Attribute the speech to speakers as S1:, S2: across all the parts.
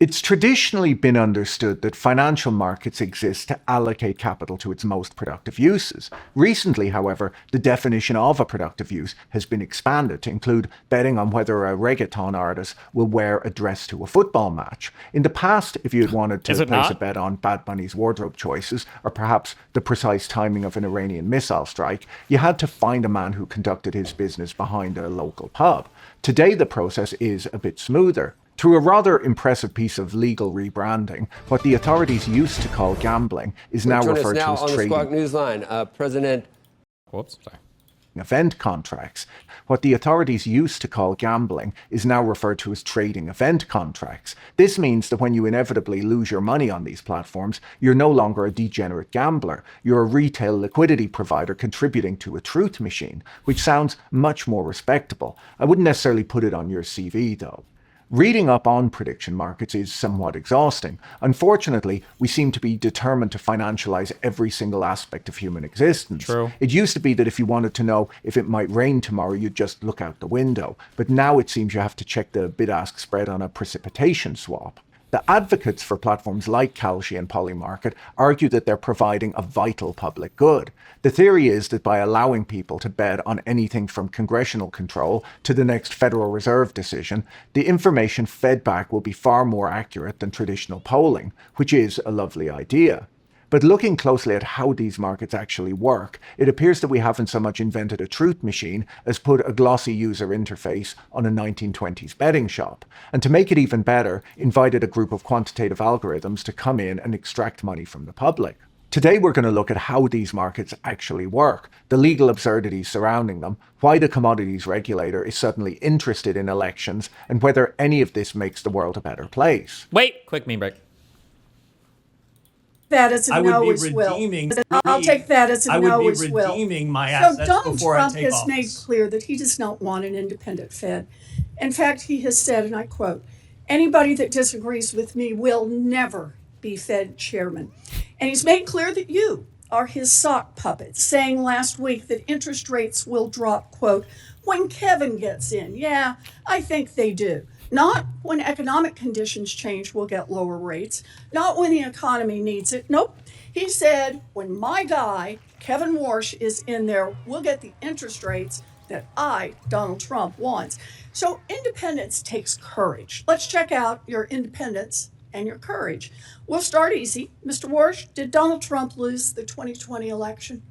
S1: It's traditionally been understood that financial markets exist to allocate capital to its most productive uses. Recently, however, the definition of a productive use has been expanded to include betting on whether a reggaeton artist will wear a dress to a football match. In the past, if you had wanted to place a bet on Bad Bunny's wardrobe choices, or perhaps the precise timing of an Iranian missile strike, you had to find a man who conducted his business behind a local pub. Today, the process is a bit smoother. Through a rather impressive piece of legal rebranding, what the authorities used to call gambling is now referred to as trading.
S2: On the Squawk Newsline, President.
S3: Whoops, sorry.
S1: Event contracts. What the authorities used to call gambling is now referred to as trading event contracts. This means that when you inevitably lose your money on these platforms, you're no longer a degenerate gambler. You're a retail liquidity provider contributing to a truth machine, which sounds much more respectable. I wouldn't necessarily put it on your CV, though. Reading up on prediction markets is somewhat exhausting. Unfortunately, we seem to be determined to financialize every single aspect of human existence.
S3: True.
S1: It used to be that if you wanted to know if it might rain tomorrow, you'd just look out the window. But now it seems you have to check the bid-ask spread on a precipitation swap. The advocates for platforms like Kalshi and Polymarket argue that they're providing a vital public good. The theory is that by allowing people to bet on anything from congressional control to the next Federal Reserve decision, the information fed back will be far more accurate than traditional polling, which is a lovely idea. But looking closely at how these markets actually work, it appears that we haven't so much invented a truth machine as put a glossy user interface on a 1920s betting shop. And to make it even better, invited a group of quantitative algorithms to come in and extract money from the public. Today we're going to look at how these markets actually work, the legal absurdities surrounding them, why the commodities regulator is suddenly interested in elections, and whether any of this makes the world a better place.
S3: Wait, quick meme break.
S4: That as a no as well. I'll take that as a no as well.
S5: I would be redeeming my assets
S4: Donald
S5: before
S4: Trump
S5: I take
S4: has
S5: office.
S4: made clear that he does not want an independent Fed. In fact, he has said, and I quote, "Anybody that disagrees with me will never be Fed chairman." And he's made clear that you are his sock puppet, saying last week that interest rates will drop, quote, "when Kevin gets in." Yeah, I think they do. Not when economic conditions change, we'll get lower rates. Not when the economy needs it. Nope. He said, when my guy, Kevin Warsh, is in there, we'll get the interest rates that I, Donald Trump, wants. So independence takes courage. Let's check out your independence and your courage. We'll start easy. Mr. Warsh, did Donald Trump lose the 2020 election?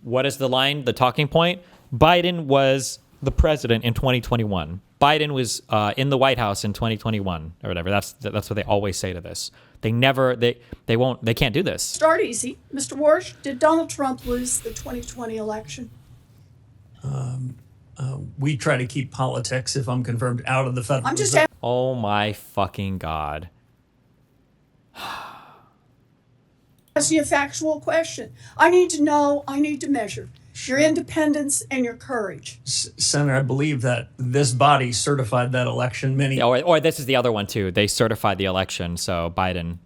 S3: What is the line, the talking point? Biden was the president in 2021. Biden was in the White House in 2021 or whatever. That's what they always say to this. They can't do this.
S4: Start easy. Mr. Warsh, did Donald Trump lose the 2020 election?
S5: We try to keep politics, if I'm confirmed, out of the federal.
S4: I'm just
S5: Reserve.
S3: Oh my fucking God.
S4: asking a factual question. I need to know, I need to measure your independence and your courage.
S5: Senator, I believe that this body certified that election many
S3: Or this is the other one too. They certified the election, so Biden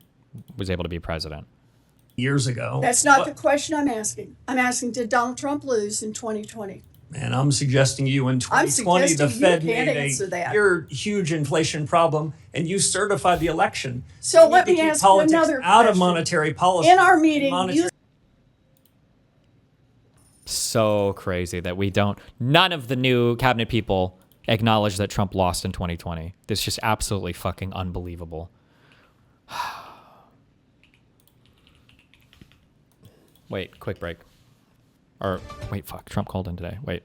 S3: was able to be president
S5: years ago.
S4: That's not the question I'm asking. I'm asking, did Donald Trump lose in 2020?
S5: And I'm suggesting you in 2020, the Fed made a huge inflation problem, and you certified the election.
S4: So let me ask you another question.
S5: Out of monetary policy.
S4: In our meeting,
S3: So crazy that none of the new cabinet people acknowledge that Trump lost in 2020. This is just absolutely fucking unbelievable. Wait, quick break. Or, wait, fuck, Trump called in today. Wait.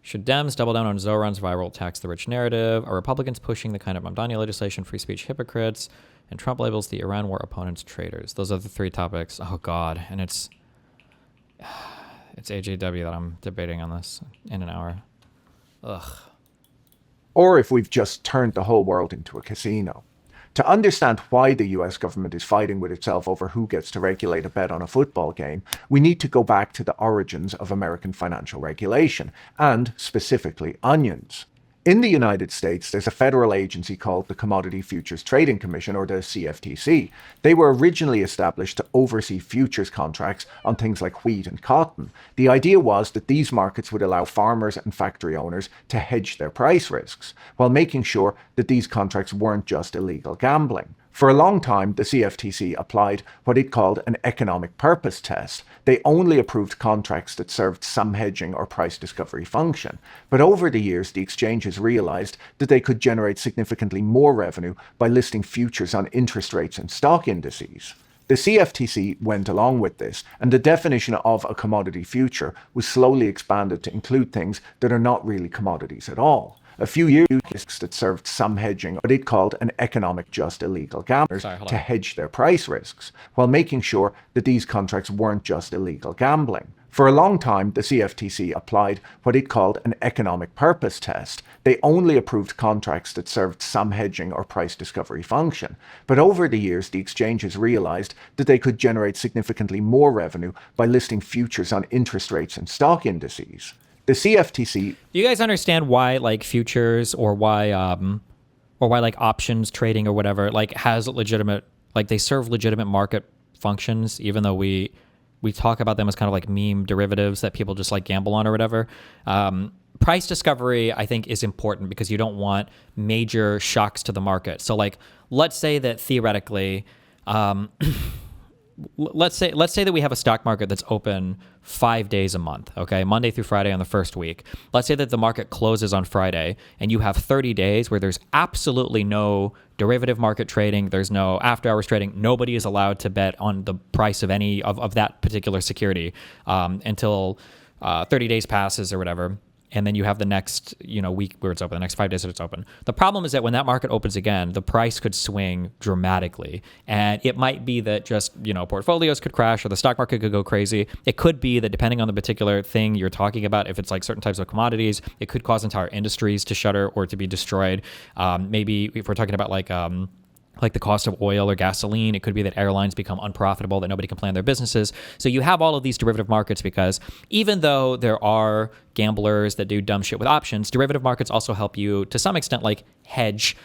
S3: Should Dems double down on Zoran's viral tax the rich narrative? Are Republicans pushing the kind of Mamdani legislation, free speech hypocrites? And Trump labels the Iran war opponents traitors. Those are the three topics. Oh, God. And it's AJW that I'm debating on this in an hour. Ugh.
S1: Or if we've just turned the whole world into a casino. To understand why the US government is fighting with itself over who gets to regulate a bet on a football game, we need to go back to the origins of American financial regulation, and specifically onions. In the United States, there's a federal agency called the Commodity Futures Trading Commission, or the CFTC. They were originally established to oversee futures contracts on things like wheat and cotton. The idea was that these markets would allow farmers and factory owners to hedge their price risks, while making sure that these contracts weren't just illegal gambling. For a long time, the CFTC applied what it called an economic purpose test. They only approved contracts that served some hedging or price discovery function. But over the years, the exchanges realized that they could generate significantly more revenue by listing futures on interest rates and stock indices. The CFTC went along with this, and the definition of a commodity future was slowly expanded to include things that are not really commodities at all. A few years that served some hedging, what it called an economic just illegal gamblers to hedge their price risks, while making sure that these contracts weren't just illegal gambling. For a long time, the CFTC applied what it called an economic purpose test. They only approved contracts that served some hedging or price discovery function. But over the years, the exchanges realized that they could generate significantly more revenue by listing futures on interest rates and stock indices. The CFTC.
S3: Do you guys understand why like futures or why like options trading or whatever like has legitimate, like they serve legitimate market functions, even though we talk about them as kind of like meme derivatives that people just like gamble on or whatever. Price discovery, I think, is important because you don't want major shocks to the market. So like, let's say that theoretically, let's say that we have a stock market that's open 5 days a month, okay, Monday through Friday on the first week. Let's say that the market closes on Friday and you have 30 days where there's absolutely no derivative market trading, there's no after hours trading, nobody is allowed to bet on the price of any of that particular security until 30 days passes or whatever. And then you have the next, week where it's open, the next 5 days that it's open. The problem is that when that market opens again, the price could swing dramatically. And it might be that just, portfolios could crash or the stock market could go crazy. It could be that depending on the particular thing you're talking about, if it's like certain types of commodities, it could cause entire industries to shutter or to be destroyed. Maybe if we're talking about like the cost of oil or gasoline, it could be that airlines become unprofitable, that nobody can plan their businesses. So you have all of these derivative markets because even though there are gamblers that do dumb shit with options, derivative markets also help you to some extent like hedge,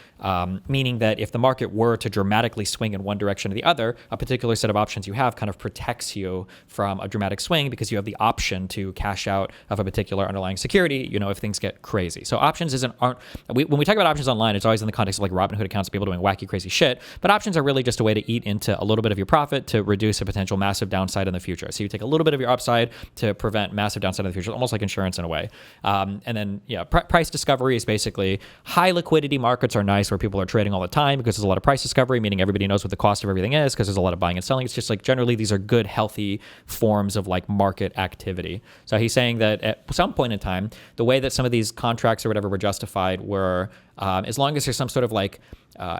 S3: meaning that if the market were to dramatically swing in one direction or the other, a particular set of options you have kind of protects you from a dramatic swing because you have the option to cash out of a particular underlying security, if things get crazy. So options when we talk about options online, it's always in the context of like Robinhood accounts, people doing wacky, crazy shit, but options are really just a way to eat into a little bit of your profit to reduce a potential massive downside in the future. So you take a little bit of your upside to prevent massive downside in the future, almost like insurance in a way. And then, price discovery is basically high liquidity markets are nice where people are trading all the time because there's a lot of price discovery, meaning everybody knows what the cost of everything is because there's a lot of buying and selling. It's just like generally these are good, healthy forms of like market activity. So he's saying that at some point in time, the way that some of these contracts or whatever were justified were as long as there's some sort of like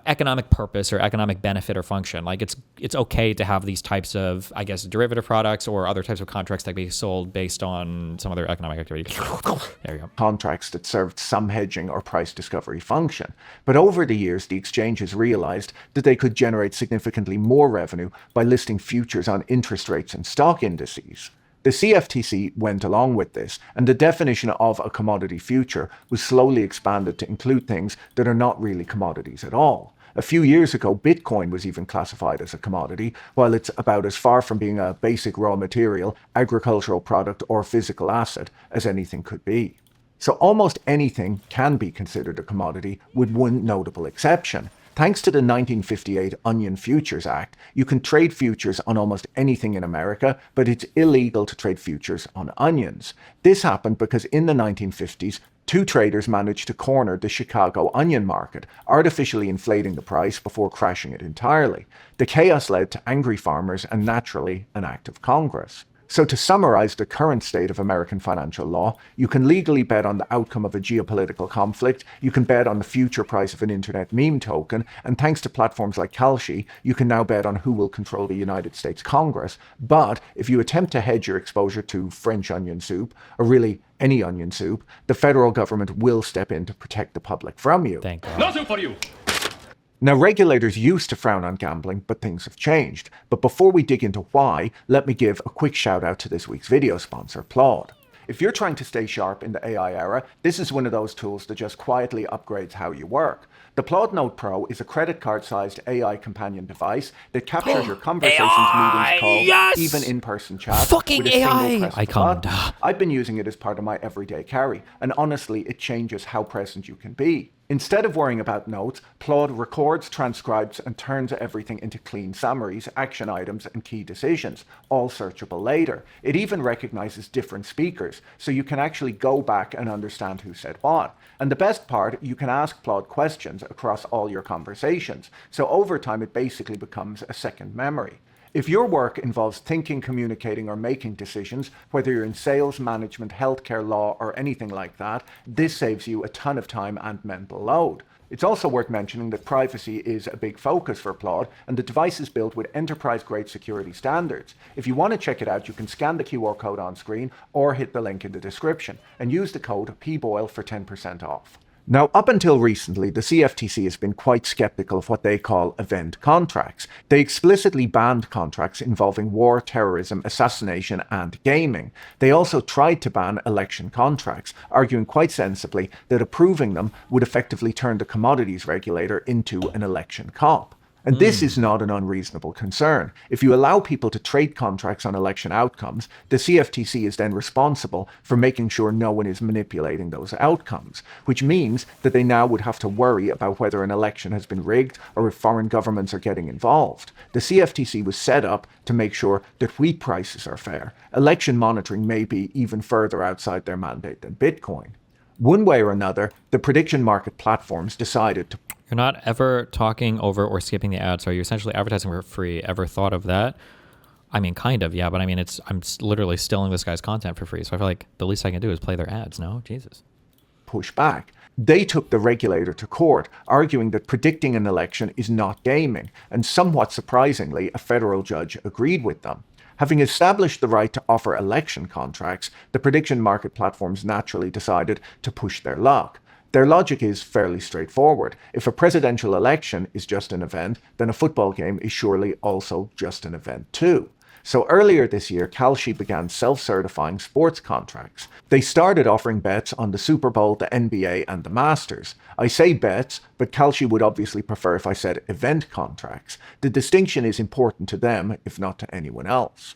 S3: economic purpose or economic benefit or function, like it's okay to have these types of, I guess, derivative products or other types of contracts that be sold based on some other economic activity. There you go.
S1: Contracts that served some hedging or price discovery function. But over the years, the exchanges realized that they could generate significantly more revenue by listing futures on interest rates and stock indices. The CFTC went along with this, and the definition of a commodity future was slowly expanded to include things that are not really commodities at all. A few years ago, Bitcoin was even classified as a commodity, while it's about as far from being a basic raw material, agricultural product, or physical asset as anything could be. So almost anything can be considered a commodity, with one notable exception. Thanks to the 1958 Onion Futures Act, you can trade futures on almost anything in America, but it's illegal to trade futures on onions. This happened because in the 1950s, two traders managed to corner the Chicago onion market, artificially inflating the price before crashing it entirely. The chaos led to angry farmers and, naturally, an act of Congress. So to summarize the current state of American financial law, you can legally bet on the outcome of a geopolitical conflict, you can bet on the future price of an internet meme token, and thanks to platforms like Kalshi, you can now bet on who will control the United States Congress. But if you attempt to hedge your exposure to French onion soup, or really any onion soup, the federal government will step in to protect the public from you.
S3: Thank God.
S6: No soup for you.
S1: Now, regulators used to frown on gambling, but things have changed. But before we dig into why, let me give a quick shout out to this week's video sponsor, Plod. If you're trying to stay sharp in the AI era, this is one of those tools that just quietly upgrades how you work. The Claude Note Pro is a credit card-sized AI companion device that captures your conversations, meetings, calls,
S3: yes!
S1: even in-person chats
S3: Fucking
S1: with a single
S3: AI
S1: press of the
S3: icon.
S1: button. I've been using it as part of my everyday carry, and honestly, it changes how present you can be. Instead of worrying about notes, Claude records, transcribes, and turns everything into clean summaries, action items, and key decisions, all searchable later. It even recognizes different speakers, so you can actually go back and understand who said what. And the best part, you can ask Claude questions across all your conversations, so over time it basically becomes a second memory. If your work involves thinking, communicating, or making decisions, whether you're in sales, management, healthcare, law, or anything like that, this saves you a ton of time and mental load. It's also worth mentioning that privacy is a big focus for Claude, and the device is built with enterprise-grade security standards. If you want to check it out, you can scan the QR code on screen or hit the link in the description, and use the code PBOIL for 10% off. Now, up until recently, the CFTC has been quite skeptical of what they call event contracts. They explicitly banned contracts involving war, terrorism, assassination, and gaming. They also tried to ban election contracts, arguing quite sensibly that approving them would effectively turn the commodities regulator into an election cop. And this is not an unreasonable concern. If you allow people to trade contracts on election outcomes, the CFTC is then responsible for making sure no one is manipulating those outcomes, which means that they now would have to worry about whether an election has been rigged or if foreign governments are getting involved. The CFTC was set up to make sure that wheat prices are fair. Election monitoring may be even further outside their mandate than Bitcoin. One way or another, the prediction market platforms decided to...
S3: You're not ever talking over or skipping the ads, so you're essentially advertising for free. Ever thought of that? I mean, kind of, yeah, but I mean, I'm literally stealing this guy's content for free, so I feel like the least I can do is play their ads, no? Jesus.
S1: Push back. They took the regulator to court, arguing that predicting an election is not gaming, and somewhat surprisingly, a federal judge agreed with them. Having established the right to offer election contracts, the prediction market platforms naturally decided to push their luck. Their logic is fairly straightforward. If a presidential election is just an event, then a football game is surely also just an event too. So earlier this year, Kalshi began self-certifying sports contracts. They started offering bets on the Super Bowl, the NBA, and the Masters. I say bets, but Kalshi would obviously prefer if I said event contracts. The distinction is important to them, if not to anyone else.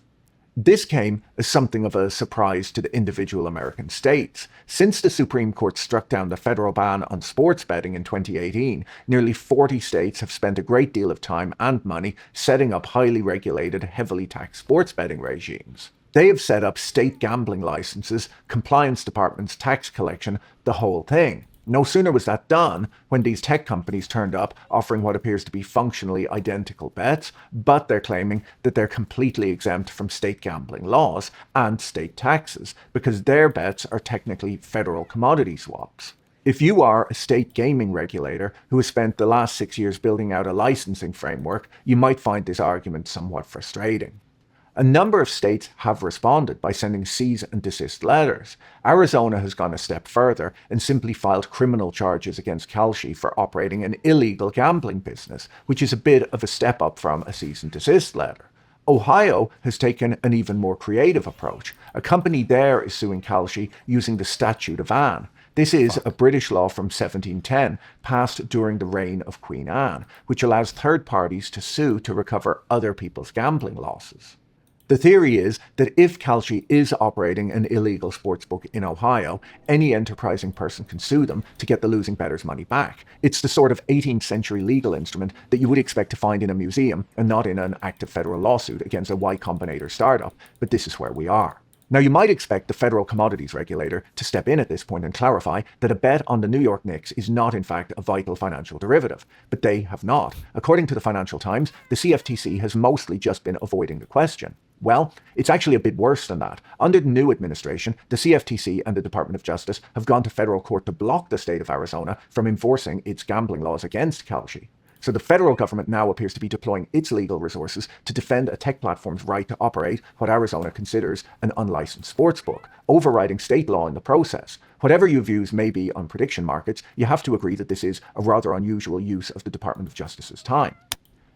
S1: This came as something of a surprise to the individual American states. Since the Supreme Court struck down the federal ban on sports betting in 2018, nearly 40 states have spent a great deal of time and money setting up highly regulated, heavily taxed sports betting regimes. They have set up state gambling licenses, compliance departments, tax collection, the whole thing. No sooner was that done when these tech companies turned up offering what appears to be functionally identical bets, but they're claiming that they're completely exempt from state gambling laws and state taxes because their bets are technically federal commodity swaps. If you are a state gaming regulator who has spent the last 6 years building out a licensing framework, you might find this argument somewhat frustrating. A number of states have responded by sending cease and desist letters. Arizona has gone a step further and simply filed criminal charges against Kalshi for operating an illegal gambling business, which is a bit of a step up from a cease and desist letter. Ohio has taken an even more creative approach. A company there is suing Kalshi using the Statute of Anne. This is a British law from 1710, passed during the reign of Queen Anne, which allows third parties to sue to recover other people's gambling losses. The theory is that if Kalshi is operating an illegal sportsbook in Ohio, any enterprising person can sue them to get the losing bettor's money back. It's the sort of 18th century legal instrument that you would expect to find in a museum and not in an active federal lawsuit against a Y Combinator startup, but this is where we are. Now, you might expect the federal commodities regulator to step in at this point and clarify that a bet on the New York Knicks is not, in fact, a vital financial derivative. But they have not. According to the Financial Times, the CFTC has mostly just been avoiding the question. Well, it's actually a bit worse than that. Under the new administration, the CFTC and the Department of Justice have gone to federal court to block the state of Arizona from enforcing its gambling laws against Kalshi. So the federal government now appears to be deploying its legal resources to defend a tech platform's right to operate what Arizona considers an unlicensed sportsbook, overriding state law in the process. Whatever your views may be on prediction markets, you have to agree that this is a rather unusual use of the Department of Justice's time.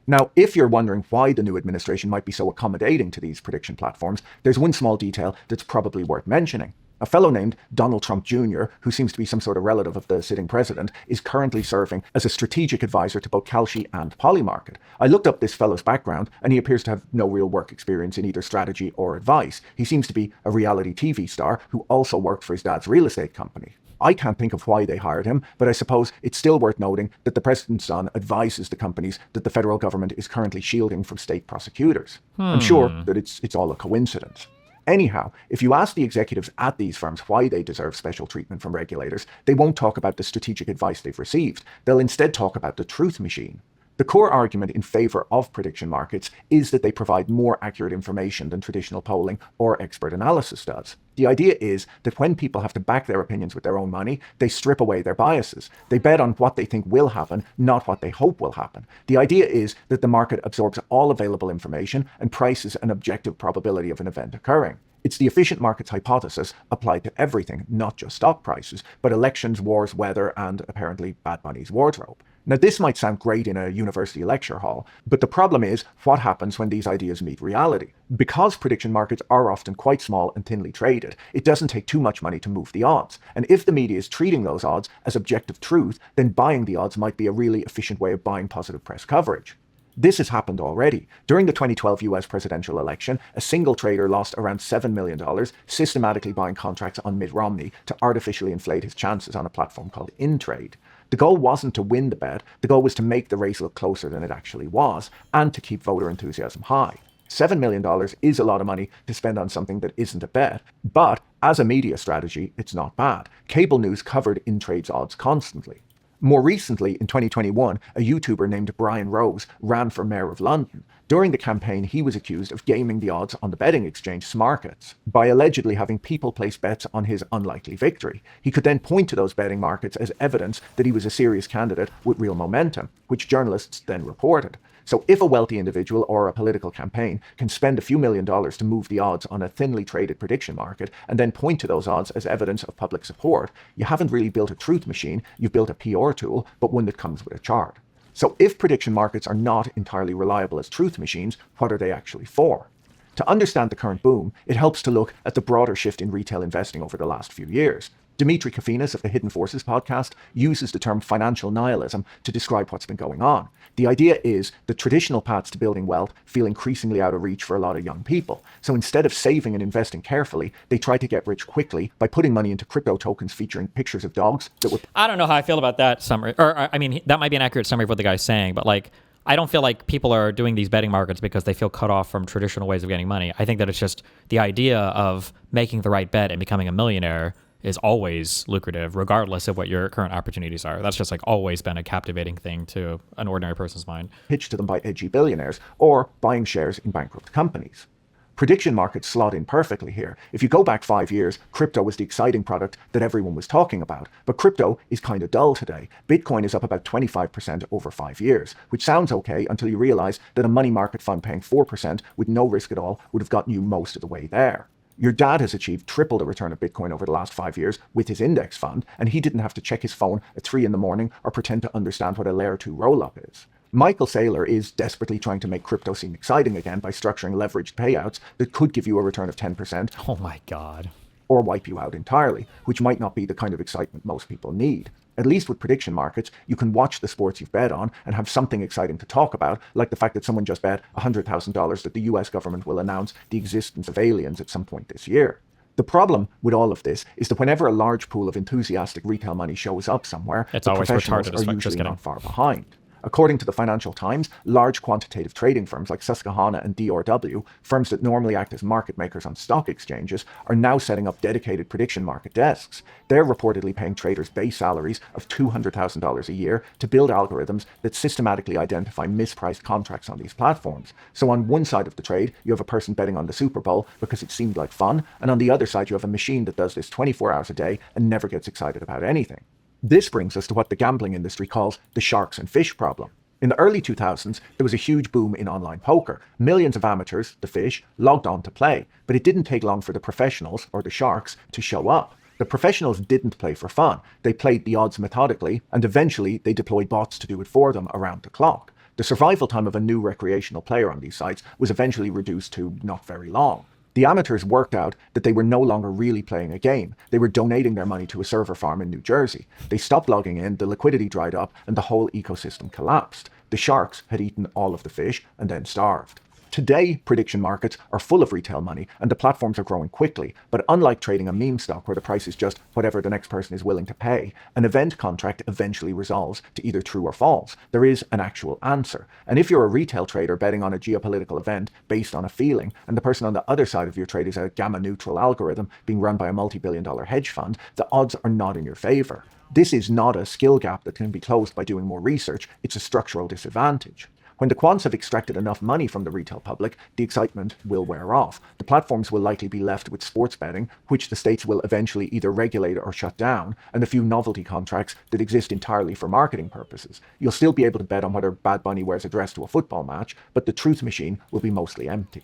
S1: Now, if you're wondering why the new administration might be so accommodating to these prediction platforms, there's one small detail that's probably worth mentioning. A fellow named Donald Trump Jr., who seems to be some sort of relative of the sitting president, is currently serving as a strategic advisor to both Kalshi and Polymarket. I looked up this fellow's background, and he appears to have no real work experience in either strategy or advice. He seems to be a reality TV star who also worked for his dad's real estate company. I can't think of why they hired him, but I suppose it's still worth noting that the president's son advises the companies that the federal government is currently shielding from state prosecutors. I'm sure that it's all a coincidence. Anyhow, if you ask the executives at these firms why they deserve special treatment from regulators, they won't talk about the strategic advice they've received. They'll instead talk about the truth machine. The core argument in favor of prediction markets is that they provide more accurate information than traditional polling or expert analysis does. The idea is that when people have to back their opinions with their own money, they strip away their biases. They bet on what they think will happen, not what they hope will happen. The idea is that the market absorbs all available information and prices an objective probability of an event occurring. It's the efficient markets hypothesis applied to everything, not just stock prices, but elections, wars, weather, and apparently Bad Bunny's wardrobe. Now, this might sound great in a university lecture hall, but the problem is what happens when these ideas meet reality. Because prediction markets are often quite small and thinly traded, it doesn't take too much money to move the odds. And if the media is treating those odds as objective truth, then buying the odds might be a really efficient way of buying positive press coverage. This has happened already. During the 2012 US presidential election, a single trader lost around $7 million systematically buying contracts on Mitt Romney to artificially inflate his chances on a platform called InTrade. The goal wasn't to win the bet, the goal was to make the race look closer than it actually was, and to keep voter enthusiasm high. $7 million is a lot of money to spend on something that isn't a bet, but as a media strategy, it's not bad. Cable news covered InTrade's odds constantly. More recently, in 2021, a YouTuber named Brian Rose ran for Mayor of London. During the campaign, he was accused of gaming the odds on the betting exchange Smarkets by allegedly having people place bets on his unlikely victory. He could then point to those betting markets as evidence that he was a serious candidate with real momentum, which journalists then reported. So if a wealthy individual or a political campaign can spend a few $1,000,000 to move the odds on a thinly traded prediction market and then point to those odds as evidence of public support, you haven't really built a truth machine, you've built a PR tool, but one that comes with a chart. So if prediction markets are not entirely reliable as truth machines, what are they actually for? To understand the current boom, it helps to look at the broader shift in retail investing over the last few years. Dimitri Kofinas of the Hidden Forces podcast uses the term financial nihilism to describe what's been going on. The idea is that traditional paths to building wealth feel increasingly out of reach for a lot of young people. So instead of saving and investing carefully, they try to get rich quickly by putting money into crypto tokens featuring pictures of dogs that would...
S3: I don't know how I feel about that summary. Or, I mean, that might be an accurate summary of what the guy's saying, but like, I don't feel like people are doing these betting markets because they feel cut off from traditional ways of getting money. I think that it's just the idea of making the right bet and becoming a millionaire is always lucrative, regardless of what your current opportunities are. That's just like always been a captivating thing to an ordinary person's mind.
S1: Pitched to them by edgy billionaires or buying shares in bankrupt companies. Prediction markets slot in perfectly here. If you go back 5 years, crypto was the exciting product that everyone was talking about. But crypto is kind of dull today. Bitcoin is up about 25% over 5 years, which sounds okay until you realize that a money market fund paying 4% with no risk at all would have gotten you most of the way there. Your dad has achieved triple the return of Bitcoin over the last 5 years with his index fund, and he didn't have to check his phone at 3 in the morning or pretend to understand what a layer 2 roll-up is. Michael Saylor is desperately trying to make crypto seem exciting again by structuring leveraged payouts that could give you a return of 10%.
S3: Oh my God.
S1: Or wipe you out entirely, which might not be the kind of excitement most people need. At least with prediction markets, you can watch the sports you've bet on and have something exciting to talk about, like the fact that someone just bet $100,000 that the US government will announce the existence of aliens at some point this year. The problem with all of this is that whenever a large pool of enthusiastic retail money shows up somewhere,
S3: it's
S1: the
S3: always
S1: professionals
S3: retarded as
S1: are
S3: fuck.
S1: usually not far behind. According to the Financial Times, large quantitative trading firms like Susquehanna and DRW, firms that normally act as market makers on stock exchanges, are now setting up dedicated prediction market desks. They're reportedly paying traders base salaries of $200,000 a year to build algorithms that systematically identify mispriced contracts on these platforms. So on one side of the trade, you have a person betting on the Super Bowl because it seemed like fun, and on the other side, you have a machine that does this 24 hours a day and never gets excited about anything. This brings us to what the gambling industry calls the sharks and fish problem. In the early 2000s, there was a huge boom in online poker. Millions of amateurs, the fish, logged on to play, but it didn't take long for the professionals, or the sharks, to show up. The professionals didn't play for fun. They played the odds methodically, and eventually they deployed bots to do it for them around the clock. The survival time of a new recreational player on these sites was eventually reduced to not very long. The amateurs worked out that they were no longer really playing a game. They were donating their money to a server farm in New Jersey. They stopped logging in, the liquidity dried up, and the whole ecosystem collapsed. The sharks had eaten all of the fish and then starved. Today, prediction markets are full of retail money and the platforms are growing quickly, but unlike trading a meme stock where the price is just whatever the next person is willing to pay, an event contract eventually resolves to either true or false. There is an actual answer. And if you're a retail trader betting on a geopolitical event based on a feeling, and the person on the other side of your trade is a gamma-neutral algorithm being run by a multi-billion-dollar hedge fund, the odds are not in your favor. This is not a skill gap that can be closed by doing more research, it's a structural disadvantage. When the quants have extracted enough money from the retail public, the excitement will wear off. The platforms will likely be left with sports betting, which the states will eventually either regulate or shut down, and a few novelty contracts that exist entirely for marketing purposes. You'll still be able to bet on whether Bad Bunny wears a dress to a football match, but the truth machine will be mostly empty.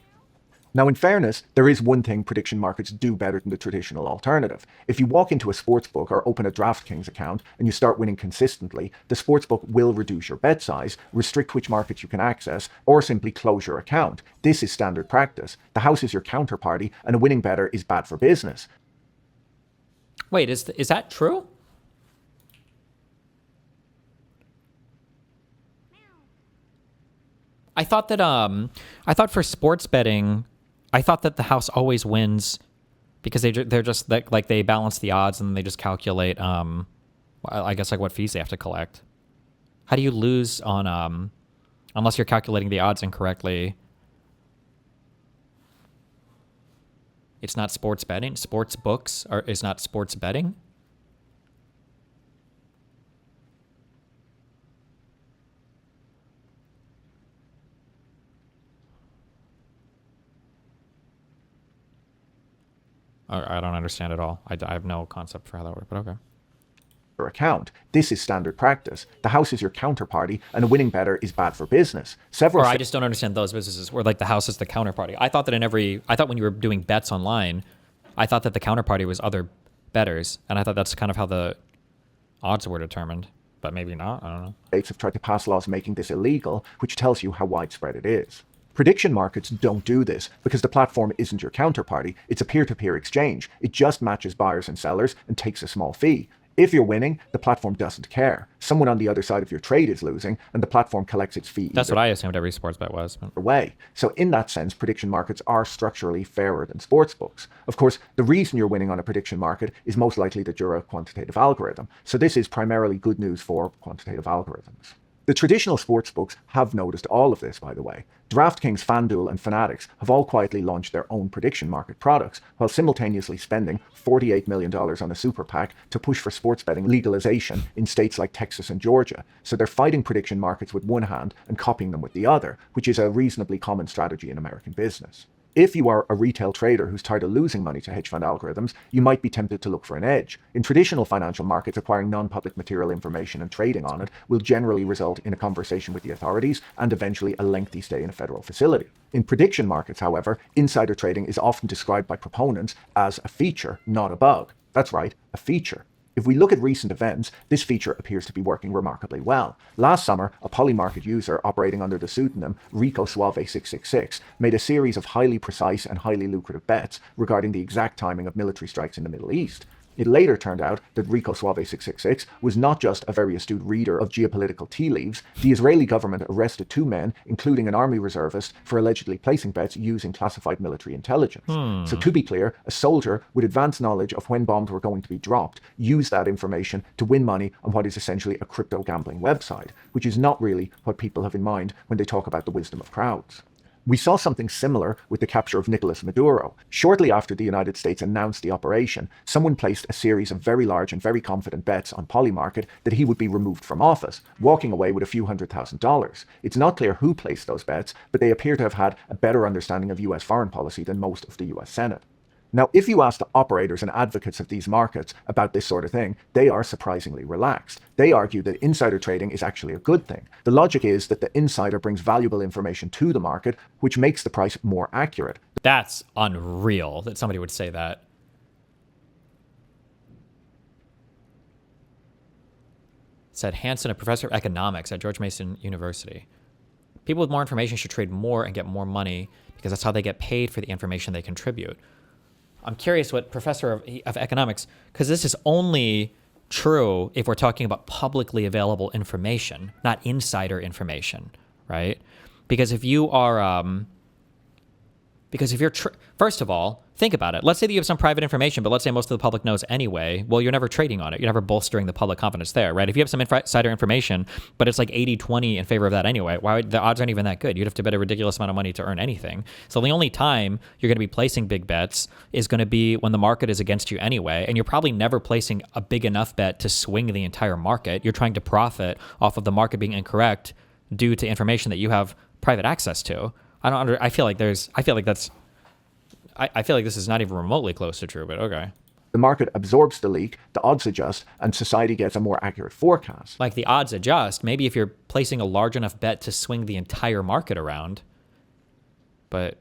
S1: Now, in fairness, there is one thing prediction markets do better than the traditional alternative. If you walk into a sportsbook or open a DraftKings account and you start winning consistently, the sportsbook will reduce your bet size, restrict which markets you can access, or simply close your account. This is standard practice. The house is your counterparty, and a winning bettor is bad for business.
S3: Wait, is that true? I thought for sports betting, I thought that the house always wins because they're just like they balance the odds and they just calculate I guess like what fees they have to collect. How do you lose on unless you're calculating the odds incorrectly? It's not sports betting. Sports books is not sports betting. I don't understand at all. I have no concept for how that works, but okay.
S1: Your account. This is standard practice. The house is your counterparty, and a winning bettor is bad for business.
S3: I just don't understand those businesses where like the house is the counterparty. I thought when you were doing bets online, I thought that the counterparty was other bettors, and I thought that's kind of how the odds were determined, but maybe not. I don't know.
S1: States have tried to pass laws making this illegal, which tells you how widespread it is. Prediction markets don't do this because the platform isn't your counterparty. It's a peer-to-peer exchange. It just matches buyers and sellers and takes a small fee. If you're winning, the platform doesn't care. Someone on the other side of your trade is losing, and the platform collects its fee.
S3: That's what I assumed every sports bet was.
S1: Way. So in that sense, prediction markets are structurally fairer than sports books. Of course, the reason you're winning on a prediction market is most likely that you're a quantitative algorithm. So this is primarily good news for quantitative algorithms. The traditional sportsbooks have noticed all of this, by the way. DraftKings, FanDuel, and Fanatics have all quietly launched their own prediction market products, while simultaneously spending $48 million on a super PAC to push for sports betting legalization in states like Texas and Georgia. So they're fighting prediction markets with one hand and copying them with the other, which is a reasonably common strategy in American business. If you are a retail trader who's tired of losing money to hedge fund algorithms, you might be tempted to look for an edge. In traditional financial markets, acquiring non-public material information and trading on it will generally result in a conversation with the authorities and eventually a lengthy stay in a federal facility. In prediction markets, however, insider trading is often described by proponents as a feature, not a bug. That's right, a feature. If we look at recent events, this feature appears to be working remarkably well. Last summer, a Polymarket user operating under the pseudonym Rico Suave 666 made a series of highly precise and highly lucrative bets regarding the exact timing of military strikes in the Middle East. It later turned out that Rico Suave 666 was not just a very astute reader of geopolitical tea leaves. The Israeli government arrested 2 men, including an army reservist, for allegedly placing bets using classified military intelligence. So to be clear, a soldier with advanced knowledge of when bombs were going to be dropped used that information to win money on what is essentially a crypto gambling website, which is not really what people have in mind when they talk about the wisdom of crowds. We saw something similar with the capture of Nicolas Maduro. Shortly after the United States announced the operation, someone placed a series of very large and very confident bets on Polymarket that he would be removed from office, walking away with a few $100,000. It's not clear who placed those bets, but they appear to have had a better understanding of US foreign policy than most of the US Senate. Now, if you ask the operators and advocates of these markets about this sort of thing, they are surprisingly relaxed. They argue that insider trading is actually a good thing. The logic is that the insider brings valuable information to the market, which makes the price more accurate.
S3: That's unreal that somebody would say that. Said Hansen, a professor of economics at George Mason University. People with more information should trade more and get more money because that's how they get paid for the information they contribute. I'm curious what professor of economics, because this is only true if we're talking about publicly available information, not insider information, right? Because if you are, first of all, think about it. Let's say that you have some private information, but let's say most of the public knows anyway. Well, you're never trading on it. You're never bolstering the public confidence there, right? If you have some insider information, but it's like 80-20 in favor of that anyway, the odds aren't even that good. You'd have to bet a ridiculous amount of money to earn anything. So the only time you're going to be placing big bets is going to be when the market is against you anyway, and you're probably never placing a big enough bet to swing the entire market. You're trying to profit off of the market being incorrect due to information that you have private access to. I feel like this is not even remotely close to true, but okay.
S1: The market absorbs the leak, the odds adjust, and society gets a more accurate forecast.
S3: Like the odds adjust, maybe if you're placing a large enough bet to swing the entire market around, but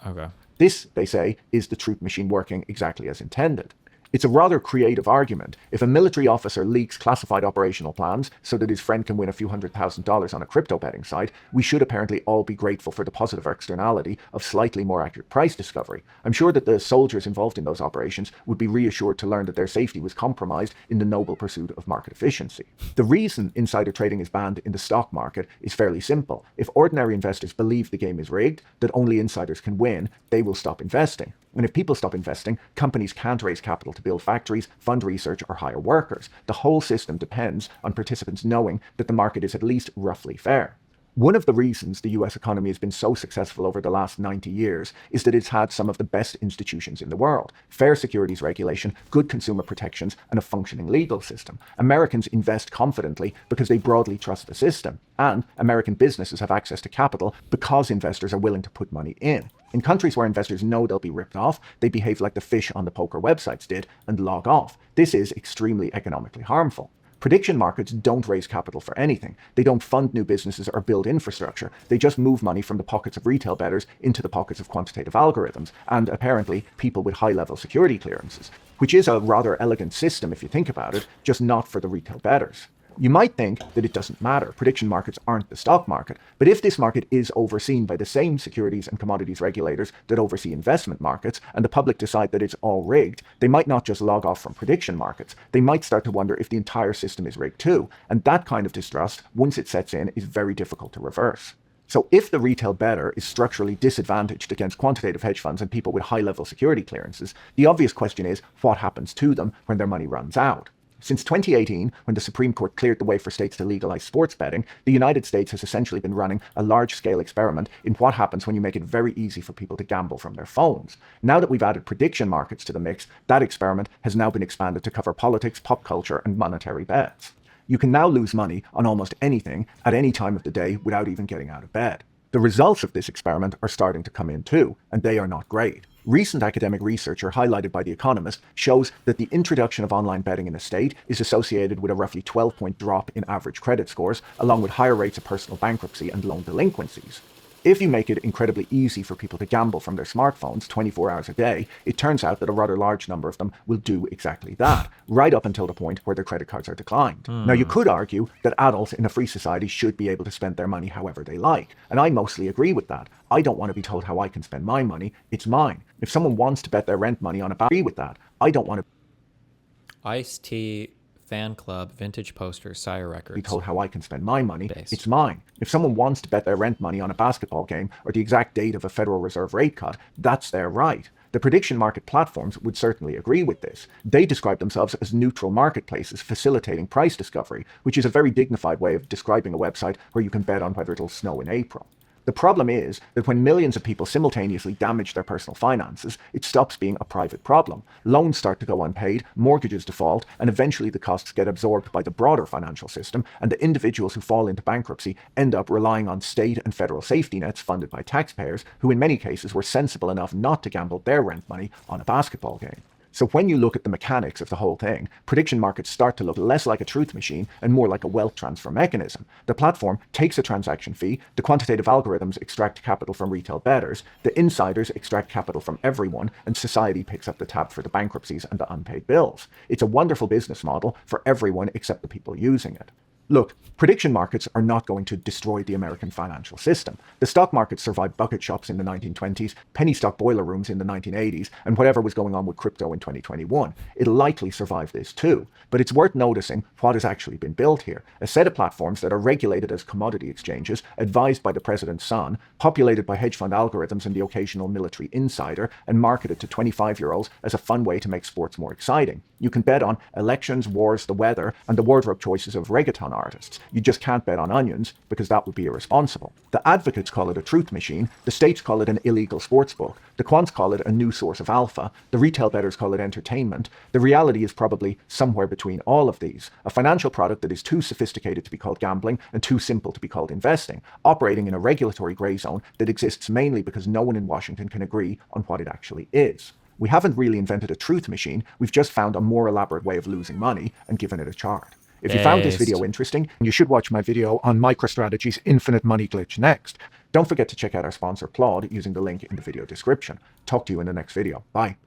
S3: okay.
S1: This, they say, is the truth machine working exactly as intended. It's a rather creative argument. If a military officer leaks classified operational plans so that his friend can win a few $100,000 on a crypto betting site, we should apparently all be grateful for the positive externality of slightly more accurate price discovery. I'm sure that the soldiers involved in those operations would be reassured to learn that their safety was compromised in the noble pursuit of market efficiency. The reason insider trading is banned in the stock market is fairly simple. If ordinary investors believe the game is rigged, that only insiders can win, they will stop investing. And if people stop investing, companies can't raise capital to build factories, fund research, or hire workers. The whole system depends on participants knowing that the market is at least roughly fair. One of the reasons the US economy has been so successful over the last 90 years is that it's had some of the best institutions in the world. Fair securities regulation, good consumer protections, and a functioning legal system. Americans invest confidently because they broadly trust the system. And American businesses have access to capital because investors are willing to put money in. In countries where investors know they'll be ripped off, they behave like the fish on the poker websites did and log off. This is extremely economically harmful. Prediction markets don't raise capital for anything. They don't fund new businesses or build infrastructure. They just move money from the pockets of retail bettors into the pockets of quantitative algorithms and, apparently, people with high-level security clearances, which is a rather elegant system if you think about it, just not for the retail bettors. You might think that it doesn't matter. Prediction markets aren't the stock market. But if this market is overseen by the same securities and commodities regulators that oversee investment markets, and the public decide that it's all rigged, they might not just log off from prediction markets. They might start to wonder if the entire system is rigged too. And that kind of distrust, once it sets in, is very difficult to reverse. So if the retail bettor is structurally disadvantaged against quantitative hedge funds and people with high-level security clearances, the obvious question is what happens to them when their money runs out? Since 2018, when the Supreme Court cleared the way for states to legalize sports betting, the United States has essentially been running a large-scale experiment in what happens when you make it very easy for people to gamble from their phones. Now that we've added prediction markets to the mix, that experiment has now been expanded to cover politics, pop culture, and monetary bets. You can now lose money on almost anything at any time of the day without even getting out of bed. The results of this experiment are starting to come in too, and they are not great. Recent academic research, highlighted by The Economist, shows that the introduction of online betting in a state is associated with a roughly 12-point drop in average credit scores, along with higher rates of personal bankruptcy and loan delinquencies. If you make it incredibly easy for people to gamble from their smartphones 24 hours a day, it turns out that a rather large number of them will do exactly that, right up until the point where their credit cards are declined. Now, you could argue that adults in a free society should be able to spend their money however they like, and I mostly agree with that. I don't want to be told how I can spend my money. It's mine. If someone wants to bet their rent money on a agree with that. I don't want to
S3: Ice-T Fan Club Vintage Poster Sire Records.
S1: be told how I can spend my money.
S3: Base.
S1: It's mine. If someone wants to bet their rent money on a basketball game or the exact date of a Federal Reserve rate cut, that's their right. The prediction market platforms would certainly agree with this. They describe themselves as neutral marketplaces facilitating price discovery, which is a very dignified way of describing a website where you can bet on whether it'll snow in April. The problem is that when millions of people simultaneously damage their personal finances, it stops being a private problem. Loans start to go unpaid, mortgages default, and eventually the costs get absorbed by the broader financial system, and the individuals who fall into bankruptcy end up relying on state and federal safety nets funded by taxpayers, who in many cases were sensible enough not to gamble their rent money on a basketball game. So when you look at the mechanics of the whole thing, prediction markets start to look less like a truth machine and more like a wealth transfer mechanism. The platform takes a transaction fee, the quantitative algorithms extract capital from retail bettors, the insiders extract capital from everyone, and society picks up the tab for the bankruptcies and the unpaid bills. It's a wonderful business model for everyone except the people using it. Look, prediction markets are not going to destroy the American financial system. The stock market survived bucket shops in the 1920s, penny stock boiler rooms in the 1980s, and whatever was going on with crypto in 2021. It'll likely survive this too. But it's worth noticing what has actually been built here. A set of platforms that are regulated as commodity exchanges, advised by the president's son, populated by hedge fund algorithms and the occasional military insider, and marketed to 25-year-olds as a fun way to make sports more exciting. You can bet on elections, wars, the weather, and the wardrobe choices of reggaeton artists. You just can't bet on onions, because that would be irresponsible. The advocates call it a truth machine, the states call it an illegal sports book, the quants call it a new source of alpha, the retail bettors call it entertainment. The reality is probably somewhere between all of these. A financial product that is too sophisticated to be called gambling and too simple to be called investing, operating in a regulatory grey zone that exists mainly because no one in Washington can agree on what it actually is. We haven't really invented a truth machine, we've just found a more elaborate way of losing money and given it a chart. If you found this video interesting, you should watch my video on MicroStrategy's infinite money glitch next. Don't forget to check out our sponsor Claude using the link in the video description. Talk to you in the next video. Bye.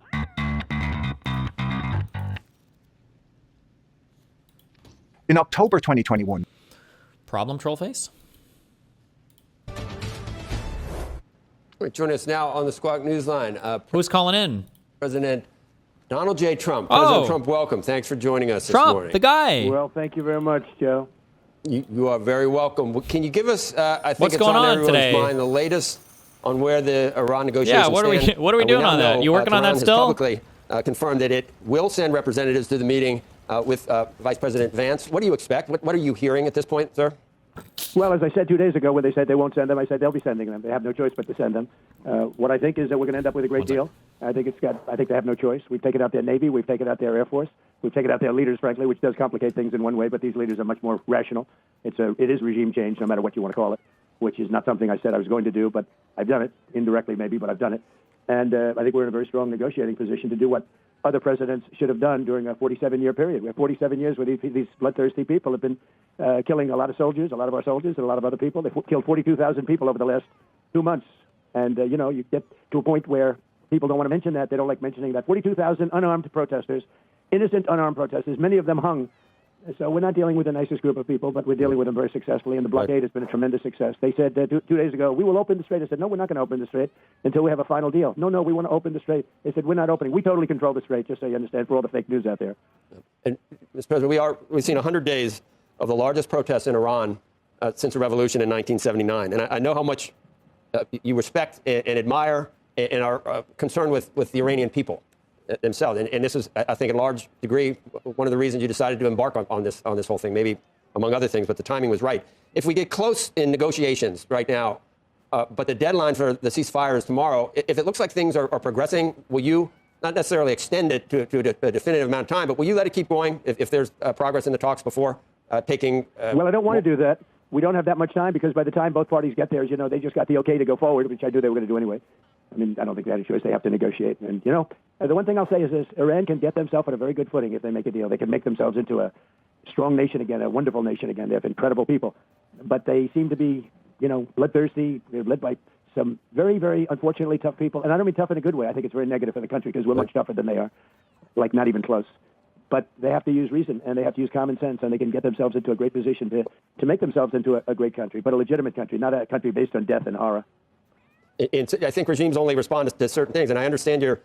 S1: In October 2021,
S3: Problem, Trollface?
S2: Join us now on the Squawk Newsline.
S3: Who's calling in?
S2: President Donald J. Trump.
S3: Oh.
S2: President Trump, welcome. Thanks for joining us this
S3: Trump,
S2: morning.
S3: the guy.
S6: Well, thank you very much, Joe.
S2: You are very welcome. Can you give us, I think
S3: What's
S2: it's
S3: going
S2: on
S3: on
S2: everyone's
S3: today?
S2: mind, the latest on where the Iran negotiations
S3: Yeah, what are we-
S2: stand?
S3: what are we doing
S2: now
S3: on that?
S2: know,
S3: You working on that
S2: Tehran has
S3: still?
S2: publicly confirmed that it will send representatives to the meeting with Vice President Vance. What do you expect? What are you hearing at this point, sir?
S6: Well, as I said 2 days ago when they said they won't send them, I said they'll be sending them. They have no choice but to send them. What I think is that we're going to end up with a great deal. I think they have no choice. We've taken out their Navy. We've taken out their Air Force. We've taken out their leaders, frankly, which does complicate things in one way, but these leaders are much more rational. It is regime change, no matter what you want to call it, which is not something I said I was going to do, but I've done it, indirectly maybe, but I've done it. And I think we're in a very strong negotiating position to do what other presidents should have done during a 47-year period. We have 47 years where these bloodthirsty people have been killing a lot of soldiers, a lot of our soldiers, and a lot of other people. They've killed 42,000 people over the last 2 months. And, you get to a point where people don't want to mention that. They don't like mentioning that. 42,000 unarmed protesters, innocent unarmed protesters, many of them hung. So we're not dealing with the nicest group of people, but we're dealing with them very successfully, and the blockade has been a tremendous success. They said 2 days ago, we will open the strait. I said, no, we're not going to open the strait until we have a final deal. No, we want to open the strait. They said, we're not opening. We totally control the strait, just so you understand, for all the fake news out there.
S2: And, Mr. President, we've seen 100 days of the largest protests in Iran since the revolution in 1979. And I know how much you respect and admire and are concerned with the Iranian people themselves. And this is, I think, in large degree, one of the reasons you decided to embark on this whole thing, maybe among other things, but the timing was right. If we get close in negotiations right now, but the deadline for the ceasefire is tomorrow, if it looks like things are progressing, will you not necessarily extend it to a definitive amount of time, but will you let it keep going if there's progress in the talks before taking...
S6: Well, I don't want to do that. We don't have that much time because by the time both parties get there, they just got the okay to go forward, which I knew they were going to do anyway. I mean, I don't think they had a choice. They have to negotiate. And, the one thing I'll say is this. Iran can get themselves on a very good footing if they make a deal. They can make themselves into a strong nation again, a wonderful nation again. They have incredible people. But they seem to be, bloodthirsty. They're led by some very, very, unfortunately, tough people. And I don't mean tough in a good way. I think it's very negative for the country because we're much tougher than they are, like not even close. But they have to use reason, and they have to use common sense, and they can get themselves into a great position to make themselves into a great country, but a legitimate country, not a country based on death and horror.
S2: I think regimes only respond to certain things, and I understand your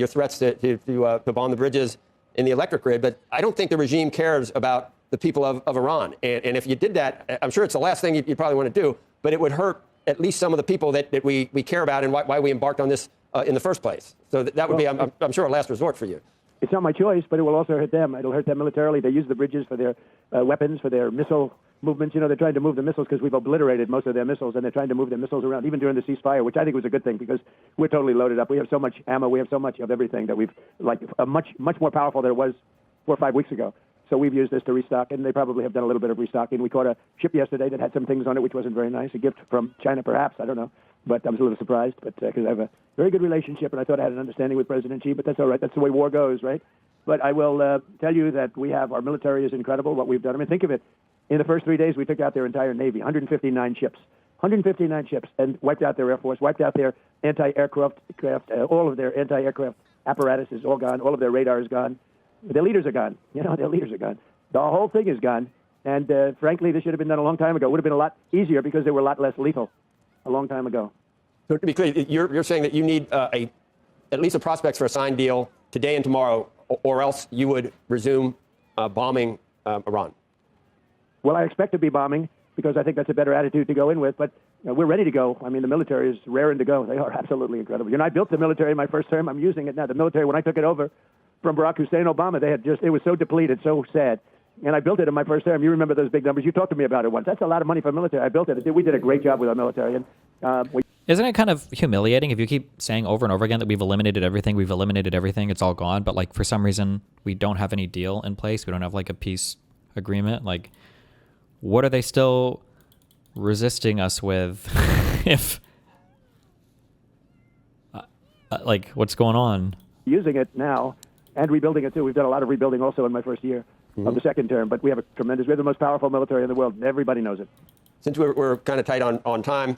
S2: threats to bomb the bridges in the electric grid, but I don't think the regime cares about the people of Iran. And if you did that, I'm sure it's the last thing you'd probably want to do, but it would hurt at least some of the people that we care about and why we embarked on this in the first place. So that would be, I'm sure, a last resort for you.
S6: It's not my choice, but it will also hurt them. It'll hurt them militarily. They use the bridges for their weapons, for their missile movements. They're trying to move the missiles because we've obliterated most of their missiles, and they're trying to move their missiles around, even during the ceasefire, which I think was a good thing because we're totally loaded up. We have so much ammo. We have so much of everything that we've, much more powerful than it was 4 or 5 weeks ago. So we've used this to restock, and they probably have done a little bit of restocking. We caught a ship yesterday that had some things on it which wasn't very nice, a gift from China perhaps, I don't know. But I was a little surprised, because I have a very good relationship, and I thought I had an understanding with President Xi, but that's all right. That's the way war goes, right? But I will tell you that our military is incredible, what we've done. I mean, think of it. In the first 3 days, we took out their entire Navy, 159 ships. 159 ships, and wiped out their Air Force, wiped out their anti-aircraft, all of their anti-aircraft apparatus is all gone. All of their radar is gone. Their leaders are gone. Their leaders are gone. The whole thing is gone. And frankly, this should have been done a long time ago. It would have been a lot easier because they were a lot less lethal a long time ago.
S2: So to be clear, you're saying that you need at least a prospects for a signed deal today and tomorrow, or else you would resume bombing Iran.
S6: Well, I expect to be bombing because I think that's a better attitude to go in with. But we're ready to go. I mean, the military is raring to go. They are absolutely incredible. I built the military in my first term. I'm using it now. The military, when I took it over from Barack Hussein Obama, it was so depleted, so sad. And I built it in my first term. You remember those big numbers. You talked to me about it once. That's a lot of money for military. I built it. We did a great job with our military. And
S3: Isn't it kind of humiliating if you keep saying over and over again that we've eliminated everything, it's all gone, but like for some reason we don't have any deal in place, we don't have like a peace agreement? Like, what are they still resisting us with? If like, what's going on?
S6: Using it now and rebuilding it too. We've done a lot of rebuilding also in my first year of the second term, but we have we have the most powerful military in the world. Everybody knows it.
S2: Since we're kind of tight on time,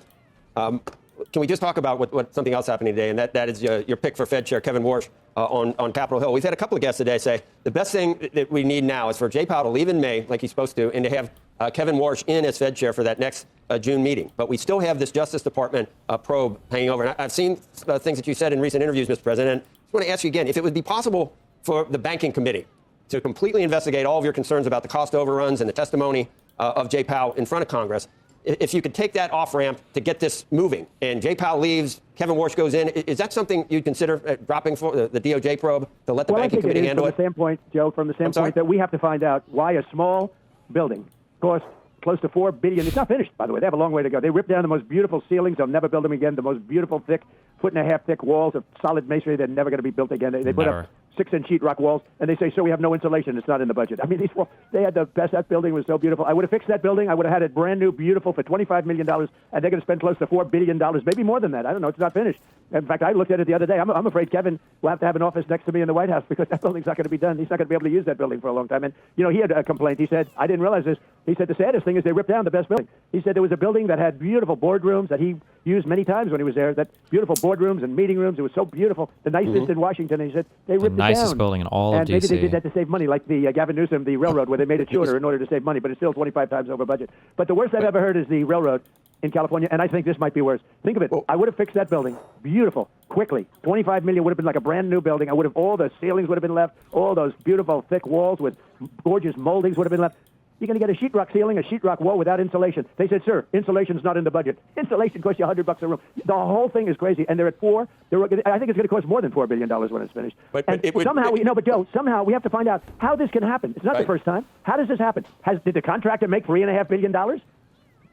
S2: can we just talk about what something else happening today, and that is your pick for Fed Chair Kevin Warsh on Capitol Hill. We've had a couple of guests today say the best thing that we need now is for Jay Powell to leave in May, like he's supposed to, and to have Kevin Warsh in as Fed Chair for that next June meeting. But we still have this Justice Department probe hanging over. And I've seen things that you said in recent interviews, Mr. President. I just want to ask you again, if it would be possible for the Banking Committee to completely investigate all of your concerns about the cost overruns and the testimony of Jay Powell in front of Congress, if you could take that off-ramp to get this moving, and Jay Powell leaves, Kevin Warsh goes in, is that something you'd consider dropping for the DOJ probe to let the Banking Committee handle it?
S6: From the standpoint, Joe, from the standpoint that we have to find out why a small building costs close to $4 billion. It's not finished, by the way. They have a long way to go. They ripped down the most beautiful ceilings. They'll never build them again. The most beautiful, thick, 1.5 foot thick walls of solid masonry. They're never going to be built again. They put up 6-inch sheetrock walls, and they say, so we have no insulation. It's not in the budget. I mean, they had the best. That building was so beautiful. I would have fixed that building. I would have had it brand new, beautiful for $25 million, and they're going to spend close to $4 billion, maybe more than that. I don't know. It's not finished. In fact, I looked at it the other day. I'm afraid Kevin will have to have an office next to me in the White House because that building's not going to be done. He's not going to be able to use that building for a long time. And, he had a complaint. He said, I didn't realize this. He said the saddest thing is they ripped down the best building. He said there was a building that had beautiful boardrooms that he used many times when he was there, that beautiful boardrooms and meeting rooms. It was so beautiful, the nicest in Washington. And he said they ripped it down.
S3: The nicest building in all of
S6: and maybe
S3: D.C.
S6: they did that to save money, like the Gavin Newsom, the railroad, where they made it shorter in order to save money, but it's still 25 times over budget. But the worst I've ever heard is the railroad in California, and I think this might be worse. Think of it. I would have fixed that building, beautiful, quickly. $25 million would have been like a brand new building. All the ceilings would have been left. All those beautiful thick walls with gorgeous moldings would have been left. You're going to get a sheetrock ceiling, a sheetrock wall without insulation. They said, sir, insulation's not in the budget. Insulation costs you $100 a room. The whole thing is crazy. And they're at $4. I think it's going to cost more than $4 billion when it's finished. But Joe, somehow we have to find out how this can happen. It's not the first time. How does this happen? Did the contractor make $3.5 billion?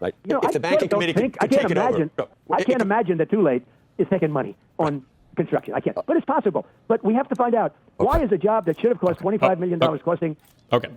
S2: Right. If the Banking Committee could take it over.
S6: I can't imagine that Too Late is taking money on construction. I can't. But it's possible. But we have to find out why is a job that should have cost $25 million costing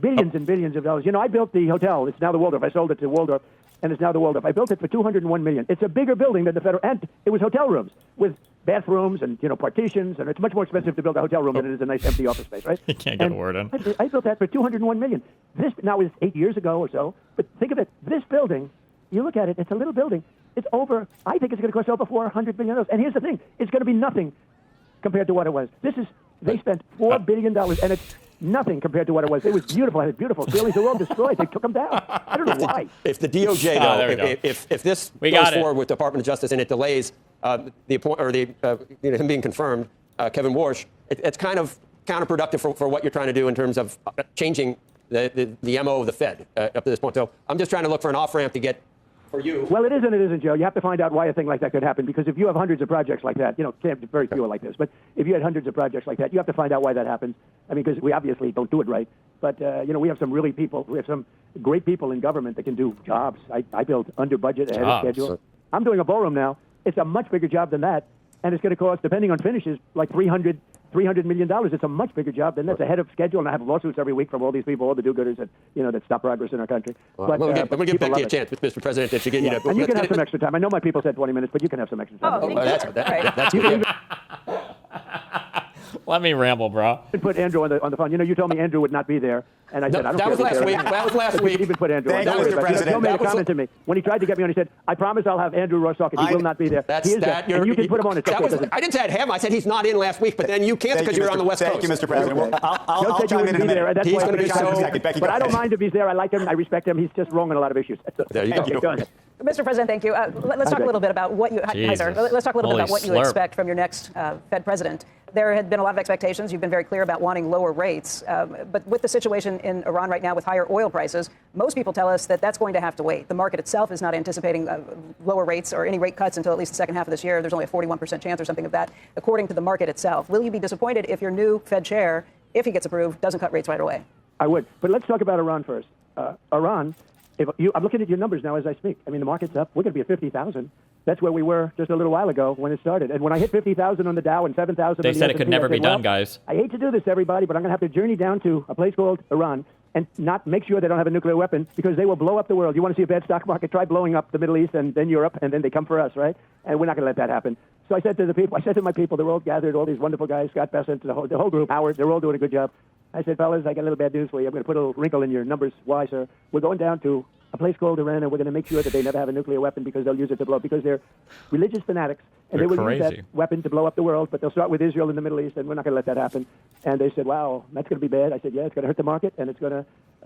S6: billions and billions of dollars. I built the hotel. It's now the Waldorf. I sold it to Waldorf, and it's now the Waldorf. I built it for $201 million. It's a bigger building than the federal, and it was hotel rooms with bathrooms and partitions, and it's much more expensive to build a hotel room than it is a nice empty office space, right?
S3: You can't get a word in.
S6: I built that for $201 million. This now is 8 years ago or so, but think of it. This building, you look at it, it's a little building. It's over, I think it's going to cost over $400 million. And here's the thing, it's going to be nothing compared to what it was. They spent $4 billion, and it's nothing compared to what it was. It was beautiful. It had beautiful ceilings. They were all destroyed. They took them down. I don't know why.
S2: If the DOJ, if this goes forward with the Department of Justice and it delays him being confirmed, Kevin Warsh, it's kind of counterproductive for what you're trying to do in terms of changing the MO of the Fed up to this point. So I'm just trying to look for an off-ramp to get for you.
S6: Well, it is and it isn't, Joe. You have to find out why a thing like that could happen, because if you have hundreds of projects like that, very few are like this, but if you had hundreds of projects like that, you have to find out why that happens. I mean, because we obviously don't do it right, but, we have some we have some great people in government that can do jobs. I build under budget, ahead of schedule. I'm doing a ballroom now. It's a much bigger job than that, and it's going to cost, depending on finishes, like $300 million. It's a much bigger job than that's ahead of schedule, and I have lawsuits every week from all these people, all the do-gooders that stop progress in our country.
S2: I'm going to give Becky a chance, Mr. President, to get
S6: and you can have some extra time. I know my people said 20 minutes, but you can have some extra time.
S2: That's good.
S3: Let me ramble, bro.
S6: Put Andrew on the phone. You told me Andrew would not be there. And I said, I don't
S2: that
S6: care.
S2: was last week. That was last week.
S6: Even put Andrew on.
S7: Thank you, Mr. President.
S6: Joe made a comment to me. When he tried to get me on, he said, I promise I'll have Andrew Ross talking. He will not be there.
S2: That's
S6: he is
S2: that.
S6: there. And you can put him on.
S2: I didn't say him. I said he's not in last week, but then you canceled because you were on the West Coast.
S7: Thank you, Mr. President.
S6: Okay.
S7: Well, I'll
S6: Joe said you
S7: chime in
S6: wouldn't
S7: a
S6: be there.
S7: minute.
S6: That's
S2: He's
S6: why
S2: gonna be so-
S7: Becky,
S6: but
S7: go
S6: I don't
S7: ahead.
S6: mind if he's there. I like him. I respect him. He's just wrong on a lot of issues.
S2: There you go.
S6: Go ahead.
S8: Mr. President, thank you. Let's talk a little bit about what you. Hi, sir. Let's talk a little bit about what you expect from your next Fed president. There had been a lot of expectations. You've been very clear about wanting lower rates. But with the situation in Iran right now with higher oil prices, most people tell us that that's going to have to wait. The market itself is not anticipating lower rates or any rate cuts until at least the second half of this year. There's only a 41% chance or something of that, according to the market itself. Will you be disappointed if your new Fed chair, if he gets approved, doesn't cut rates right away?
S6: I would. But let's talk about Iran first. Iran, I'm looking at your numbers now as I speak. I mean, the market's up. We're going to be at 50,000. That's where we were just a little while ago when it started. And when I hit 50,000 on the Dow and 7,000
S3: They
S6: on the
S3: said it
S6: S&P,
S3: could never
S6: I said,
S3: be done, guys.
S6: I hate to do this to everybody, but I'm going to have to journey down to a place called Iran and not make sure they don't have a nuclear weapon because they will blow up the world. You want to see a bad stock market? Try blowing up the Middle East and then Europe, and then they come for us, right? And we're not going to let that happen. So I said to my people, they're all gathered, all these wonderful guys, Scott Bessent, the whole group, Howard, they're all doing a good job. I said, fellas, I got a little bad news for you. I'm going to put a little wrinkle in your numbers. Why, sir? We're going down to a place called Iran, and we're going to make sure that they never have a nuclear weapon because they'll use it to blow, because they're religious fanatics, and
S3: They're
S6: they will use
S3: crazy.
S6: that weapon to blow up the world, but they'll start with Israel in the Middle East, and we're not going to let that happen. And they said, wow, that's going to be bad. I said, yeah, it's going to hurt the market, and it's going to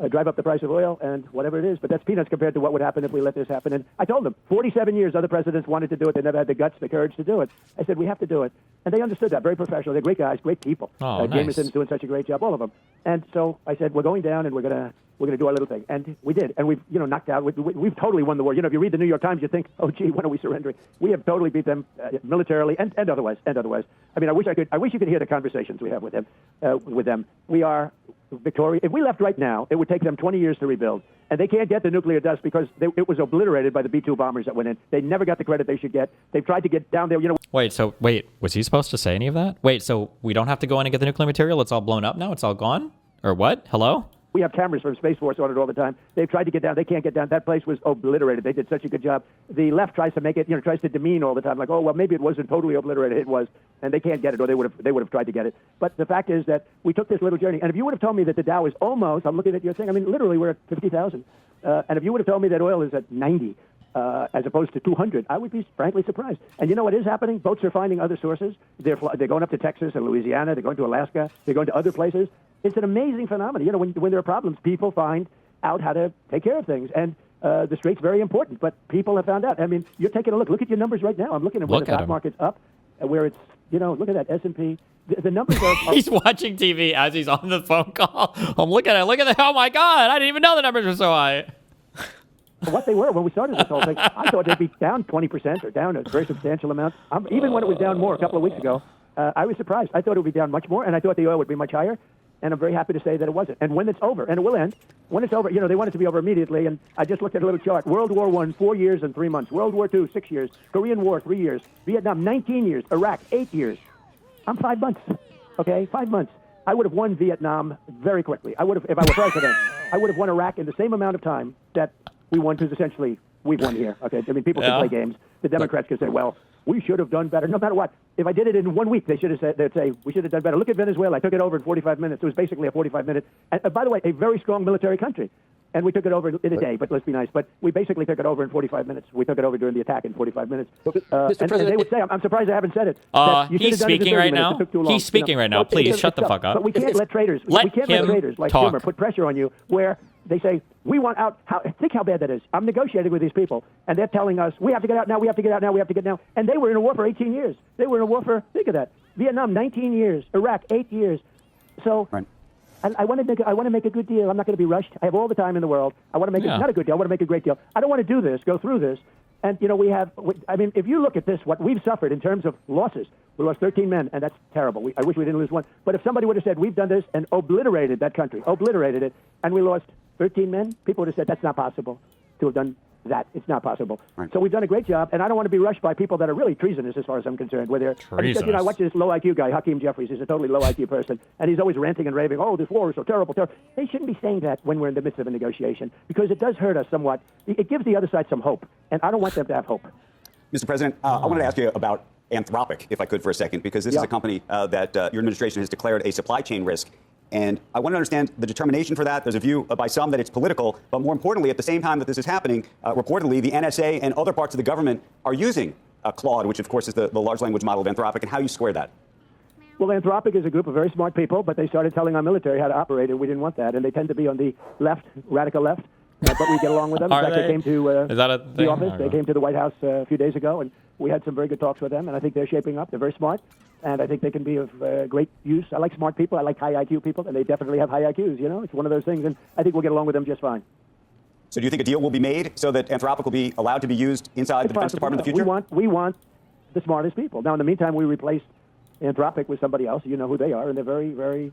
S6: drive up the price of oil and whatever it is, but that's peanuts compared to what would happen if we let this happen. And I told them, 47 years other presidents wanted to do it. They never had the guts, the courage to do it. I said, we have to do it. And they understood that. Very professional. They're great guys, great people.
S3: Oh, nice.
S6: Jameson's doing such a great job, all of them. And so I said, we're going down, and we're going to do our little thing. And we did. And we've, knocked out. We've totally won the war. If you read the New York Times, you think, oh, gee, when are we surrendering? We have totally beat them militarily and otherwise. I mean, I wish you could hear the conversations we have with them. We are victorious. If we left right now, it would take them 20 years to rebuild. And they can't get the nuclear dust because it was obliterated by the B-2 bombers that went in. They never got the credit they should get. They've tried to get down there.
S3: Wait, was he supposed to say any of that? Wait, so we don't have to go in and get the nuclear material? It's all blown up now? It's all gone? Or what? Hello?
S6: We have cameras from Space Force on it all the time. They've tried to get down. They can't get down. That place was obliterated. They did such a good job. The left tries to make it, tries to demean all the time, like, oh, well, maybe it wasn't totally obliterated. It was, and they can't get it, or they would have tried to get it. But the fact is that we took this little journey. And if you would have told me that the Dow is almost, I'm looking at your thing, I mean, literally we're at 50,000. And if you would have told me that oil is at 90, as opposed to 200, I would be frankly surprised. And you know what is happening? Boats are finding other sources. They're going up to Texas and Louisiana. They're going to Alaska. They're going to other places. It's an amazing phenomenon. When there are problems, people find out how to take care of things. And the strait's very important, but people have found out. I mean, you're taking a look. Look at your numbers right now. I'm looking at where the stock market's up, where it's, look at that S&P. The numbers are...
S3: He's watching TV as he's on the phone call. I'm looking at it. Look at that. Oh, my God. I didn't even know the numbers were so high.
S6: What they were when we started this whole thing. I thought they'd be down 20% or down a very substantial amount. Even when it was down more a couple of weeks ago, I was surprised. I thought it would be down much more, and I thought the oil would be much higher. And I'm very happy to say that it wasn't. And when it's over, and it will end, when it's over, they want it to be over immediately. And I just looked at a little chart. World War I, 4 years and 3 months. World War II, 6 years. Korean War, 3 years. Vietnam, 19 years. Iraq, 8 years. I'm 5 months. Okay, 5 months. I would have won Vietnam very quickly. I would have, if I were president, I would have won Iraq in the same amount of time that we won, because essentially we've won here. Okay, I mean, people can play games. The Democrats can say, well, we should have done better. No matter what. If I did it in 1 week, they'd say, we should have done better. Look at Venezuela. I took it over in 45 minutes. It was basically a 45-minute. And by the way, a very strong military country. And we took it over in a day, but let's be nice. But we basically took it over in 45 minutes. We took it over during the attack in 45 minutes. And they would say, I'm surprised I haven't said it.
S3: He's speaking right now. He's speaking right now. Please shut the fuck up.
S6: But we can't let traders. We can't let traders like Schumer put pressure on you where they say, we want out. Think how bad that is. I'm negotiating with these people, and they're telling us, we have to get out now, we have to get out now, we have to get now. And they were in a war for 18 years. They were in a war for, think of that, Vietnam, 19 years, Iraq, 8 years. So
S7: right.
S6: I want to make a good deal. I'm not going to be rushed. I have all the time in the world. I want to make not a good deal. I want to make a great deal. I don't want to do this, go through this. And, if you look at this, what we've suffered in terms of losses, we lost 13 men, and that's terrible. I wish we didn't lose one. But if somebody would have said, we've done this and obliterated that country, obliterated it, and we lost 13 men, people would have said, that's not possible to have done that. It's not possible.
S7: Right.
S6: So we've done a great job, and I don't want to be rushed by people that are really treasonous as far as I'm concerned. Where they're,
S3: treasonous.
S6: I watch this low IQ guy, Hakeem Jeffries. He's a totally low IQ person, and he's always ranting and raving, oh, this war is so terrible, terrible. They shouldn't be saying that when we're in the midst of a negotiation, because it does hurt us somewhat. It gives the other side some hope, and I don't want them to have hope.
S7: Mr. President, I wanted to ask you about Anthropic, if I could, for a second, because this is a company that your administration has declared a supply chain risk. And I want to understand the determination for that. There's a view by some that it's political, but more importantly, at the same time that this is happening, reportedly, the NSA and other parts of the government are using Claude, which, of course, is the large language model of Anthropic, and how you square that.
S6: Well, Anthropic is a group of very smart people, but they started telling our military how to operate, and we didn't want that. And they tend to be on the left, radical left, but we get along with them. In fact, they came to the office. They came to the White House a few days ago, and we had some very good talks with them, and I think they're shaping up. They're very smart, and I think they can be of great use. I like smart people. I like high IQ people, and they definitely have high IQs. You know, it's one of those things, and I think we'll get along with them just fine.
S7: So do you think a deal will be made so that Anthropic will be allowed to be used inside the Defense Department in the future?
S6: We want the smartest people. Now, in the meantime, we replaced Anthropic with somebody else. You know who they are, and they're very, very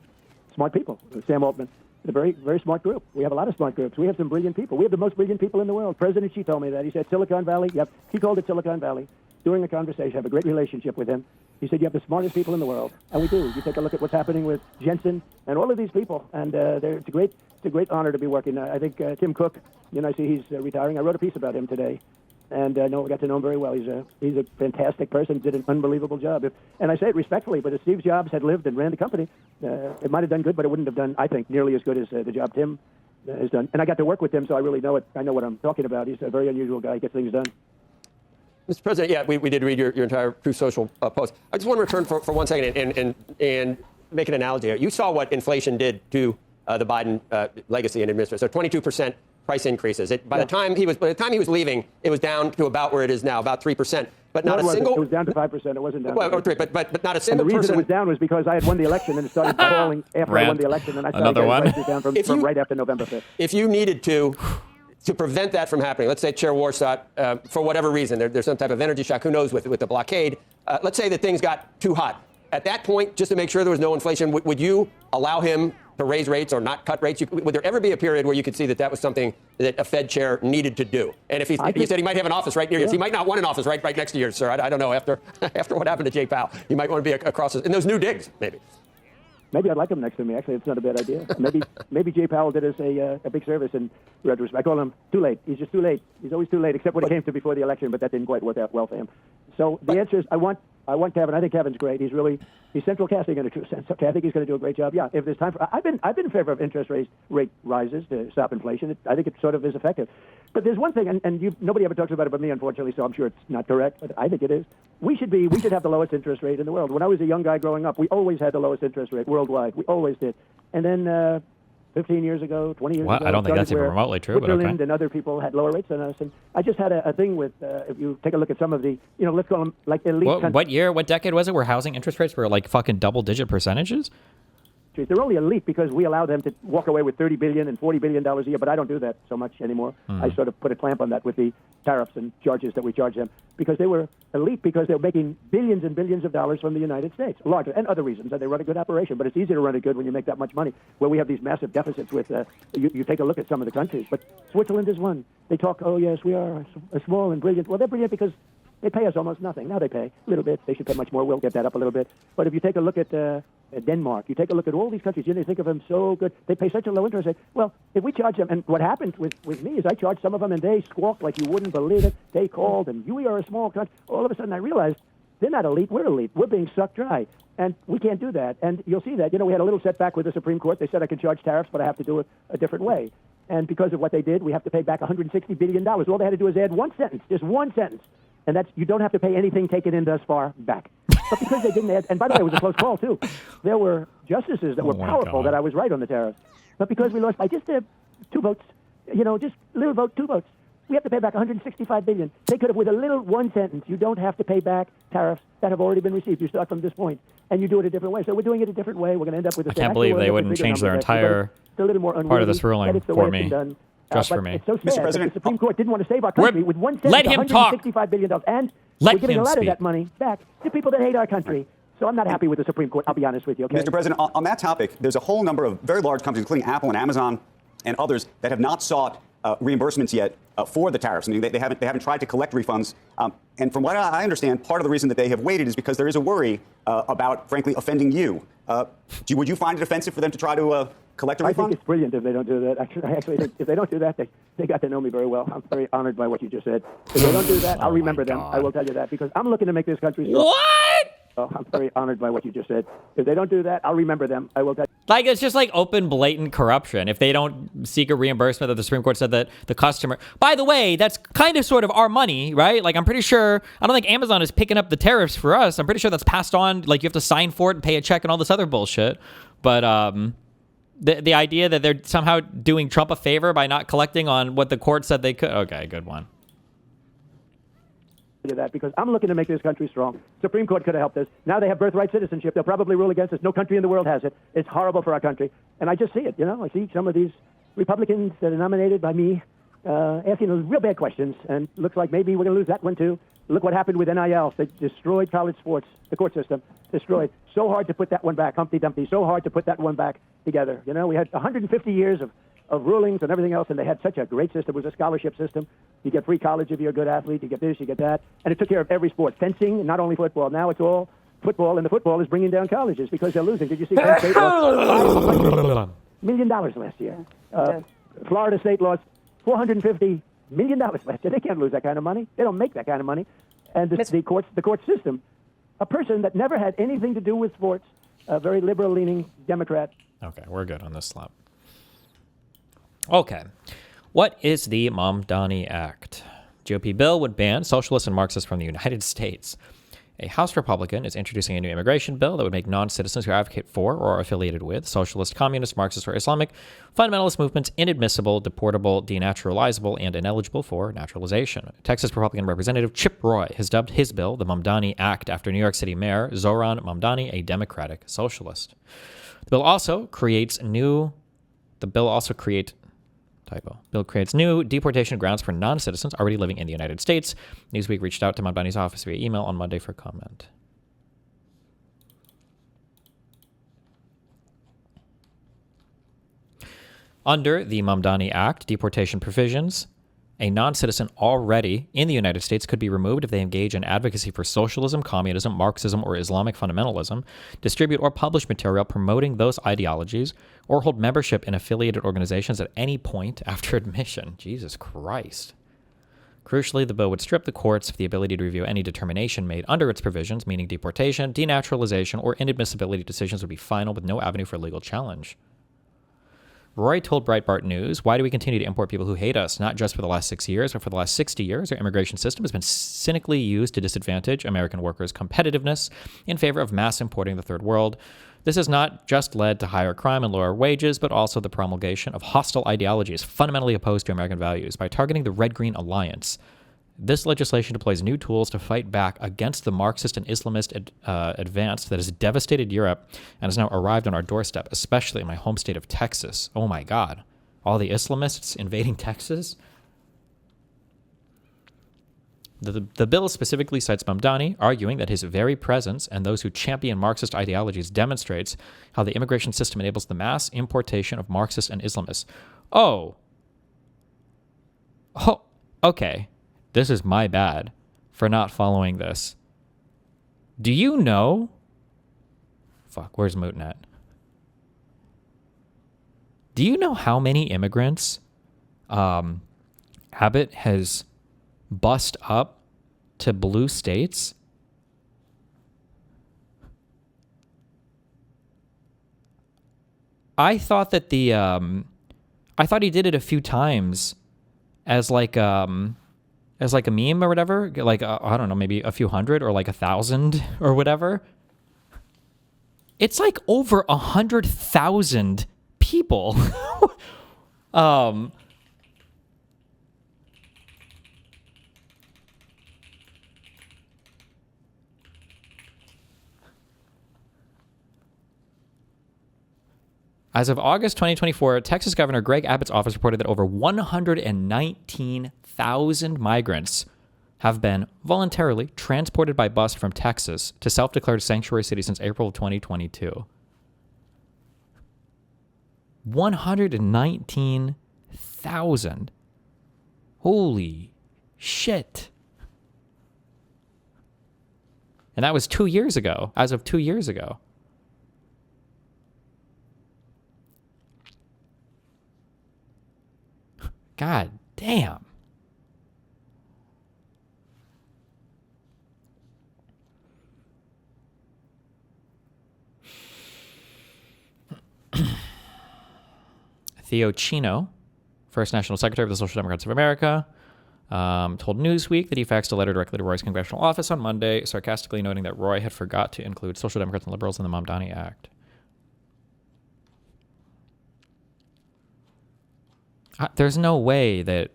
S6: smart people. Sam Altman. It's a very, very smart group. We have a lot of smart groups. We have some brilliant people. We have the most brilliant people in the world. President Xi told me that. He said, Silicon Valley. Yep. He called it Silicon Valley. During a conversation, I have a great relationship with him. He said, you have the smartest people in the world. And we do. You take a look at what's happening with Jensen and all of these people. And it's a great honor to be working. I think Tim Cook, I see he's retiring. I wrote a piece about him today. And I got to know him very well. He's a fantastic person, did an unbelievable job. And I say it respectfully, but if Steve Jobs had lived and ran the company, it might have done good, but it wouldn't have done, I think, nearly as good as the job Tim has done. And I got to work with Tim, so I really know it. I know what I'm talking about. He's a very unusual guy. He gets things done.
S2: Mr. President, we did read your entire Truth Social post. I just want to return for 1 second and make an analogy here. You saw what inflation did to the Biden legacy and administration. So 22% price increases. By the time he was leaving, it was down to about where it is now, about 3%. But not a single.
S6: It was down to 5%. It wasn't down.
S2: Well, to 3, but not a single
S6: person. The reason
S2: person.
S6: it was down was because I had won the election and it started falling after I won the election, and I started getting prices down from right after November 5th.
S2: If you needed to prevent that from happening, let's say Chair Warsaw, for whatever reason, there's some type of energy shock, who knows, with the blockade, let's say that things got too hot. At that point, just to make sure there was no inflation, would you allow him to raise rates or not cut rates? Would there ever be a period where you could see that was something that a Fed chair needed to do? And if he said he might have an office right near yours, he might not want an office right next to yours, sir. I don't know. After what happened to Jay Powell, you might want to be across in those new digs, maybe.
S6: Maybe I'd like him next to me. Actually, it's not a bad idea. Maybe Jay Powell did us a big service in retrospect. I call him too late. He's just too late. He's always too late, except when it came to before the election, but that didn't quite work out well for him. So the answer is I want Kevin. I think Kevin's great. He's central casting in a true sense. Okay, I think he's going to do a great job. Yeah, if there's time for, I've been in favor of interest rate rises to stop inflation. I think it sort of is effective. But there's one thing, and nobody ever talks about it but me, unfortunately, so I'm sure it's not correct, but I think it is. We should have the lowest interest rate in the world. When I was a young guy growing up, we always had the lowest interest rate worldwide. We always did. And then 15 years ago, 20 years ago,
S3: I don't think that's even remotely true, but okay.
S6: And other people had lower rates than us. And I just had a thing with, if you take a look at some of the, let's call them like elite countries.
S3: What year, what decade was it where housing interest rates were like fucking double-digit percentages?
S6: They're only elite because we allow them to walk away with $30 billion and $40 billion a year, but I don't do that so much anymore. I sort of put a clamp on that with the tariffs and charges that we charge them because they were elite because they were making billions and billions of dollars from the United States, larger, and other reasons. And they run a good operation, but it's easy to run it good when you make that much money, where we have these massive deficits with, you take a look at some of the countries, but Switzerland is one. They talk, oh, yes, we are small and brilliant. Well, they're brilliant because they pay us almost nothing. Now they pay a little bit. They should pay much more. We'll get that up a little bit. But if you take a look at Denmark, you take a look at all these countries, you think of them so good. They pay such a low interest rate. Well, if we charge them, and what happened with me is I charged some of them, and they squawked like you wouldn't believe it. They called, and we are a small country. All of a sudden, I realized they're not elite. We're elite. We're being sucked dry. And we can't do that. And you'll see that. We had a little setback with the Supreme Court. They said I could charge tariffs, but I have to do it a different way. And because of what they did, we have to pay back $160 billion. All they had to do is add one sentence, just one sentence. And that's, you don't have to pay anything taken in thus far back. But because they didn't add, and by the way, it was a close call, too. There were justices that were powerful that I was right on the tariffs. But because we lost by just 2 votes, just little vote, 2 votes, we have to pay back $165 billion. They could have, with a little one sentence, you don't have to pay back tariffs that have already been received. You start from this point, and you do it a different way. So we're doing it a different way. We're going to end up with the same.
S3: I can't believe they wouldn't change their entire part of this ruling for me. Just for me.
S6: It's so sad
S7: Mr. President,
S6: the Supreme Court didn't want to save our country with one sentence,
S3: let him talk.
S6: $165 billion. And we're giving a lot of that money back to people that hate our country. So I'm not happy with the Supreme Court, I'll be honest with you, okay?
S7: Mr. President, on that topic, there's a whole number of very large companies, including Apple and Amazon and others, that have not sought reimbursements yet for the tariffs. I mean, they haven't tried to collect refunds. And from what I understand, part of the reason that they have waited is because there is a worry about, frankly, offending you. Would you find it offensive for them to try to collect a refund?
S6: I think it's brilliant if they don't do that. I actually think if they don't do that, they got to know me very well. I'm very honored by what you just said. If they don't do that, I'll remember them. I will tell you that, because I'm looking to make this country strong.
S3: What?
S6: Oh, I'm very honored by what you just said. If they don't do that, I'll remember them. I will tell you.
S3: Like, it's just like open, blatant corruption. If they don't seek a reimbursement that the Supreme Court said that the customer... By the way, that's kind of sort of our money, right? Like, I'm pretty sure... I don't think Amazon is picking up the tariffs for us. I'm pretty sure that's passed on. Like, you have to sign for it and pay a check and all this other bullshit. But the idea that they're somehow doing Trump a favor by not collecting on what the court said they could... Okay, good one.
S6: That, because I'm looking to make this country strong. Supreme Court could have helped us. Now they have birthright citizenship. They'll probably rule against us. No country in the world has it. It's horrible for our country. And I just see it, you know. I see some of these Republicans that are nominated by me asking those real bad questions, and looks like maybe we're going to lose that one too. Look what happened with NIL. They destroyed college sports, the court system, destroyed. So hard to put that one back, Humpty Dumpty, so hard to put that one back together. You know, we had 150 years of rulings and everything else, and they had such a great system. It was a scholarship system. You get free college if you're a good athlete. You get this, you get that. And it took care of every sport. Fencing, not only football. Now it's all football, and the football is bringing down colleges because they're losing. Did you see Penn State lost $500 million last year? Florida State lost $450 million last year. They can't lose that kind of money. They don't make that kind of money. And the court system, a person that never had anything to do with sports, a very liberal-leaning Democrat.
S3: Okay, we're good on this slap. Okay. What is the Mamdani Act? GOP bill would ban socialists and Marxists from the United States. A House Republican is introducing a new immigration bill that would make non-citizens who advocate for or are affiliated with socialist, communist, Marxist, or Islamic fundamentalist movements inadmissible, deportable, denaturalizable, and ineligible for naturalization. Texas Republican Representative Chip Roy has dubbed his bill the Mamdani Act after New York City Mayor Zohran Mamdani, a Democratic socialist. The bill also creates new deportation grounds for non-citizens already living in the United States. Newsweek reached out to Mamdani's office via email on Monday for comment. Under the Mamdani Act, deportation provisions, a non-citizen already in the United States could be removed if they engage in advocacy for socialism, communism, Marxism, or Islamic fundamentalism, distribute or publish material promoting those ideologies, or hold membership in affiliated organizations at any point after admission. Jesus Christ. Crucially, the bill would strip the courts of the ability to review any determination made under its provisions, meaning deportation, denaturalization, or inadmissibility decisions would be final with no avenue for legal challenge. Roy told Breitbart News, "Why do we continue to import people who hate us? Not just for the last 6 years, but for the last 60 years, our immigration system has been cynically used to disadvantage American workers' competitiveness in favor of mass importing the third world. This has not just led to higher crime and lower wages, but also the promulgation of hostile ideologies fundamentally opposed to American values by targeting the Red-Green Alliance. This legislation deploys new tools to fight back against the Marxist and Islamist advance that has devastated Europe and has now arrived on our doorstep, especially in my home state of Texas." Oh my God. All the Islamists invading Texas? The bill specifically cites Mamdani, arguing that his very presence and those who champion Marxist ideologies demonstrates how the immigration system enables the mass importation of Marxists and Islamists. Oh, okay. This is my bad for not following this. Do you know? Fuck, where's Mootnet? Do you know how many immigrants Abbott has bussed up to blue states? I thought that I thought he did it a few times as like a meme or whatever, like, I don't know, maybe a few hundred or like 1,000 or whatever. It's like over 100,000 people. As of August 2024, Texas Governor Greg Abbott's office reported that over 119,000 migrants have been voluntarily transported by bus from Texas to self-declared sanctuary cities since April of 2022. 119,000. Holy shit. And that was 2 years ago, as of 2 years ago. God damn. Theo Chino, first National Secretary of the Social Democrats of America, told Newsweek that he faxed a letter directly to Roy's congressional office on Monday, sarcastically noting that Roy had forgot to include Social Democrats and liberals in the Mamdani Act. There's no way that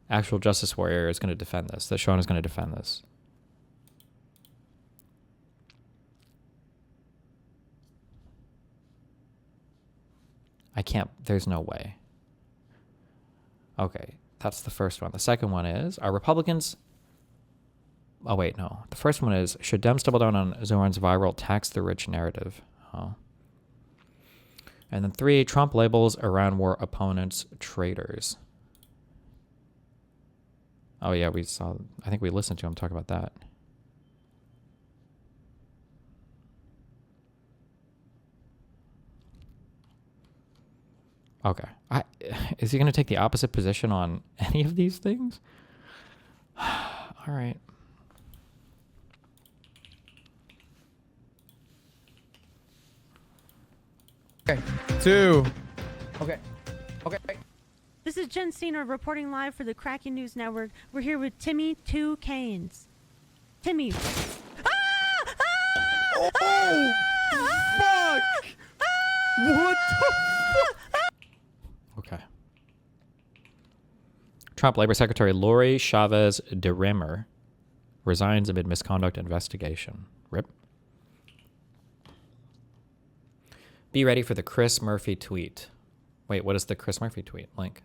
S3: actual Justice Warrior is going to defend this, that Sean is going to defend this. I can't, there's no way. Okay, that's the first one. The second one is, are Republicans... Oh, wait, no. The first one is, should Dems double down on Zoran's viral tax the rich narrative? Oh. And then 3, Trump labels Iran war opponents traitors. Oh, yeah, we saw... I think we listened to him talk about that. Okay. Is he going to take the opposite position on any of these things? All right.
S9: Okay. 2. Okay. Okay.
S10: This is Jen Cena reporting live for the Kraken News Network. We're here with Timmy 2 Canes. Timmy.
S9: Oh, fuck! What the fuck?
S3: Okay. Trump Labor Secretary Lori Chavez de Rimmer resigns amid misconduct investigation. RIP. Be ready for the Chris Murphy tweet. Wait, what is the Chris Murphy tweet? Link.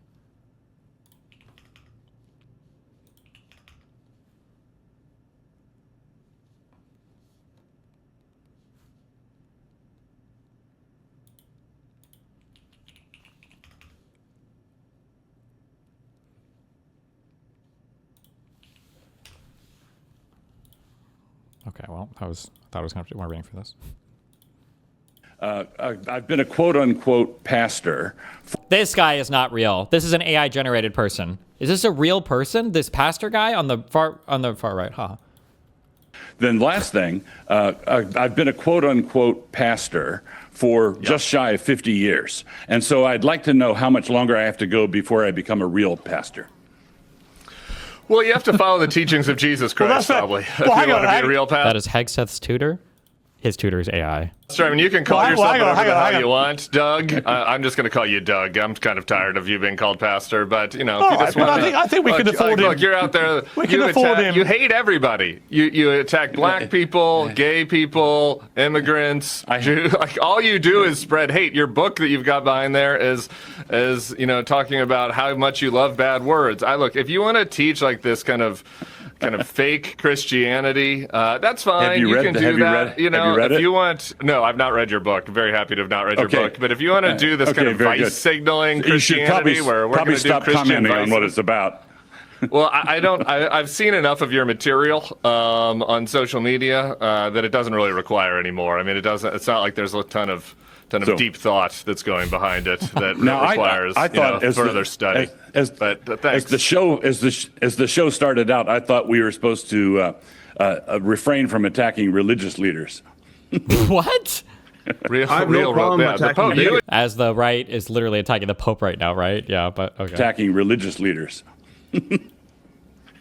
S3: Okay, well, I thought I was going to have to do more reading for this.
S11: I've been a quote-unquote pastor.
S3: This guy is not real. This is an AI-generated person. Is this a real person? This pastor guy on the far right, huh?
S11: Then last thing, I've been a quote-unquote pastor for just shy of 50 years. And so I'd like to know how much longer I have to go before I become a real pastor.
S12: Well, you have to follow the teachings of Jesus Christ, probably, if you want to be a real pastor.
S3: That is Hegseth's tutor. His tutor is AI.
S12: That's right. I mean, you can call yourself whatever the hell you want, Doug. I'm just going to call you Doug. I'm kind of tired of you being called pastor, but you know, if you just want
S13: I think we can afford him.
S12: Look, you're out there.
S13: We can afford him.
S12: You hate everybody. You attack black people, gay people, immigrants. Like all you do is spread hate. Your book that you've got behind there is you know, talking about how much you love bad words. Look, if you want to teach like this kind of fake Christianity, that's fine. You can do that. You know, if you want. No, I've not read your book. I'm very happy to have not read your book. But if you want to do this kind of vice signaling Christianity, where we're going to do Christian
S11: commenting
S12: vices,
S11: on what it's about.
S12: Well, I've seen enough of your material on social media that it doesn't really require anymore. I mean, it doesn't. It's not like there's a ton of deep thought that's going behind it that requires further study. As
S11: the show started out, I thought we were supposed to refrain from attacking religious leaders.
S3: What? As the right is literally attacking the Pope right now, right? Yeah, but okay.
S11: Attacking religious leaders.
S12: You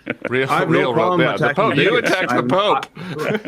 S12: attack the Pope.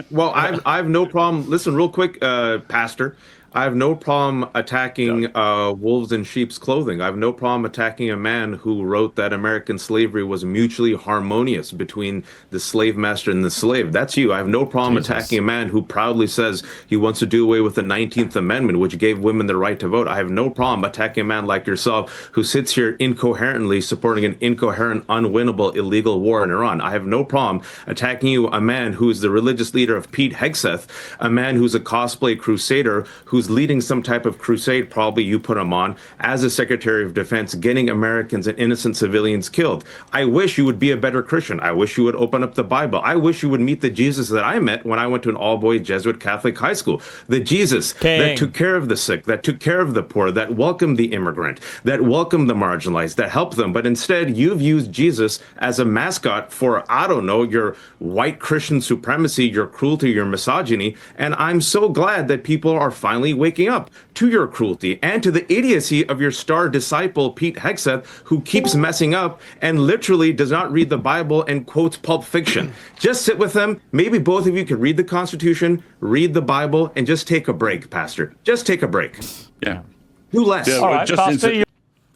S14: Well, I have no problem. Listen, real quick, Pastor. I have no problem attacking wolves in sheep's clothing. I have no problem attacking a man who wrote that American slavery was mutually harmonious between the slave master and the slave. That's you. I have no problem attacking a man who proudly says he wants to do away with the 19th Amendment, which gave women the right to vote. I have no problem attacking a man like yourself who sits here incoherently supporting an incoherent, unwinnable, illegal war in Iran. I have no problem attacking you, a man who is the religious leader of Pete Hegseth, a man who's a cosplay crusader, who's who's leading some type of crusade, probably you put him on, as a Secretary of Defense, getting Americans and innocent civilians killed. I wish you would be a better Christian. I wish you would open up the Bible. I wish you would meet the Jesus that I met when I went to an all-boys Jesuit Catholic high school. The Jesus that took care of the sick, that took care of the poor, that welcomed the immigrant, that welcomed the marginalized, that helped them. But instead, you've used Jesus as a mascot for, I don't know, your white Christian supremacy, your cruelty, your misogyny. And I'm so glad that people are finally waking up to your cruelty and to the idiocy of your star disciple, Pete Hegseth, who keeps messing up and literally does not read the Bible and quotes Pulp Fiction. Just sit with them. Maybe both of you could read the Constitution, read the Bible, and just take a break, Pastor. Just take a break.
S11: Yeah.
S14: Do less.
S11: Yeah,
S3: All right,
S11: just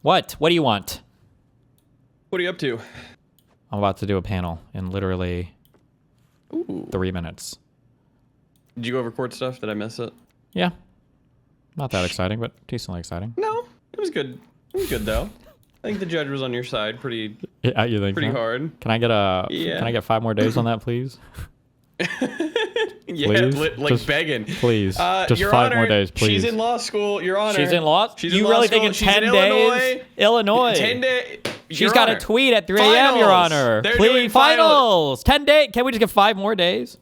S3: What do you want?
S15: What are you up to?
S3: I'm about to do a panel in literally 3 minutes.
S15: Did you go over court stuff? Did I miss it?
S3: Yeah. Not that exciting, but decently exciting.
S15: No, it was good. It was good though. I think the judge was on your side pretty.
S3: Yeah, you think
S15: pretty
S3: so?
S15: hard.
S3: Can I get
S15: Yeah.
S3: Can I get 5 more days on that, please?
S15: Yeah,
S3: Please?
S15: like
S3: Just-
S15: begging.
S3: Please, just
S15: Your
S3: 5
S15: Honor,
S3: more days, please.
S15: She's in law school, Your Honor.
S3: She's in law?
S15: She's
S3: You
S15: in law
S3: really
S15: school.
S3: think in
S15: She's
S3: 10
S15: in
S3: days? Illinois.
S15: 10 days.
S3: She's got a tweet at 3 a.m., Your Honor.
S15: They're
S3: Please,
S15: doing
S3: finals. 10 days. Can we just get 5 more days?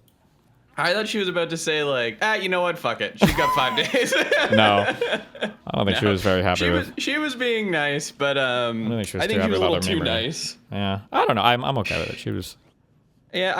S15: I thought she was about to say like, you know what? Fuck it. She's got 5 days.
S3: No. I don't think she was very happy with.
S15: She was being nice, but
S3: I don't think she was
S15: I
S3: too
S15: think she
S3: happy
S15: was a
S3: about
S15: little
S3: her
S15: too
S3: memory.
S15: nice.
S3: Yeah. I don't know. I'm okay with it. She was.
S15: Yeah,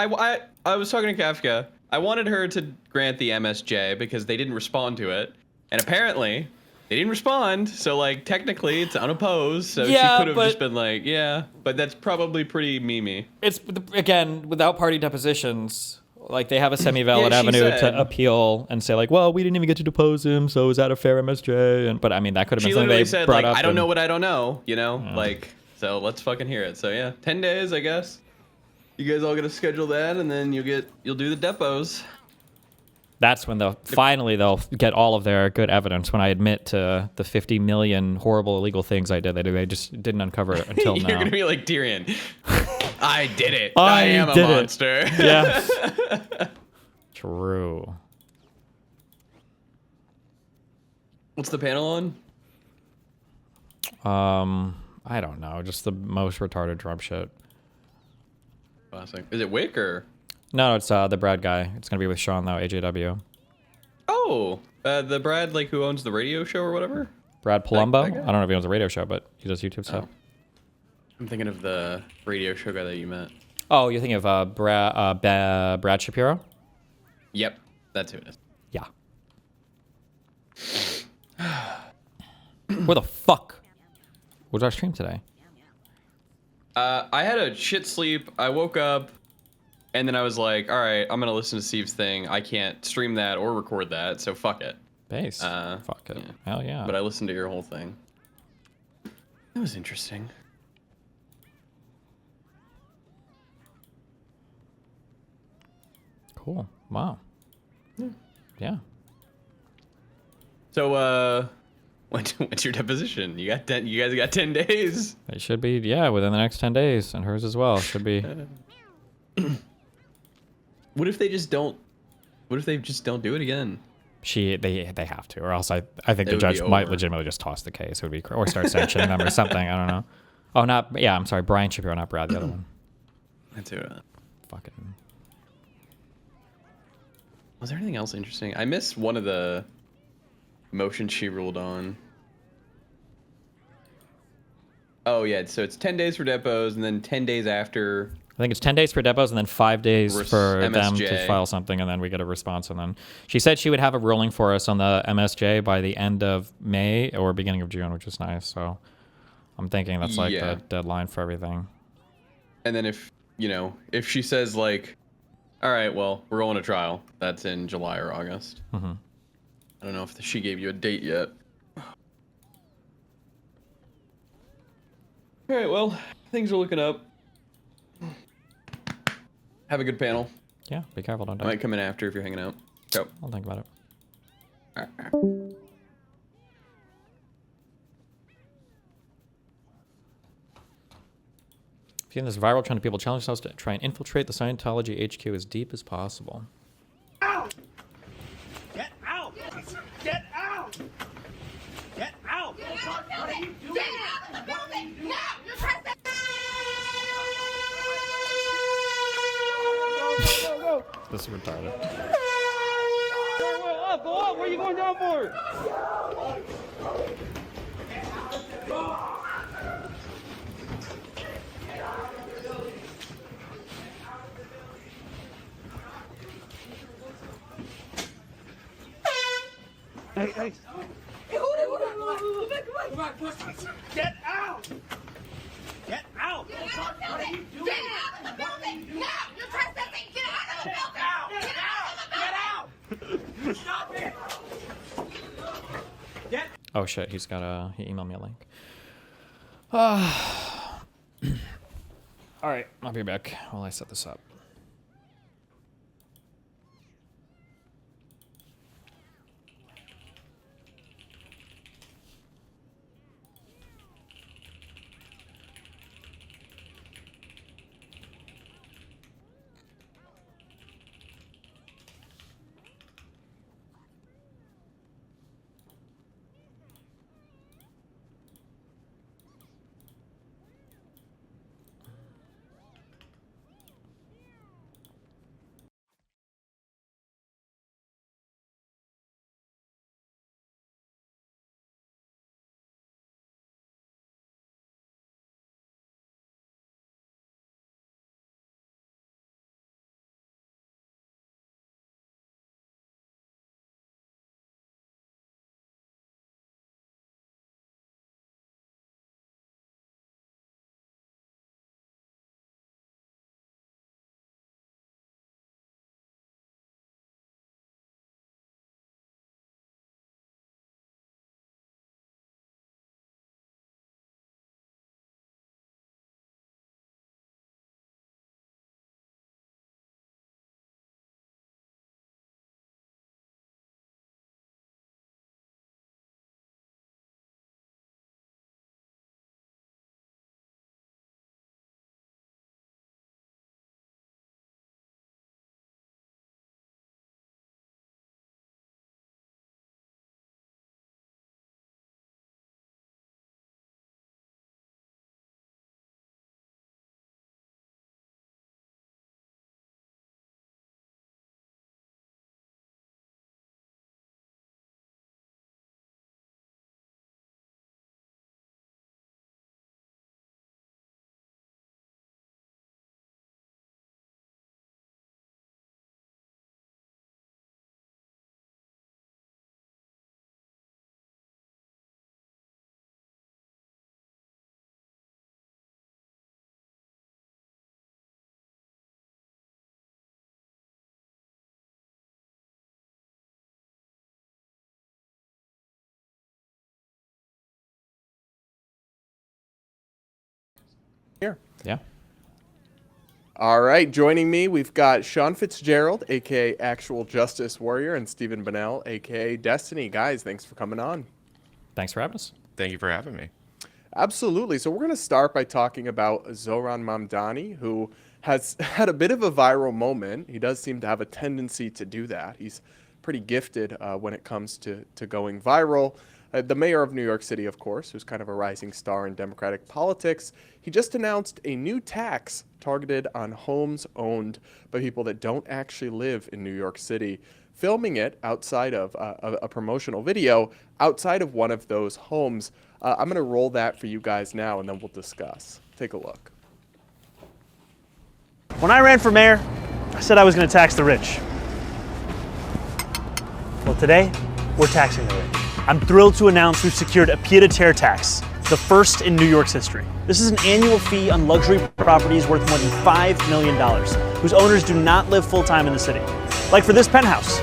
S15: I was talking to Kafka. I wanted her to grant the MSJ because they didn't respond to it, and apparently they didn't respond. So like technically it's unopposed. So
S3: Yeah,
S15: she could have
S3: but-
S15: just been like, yeah, but that's probably pretty memey.
S3: It's again without party depositions. Like they have a semi-valid
S15: Yeah, she
S3: avenue
S15: said-
S3: to appeal and say like, well, we didn't even get to depose him, so is that a fair MSJ? And but I mean that could have been
S15: She
S3: something
S15: literally
S3: they
S15: said
S3: brought
S15: like,
S3: up.
S15: I don't
S3: and-
S15: know what I don't know, you know, like so let's fucking hear it. So yeah, 10 days I guess. You guys all gonna schedule that, and then you'll do the depots.
S3: That's when they'll get all of their good evidence. When I admit to the 50 million horrible illegal things I did, they just didn't uncover it until
S15: You're
S3: now.
S15: gonna be like Tyrion. I did it.
S3: I
S15: I am a
S3: did it.
S15: monster.
S3: Yes. True.
S15: What's the panel on?
S3: I don't know. Just the most retarded Trump shit.
S15: Classic. Is it Wick or?
S3: No, it's the Brad guy. It's gonna be with Sean though, AJW.
S15: Oh, the Brad like who owns the radio show or whatever.
S3: Brad Palumbo.
S15: that guy?
S3: I don't know if he owns a radio show, but he does YouTube stuff.
S15: I'm thinking of the radio show guy that you met.
S3: Oh, you're thinking of Brad Shapiro?
S15: Yep, that's who it is.
S3: Yeah. Where the fuck was our stream today?
S15: I had a shit sleep. I woke up, and then I was like, all right, I'm gonna listen to Steve's thing. I can't stream that or record that, so fuck it.
S3: Base. Fuck it.
S15: Yeah.
S3: Hell yeah.
S15: But I listened to your whole thing. That was interesting.
S3: Cool. Wow. Yeah.
S15: So, when's your deposition? You guys got 10 days.
S3: It should be, yeah, within the next 10 days, and hers as well. Should be.
S15: What if they just don't? What if they just don't do it again?
S3: They have to, or else I think
S15: It
S3: the
S15: would
S3: judge
S15: be
S3: might
S15: over.
S3: legitimately just toss the case. It would be, or start sanctioning them or something. I don't know. Oh, I'm sorry, Brian Shapiro, not Brad, the other one.
S15: That's it.
S3: Fucking.
S15: Was there anything else interesting? I missed one of the motions she ruled on. Oh yeah, so it's 10 days for depots, and then 10 days after.
S3: I think it's 10 days for depots and then 5 days for them
S15: MSJ.
S3: to file something, and then we get a response. And then she said she would have a ruling for us on the MSJ by the end of May or beginning of June, which is nice. So I'm thinking that's like
S15: Yeah.
S3: the deadline for everything.
S15: And then if she says like, all right, well, we're going to trial. That's in July or August.
S3: Mm-hmm.
S15: I don't know if she gave you a date yet. All right, well, things are looking up. Have a good panel.
S3: Yeah, be careful, don't
S15: I
S3: die.
S15: might come in after if you're hanging out. Ciao.
S3: I'll think about it. Seeing this viral trend of people challenge themselves to try and infiltrate the Scientology HQ as deep as possible.
S9: Out! Get out! Get out!
S3: This is retarded.
S9: Go up! Where are you going down for? Hey! Come back, push! Get out! Get out! Get out of the building! Get out of the building! Now! You're trespassing! Get out of the building! Get out! Get out! Stop it! Get.
S3: Oh shit, he emailed me a link. Alright, I'll be back while I set this up.
S16: Here.
S3: Yeah.
S16: All right, joining me, we've got Sean Fitzgerald, aka Actual Justice Warrior, and Stephen Bonnell, aka Destiny. Guys, thanks for coming on.
S3: Thanks for having us.
S17: Thank you for having me.
S16: Absolutely. So we're going to start by talking about Zohran Mamdani, who has had a bit of a viral moment. He does seem to have a tendency to do that. He's pretty gifted when it comes to going viral. The mayor of New York City, of course, who's kind of a rising star in Democratic politics, he just announced a new tax targeted on homes owned by people that don't actually live in New York City, filming it outside of a promotional video outside of one of those homes. I'm going to roll that for you guys now, and then we'll discuss. Take a look.
S18: When I ran for mayor, I said I was going to tax the rich. Well, today, we're taxing the rich. I'm thrilled to announce we've secured a pied-à-terre tax, the first in New York's history. This is an annual fee on luxury properties worth more than $5 million, whose owners do not live full-time in the city. Like for this penthouse,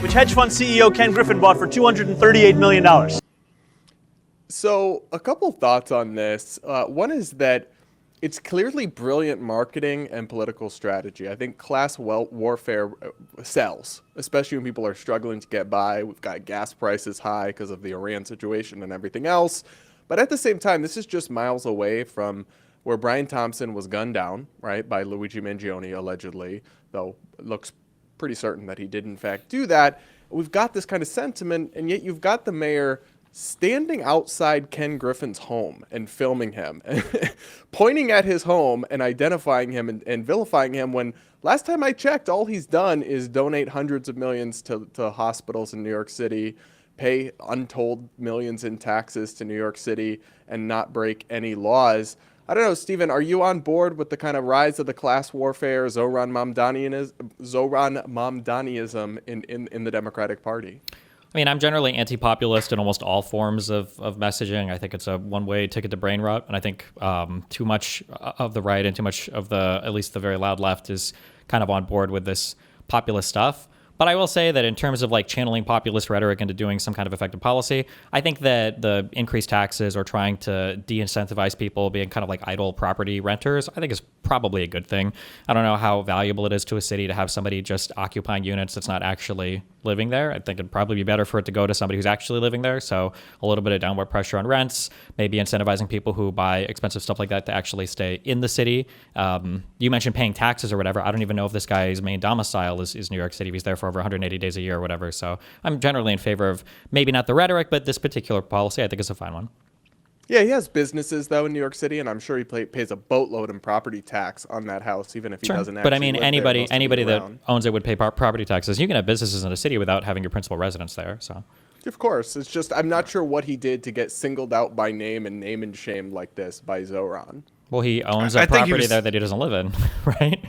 S18: which hedge fund CEO Ken Griffin bought for $238 million.
S16: So a couple thoughts on this. One is that it's clearly brilliant marketing and political strategy. I think class warfare sells, especially when people are struggling to get by. We've got gas prices high because of the Iran situation and everything else. But at the same time, this is just miles away from where Brian Thompson was gunned down, right, by Luigi Mangione, allegedly, though it looks pretty certain that he did in fact do that. We've got this kind of sentiment, and yet you've got the mayor standing outside Ken Griffin's home and filming him, pointing at his home and identifying him and vilifying him when last time I checked, all he's done is donate hundreds of millions to hospitals in New York City, pay untold millions in taxes to New York City, and not break any laws. I don't know, Stephen, are you on board with the kind of rise of the class warfare, Zohran Mamdaniism in the Democratic Party?
S3: I mean, I'm generally anti-populist in almost all forms of messaging. I think it's a one-way ticket to brain rot, and I think too much of the right and too much of at least the very loud left is kind of on board with this populist stuff. But I will say that in terms of like channeling populist rhetoric into doing some kind of effective policy, I think that the increased taxes or trying to de-incentivize people being kind of like idle property renters, I think is probably a good thing. I don't know how valuable it is to a city to have somebody just occupying units that's not actually living there. I think it'd probably be better for it to go to somebody who's actually living there. So a little bit of downward pressure on rents, maybe incentivizing people who buy expensive stuff like that to actually stay in the city. You mentioned paying taxes or whatever. I don't even know if this guy's main domicile is New York City. If he's there for over 180 days a year or whatever. So I'm generally in favor of maybe not the rhetoric, but this particular policy I think is a fine one.
S16: Yeah, he has businesses, though, in New York City, and I'm sure he pays a boatload in property tax on that house, even if he doesn't actually
S3: But I mean,
S16: live
S3: anybody
S16: there
S3: that owns it would pay property taxes. You can have businesses in a city without having your principal residence there. So,
S16: of course. It's just I'm not sure what he did to get singled out by name and shamed like this by Zohran.
S3: Well, he owns a property there that he doesn't live in, right?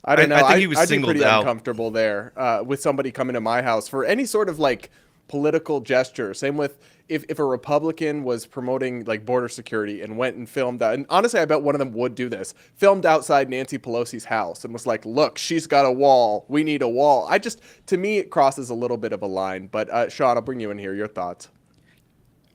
S16: I don't know.
S17: I think he was
S16: I'd
S17: singled
S16: be pretty
S17: out.
S16: uncomfortable there with somebody coming to my house for any sort of like political gesture. Same with if a Republican was promoting like border security and went and filmed out, and honestly, I bet one of them would do this, filmed outside Nancy Pelosi's house and was like, look, she's got a wall. We need a wall. To me, it crosses a little bit of a line. But Sean, I'll bring you in here. Your thoughts.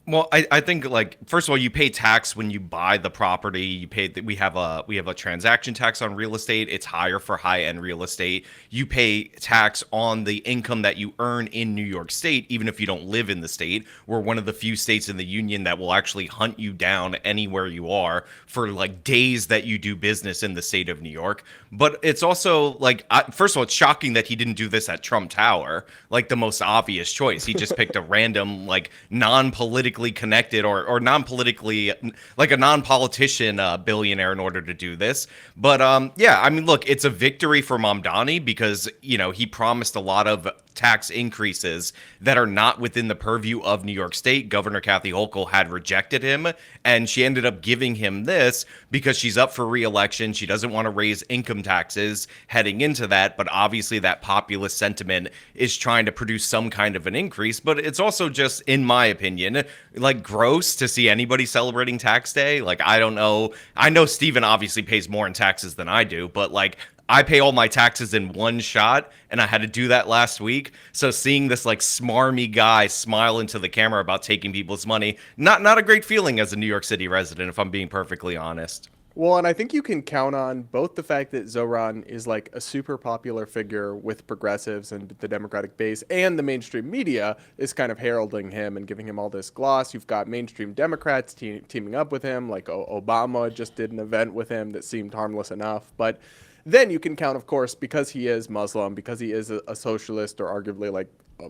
S17: Well, I think like first of all, you pay tax when you buy the property. You pay we have a transaction tax on real estate. It's higher for high-end real estate. You pay tax on the income that you earn in New York State, even if you don't live in the state. We're one of the few states in the union that will actually hunt you down anywhere you are for like days that you do business in the state of New York. But it's also like, first of all, it's shocking that he didn't do this at Trump Tower, like the most obvious choice. He just picked a random, like non-politically connected or non-politically, like a non-politician billionaire in order to do this. But yeah, I mean, look, it's a victory for Mamdani because, you know, he promised a lot of tax increases that are not within the purview of New York State. Governor Kathy Hochul had rejected him, and she ended up giving him this because she's up for re-election. She doesn't want to raise income taxes heading into that, but obviously that populist sentiment is trying to produce some kind of an increase. But it's also just, in my opinion, like gross to see anybody celebrating tax day. Like, I don't know. I know Stephen obviously pays more in taxes than I do, but like, I pay all my taxes in one shot, and I had to do that last week. So seeing this like smarmy guy smile into the camera about taking people's money, not a great feeling as a New York City resident, if I'm being perfectly honest.
S16: Well, and I think you can count on both the fact that Zohran is like a super popular figure with progressives and the Democratic base, and the mainstream media is kind of heralding him and giving him all this gloss. You've got mainstream Democrats teaming up with him, like Obama just did an event with him that seemed harmless enough. But then you can count, of course, because he is Muslim, because he is a socialist or arguably like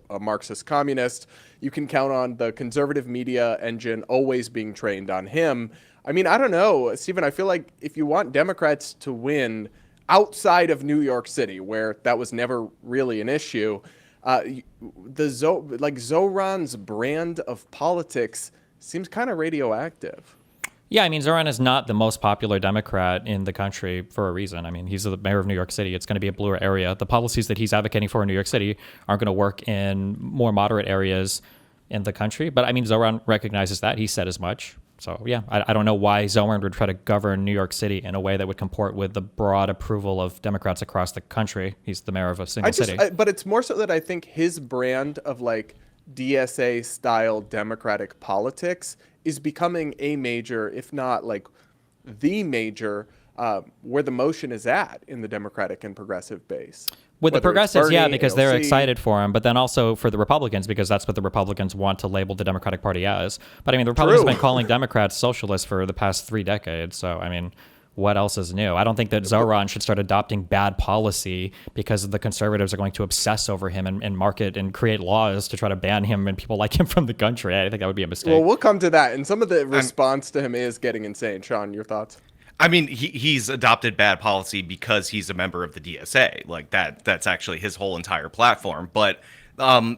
S16: a Marxist communist, you can count on the conservative media engine always being trained on him. I mean, I don't know, Stephen, I feel like if you want Democrats to win outside of New York City, where that was never really an issue, Zohran's brand of politics seems kind of radioactive.
S3: Yeah, I mean, Zohran is not the most popular Democrat in the country for a reason. I mean, he's the mayor of New York City. It's going to be a bluer area. The policies that he's advocating for in New York City aren't going to work in more moderate areas in the country. But I mean, Zohran recognizes that. He said as much. So yeah, I don't know why Zohran would try to govern New York City in a way that would comport with the broad approval of Democrats across the country. He's the mayor of a single city.
S16: But it's more so that I think his brand of like DSA style Democratic politics is becoming a major, if not like the major, where the motion is at in the Democratic and progressive base.
S3: With the progressives,
S16: Bernie,
S3: yeah, because they're
S16: AOC.
S3: excited for him, but then also for the Republicans, because that's what the Republicans want to label the Democratic Party as. But I mean, the Republicans have been calling Democrats socialists for the past 3 decades. So, I mean, what else is new? I don't think that Zoran should start adopting bad policy because the conservatives are going to obsess over him and market and create laws to try to ban him and people like him from the country. I think that would be a mistake.
S16: Well, we'll come to that. And some of the response to him is getting insane. Sean, your thoughts?
S17: I mean, he's adopted bad policy because he's a member of the DSA. Like that's actually his whole entire platform. But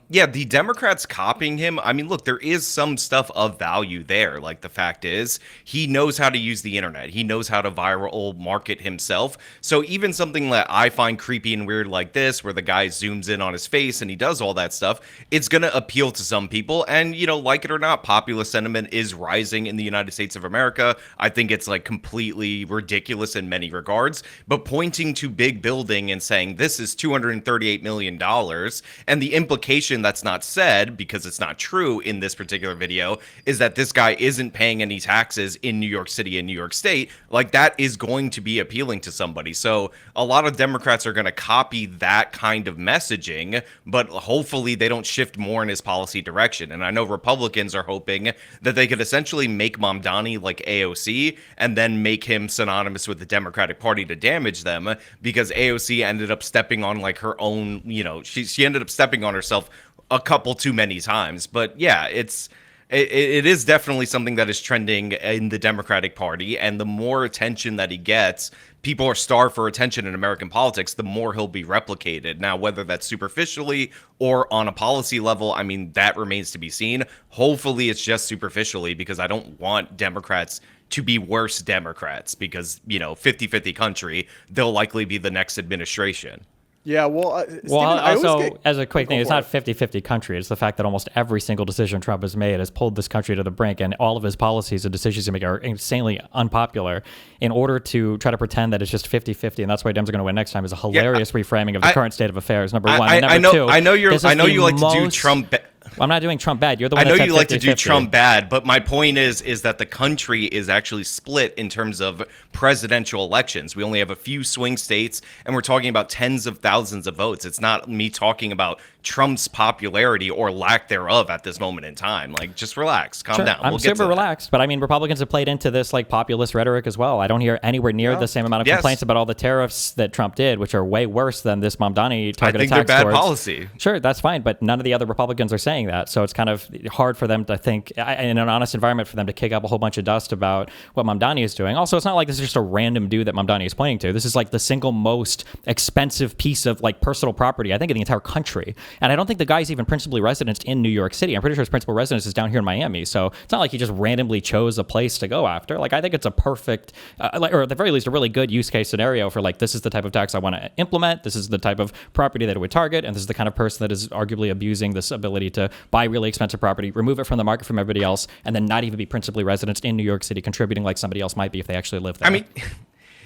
S17: yeah, the Democrats copying him. I mean, look, there is some stuff of value there. Like the fact is, he knows how to use the internet. He knows how to viral market himself. So even something that I find creepy and weird like this, where the guy zooms in on his face and he does all that stuff, it's going to appeal to some people. And, you know, like it or not, populist sentiment is rising in the United States of America. I think it's like completely ridiculous in many regards. But pointing to big building and saying this is $238 million and the implication that's not said, because it's not true in this particular video, is that this guy isn't paying any taxes in New York City and New York State. Like, that is going to be appealing to somebody. So a lot of Democrats are going to copy that kind of messaging, but hopefully they don't shift more in his policy direction. And I know Republicans are hoping that they could essentially make Mamdani like AOC and then make him synonymous with the Democratic Party to damage them, because AOC ended up stepping on like her own, you know, she ended up stepping on herself a couple too many times. But yeah, it is definitely something that is trending in the Democratic Party, and the more attention that he gets, people are starved for attention in American politics, the more he'll be replicated. Now, whether that's superficially or on a policy level, I mean, that remains to be seen. Hopefully it's just superficially, because I don't want Democrats to be worse Democrats, because, you know, 50-50 country, they'll likely be the next administration.
S16: Yeah, well, Stephen,
S3: also, as a quick thing, it's not 50-50 country. It's the fact that almost every single decision Trump has made has pulled this country to the brink, and all of his policies and decisions he makes are insanely unpopular. In order to try to pretend that it's just 50-50, and that's why Dems are going to win next time, is a hilarious reframing of the current state of affairs, number one. And number two,
S17: I know you like to do Trump.
S3: I'm not doing Trump bad. You're the one.
S17: I know
S3: that
S17: you
S3: said
S17: like to do
S3: 50-50.
S17: Trump bad, but my point is that the country is actually split in terms of presidential elections. We only have a few swing states, and we're talking about tens of thousands of votes. It's not me talking about Trump's popularity or lack thereof at this moment in time. Like, just relax, calm down.
S3: I'm super relaxed, but I mean, Republicans have played into this like populist rhetoric as well. I don't hear anywhere near the same amount of complaints about all the tariffs that Trump did, which are way worse than this Mamdani targeted tax.
S17: I think they're bad policy.
S3: Sure, that's fine, but none of the other Republicans are saying that, so it's kind of hard for them to think in an honest environment for them to kick up a whole bunch of dust about what Mamdani is doing. Also, it's not like this is just a random dude that Mamdani is pointing to. This is like the single most expensive piece of like personal property, I think, in the entire country. And I don't think the guy's even principally resident in New York City. I'm pretty sure his principal residence is down here in Miami. So it's not like he just randomly chose a place to go after. Like, I think it's a perfect, or at the very least, a really good use case scenario for like, this is the type of tax I want to implement. This is the type of property that it would target. And this is the kind of person that is arguably abusing this ability to buy really expensive property, remove it from the market from everybody else, and then not even be principally residents in New York City, contributing like somebody else might be if they actually live there.
S17: I mean,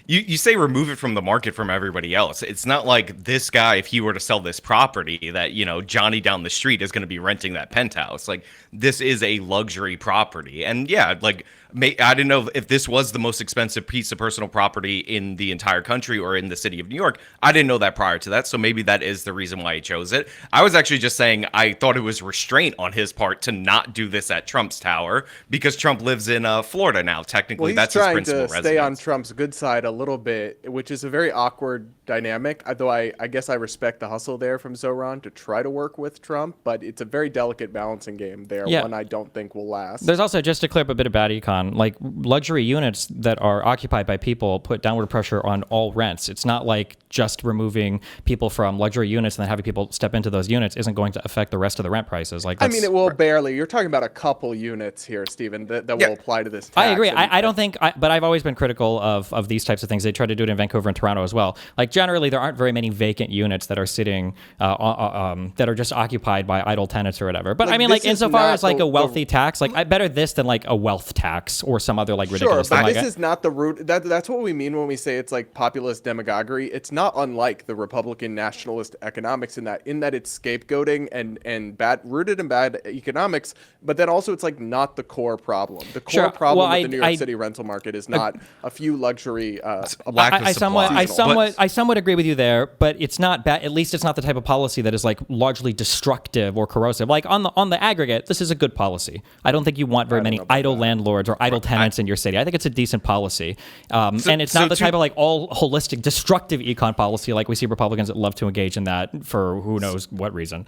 S17: you say remove it from the market from everybody else. It's not like this guy, if he were to sell this property, that, you know, Johnny down the street is going to be renting that penthouse. Like, this is a luxury property. And yeah, like, I didn't know if this was the most expensive piece of personal property in the entire country or in the city of New York. I didn't know that prior to that, so maybe that is the reason why he chose it. I was actually just saying I thought it was restraint on his part to not do this at Trump's tower, because Trump lives in Florida now. Technically, that's his principal residence.
S16: He's trying to stay on Trump's good side a little bit, which is a very awkward dynamic, though I guess I respect the hustle there from Zoran to try to work with Trump, but it's a very delicate balancing game there, one I don't think will last.
S3: There's also, just to clear up a bit about econ, like luxury units that are occupied by people put downward pressure on all rents. It's not like just removing people from luxury units and then having people step into those units isn't going to affect the rest of the rent prices. Like,
S16: I mean, it will barely. You're talking about a couple units here, Stephen, that will apply to this tax.
S3: I agree. I don't think, but I've always been critical of these types of things. They try to do it in Vancouver and Toronto as well. Like, generally, there aren't very many vacant units that are sitting, that are just occupied by idle tenants or whatever. But like, I mean, like, insofar as like a wealthy tax, like, better this than like a wealth tax or some other like ridiculous
S16: thing.
S3: Sure,
S16: but this is not the root. That's what we mean when we say it's like populist demagoguery. It's not unlike the Republican nationalist economics in that it's scapegoating and rooted in bad economics, but then also it's like not the core problem. The core problem with the New York City rental market is not a few luxury
S3: I somewhat agree with you there, but it's not bad. At least it's not the type of policy that is like largely destructive or corrosive. Like on the aggregate, this is a good policy. I don't think you want very many idle landlords or idle tenants in your city. I think it's a decent policy, and it's not the type of like all holistic destructive econ policy like we see Republicans that love to engage in that for who knows what reason.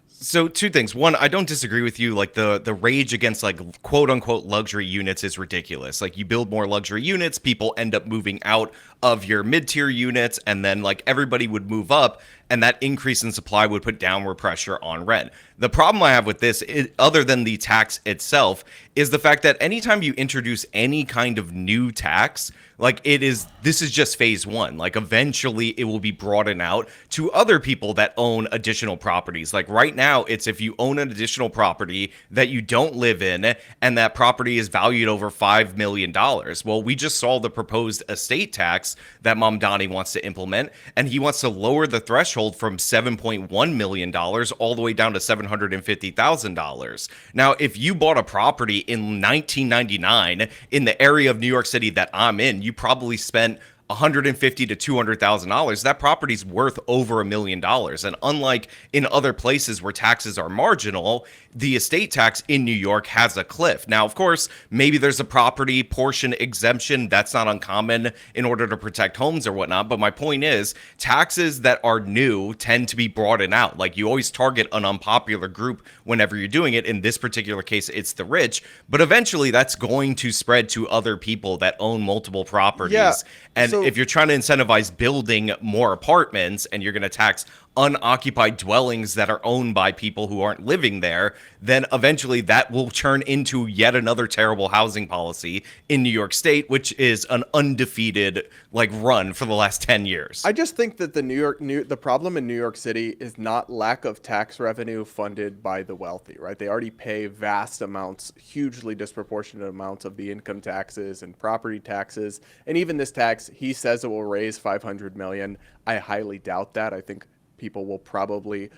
S17: So two things. One, I don't disagree with you. Like the rage against like quote unquote luxury units is ridiculous. Like you build more luxury units, people end up moving out of your mid-tier units, and then like everybody would move up, and that increase in supply would put downward pressure on rent. The problem I have with this, other than the tax itself, is the fact that anytime you introduce any kind of new tax, like this is just phase one. Like eventually it will be broadened out to other people that own additional properties. Like right now, it's if you own an additional property that you don't live in and that property is valued over $5 million. Well, we just saw the proposed estate tax that Mamdani wants to implement, and he wants to lower the threshold from $7.1 million all the way down to $750,000. Now, if you bought a property in 1999 in the area of New York City that I'm in, you probably spent $150,000 to $200,000. That property's worth over $1 million. And unlike in other places where taxes are marginal, the estate tax in New York has a cliff. Now, of course, maybe there's a property portion exemption. That's not uncommon in order to protect homes or whatnot. But my point is, taxes that are new tend to be broadened out. Like you always target an unpopular group whenever you're doing it. In this particular case, it's the rich. But eventually that's going to spread to other people that own multiple properties.
S16: Yeah.
S17: And if you're trying to incentivize building more apartments and you're going to tax unoccupied dwellings that are owned by people who aren't living there, then eventually that will turn into yet another terrible housing policy in New York State, which is an undefeated run for the last 10 years.
S16: I just think that the problem in New York City is not lack of tax revenue funded by the wealthy, right? They already pay vast amounts, hugely disproportionate amounts of the income taxes and property taxes. And even this tax, he says it will raise $500 million. I highly doubt that. I think people will probably,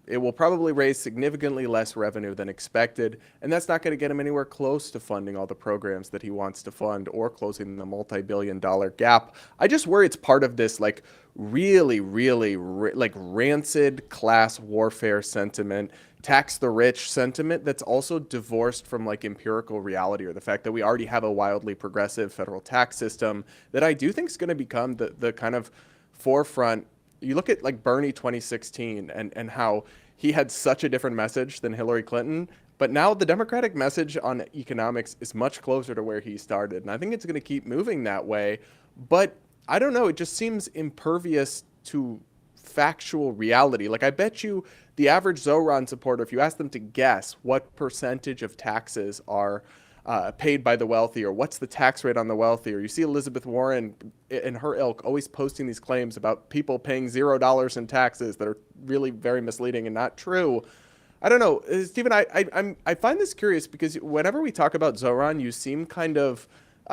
S16: it will probably raise significantly less revenue than expected, and that's not going to get him anywhere close to funding all the programs that he wants to fund or closing the multi-billion-dollar gap. I just worry it's part of this really rancid class warfare sentiment, tax the rich sentiment that's also divorced from empirical reality, or the fact that we already have a wildly progressive federal tax system that I do think is going to become the kind of forefront. You look at Bernie 2016 and how he had such a different message than Hillary Clinton, but now the Democratic message on economics is much closer to where he started. And I think it's going to keep moving that way. But I don't know, it just seems impervious to factual reality. I bet you the average Zoran supporter, if you ask them to guess what percentage of taxes are paid by the wealthy, or what's the tax rate on the wealthy, or you see Elizabeth Warren and her ilk always posting these claims about people paying $0 in taxes that are really very misleading and not true. I don't know, Stephen. I find this curious because whenever we talk about Zoran, you seem kind of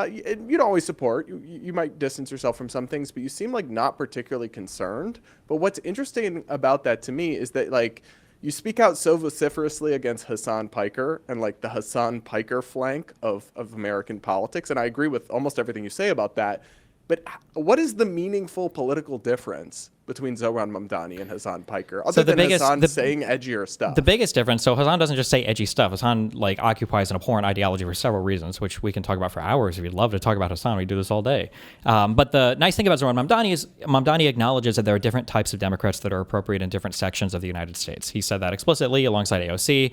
S16: you don't always support. You might distance yourself from some things, but you seem not particularly concerned. But what's interesting about that to me is that you speak out so vociferously against Hassan Piker and the Hassan Piker flank of American politics. And I agree with almost everything you say about that. But what is the meaningful political difference between Zoran Mamdani and Hassan Piker, other than Hassan saying edgier stuff?
S3: The biggest difference, so Hassan doesn't just say edgy stuff. Hassan occupies an abhorrent ideology for several reasons, which we can talk about for hours. If you'd love to talk about Hassan, we do this all day. But the nice thing about Zoran Mamdani is Mamdani acknowledges that there are different types of Democrats that are appropriate in different sections of the United States. He said that explicitly alongside AOC.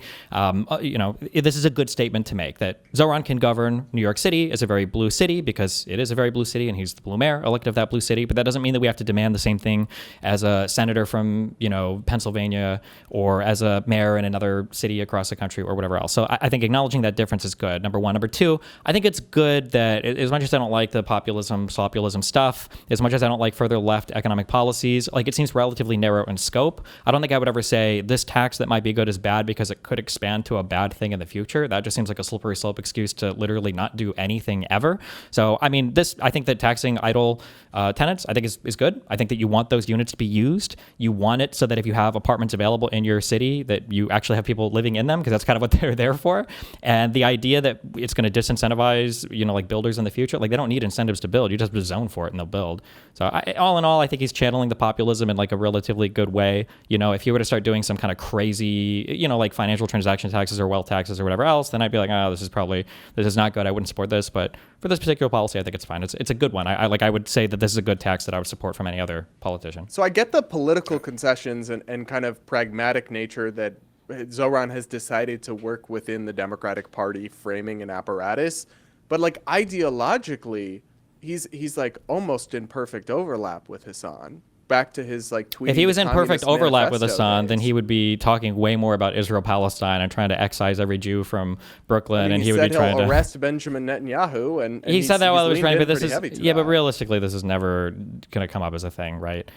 S3: This is a good statement to make, that Zoran can govern New York City as a very blue city, because it is a very blue city and he's the blue mayor elected of that blue city. But that doesn't mean that we have to demand the same thing as a senator from, Pennsylvania, or as a mayor in another city across the country, or whatever else. So I think acknowledging that difference is good, number one. Number two, I think it's good that as much as I don't like the populism stuff, as much as I don't like further left economic policies, it seems relatively narrow in scope. I don't think I would ever say this tax that might be good is bad because it could expand to a bad thing in the future. That just seems like a slippery slope excuse to literally not do anything ever. So, I think that taxing idle tenants, I think is good. I think that you want those units units to be used. You want it so that if you have apartments available in your city, that you actually have people living in them, because that's kind of what they're there for. And the idea that it's going to disincentivize, like builders in the future, like they don't need incentives to build. You just have to zone for it and they'll build. So all in all, I think he's channeling the populism in like a relatively good way. If you were to start doing some kind of crazy, like financial transaction taxes or wealth taxes or whatever else, then I'd be like, oh, this is not good. I wouldn't support this. But for this particular policy, I think it's fine. It's a good one. I would say that this is a good tax that I would support from any other politician.
S16: So I get the political concessions and kind of pragmatic nature that Zoran has decided to work within the Democratic Party framing and apparatus, but like ideologically, he's like almost in perfect overlap with Hassan. Back to his like tweet.
S3: If he was in perfect overlap with Hassan, then he would be talking way more about Israel-Palestine and trying to excise every Jew from Brooklyn, and he would be trying to
S16: arrest Benjamin Netanyahu. And
S3: he said that while he was trying, but this is but realistically, this is never going to come up as a thing, right?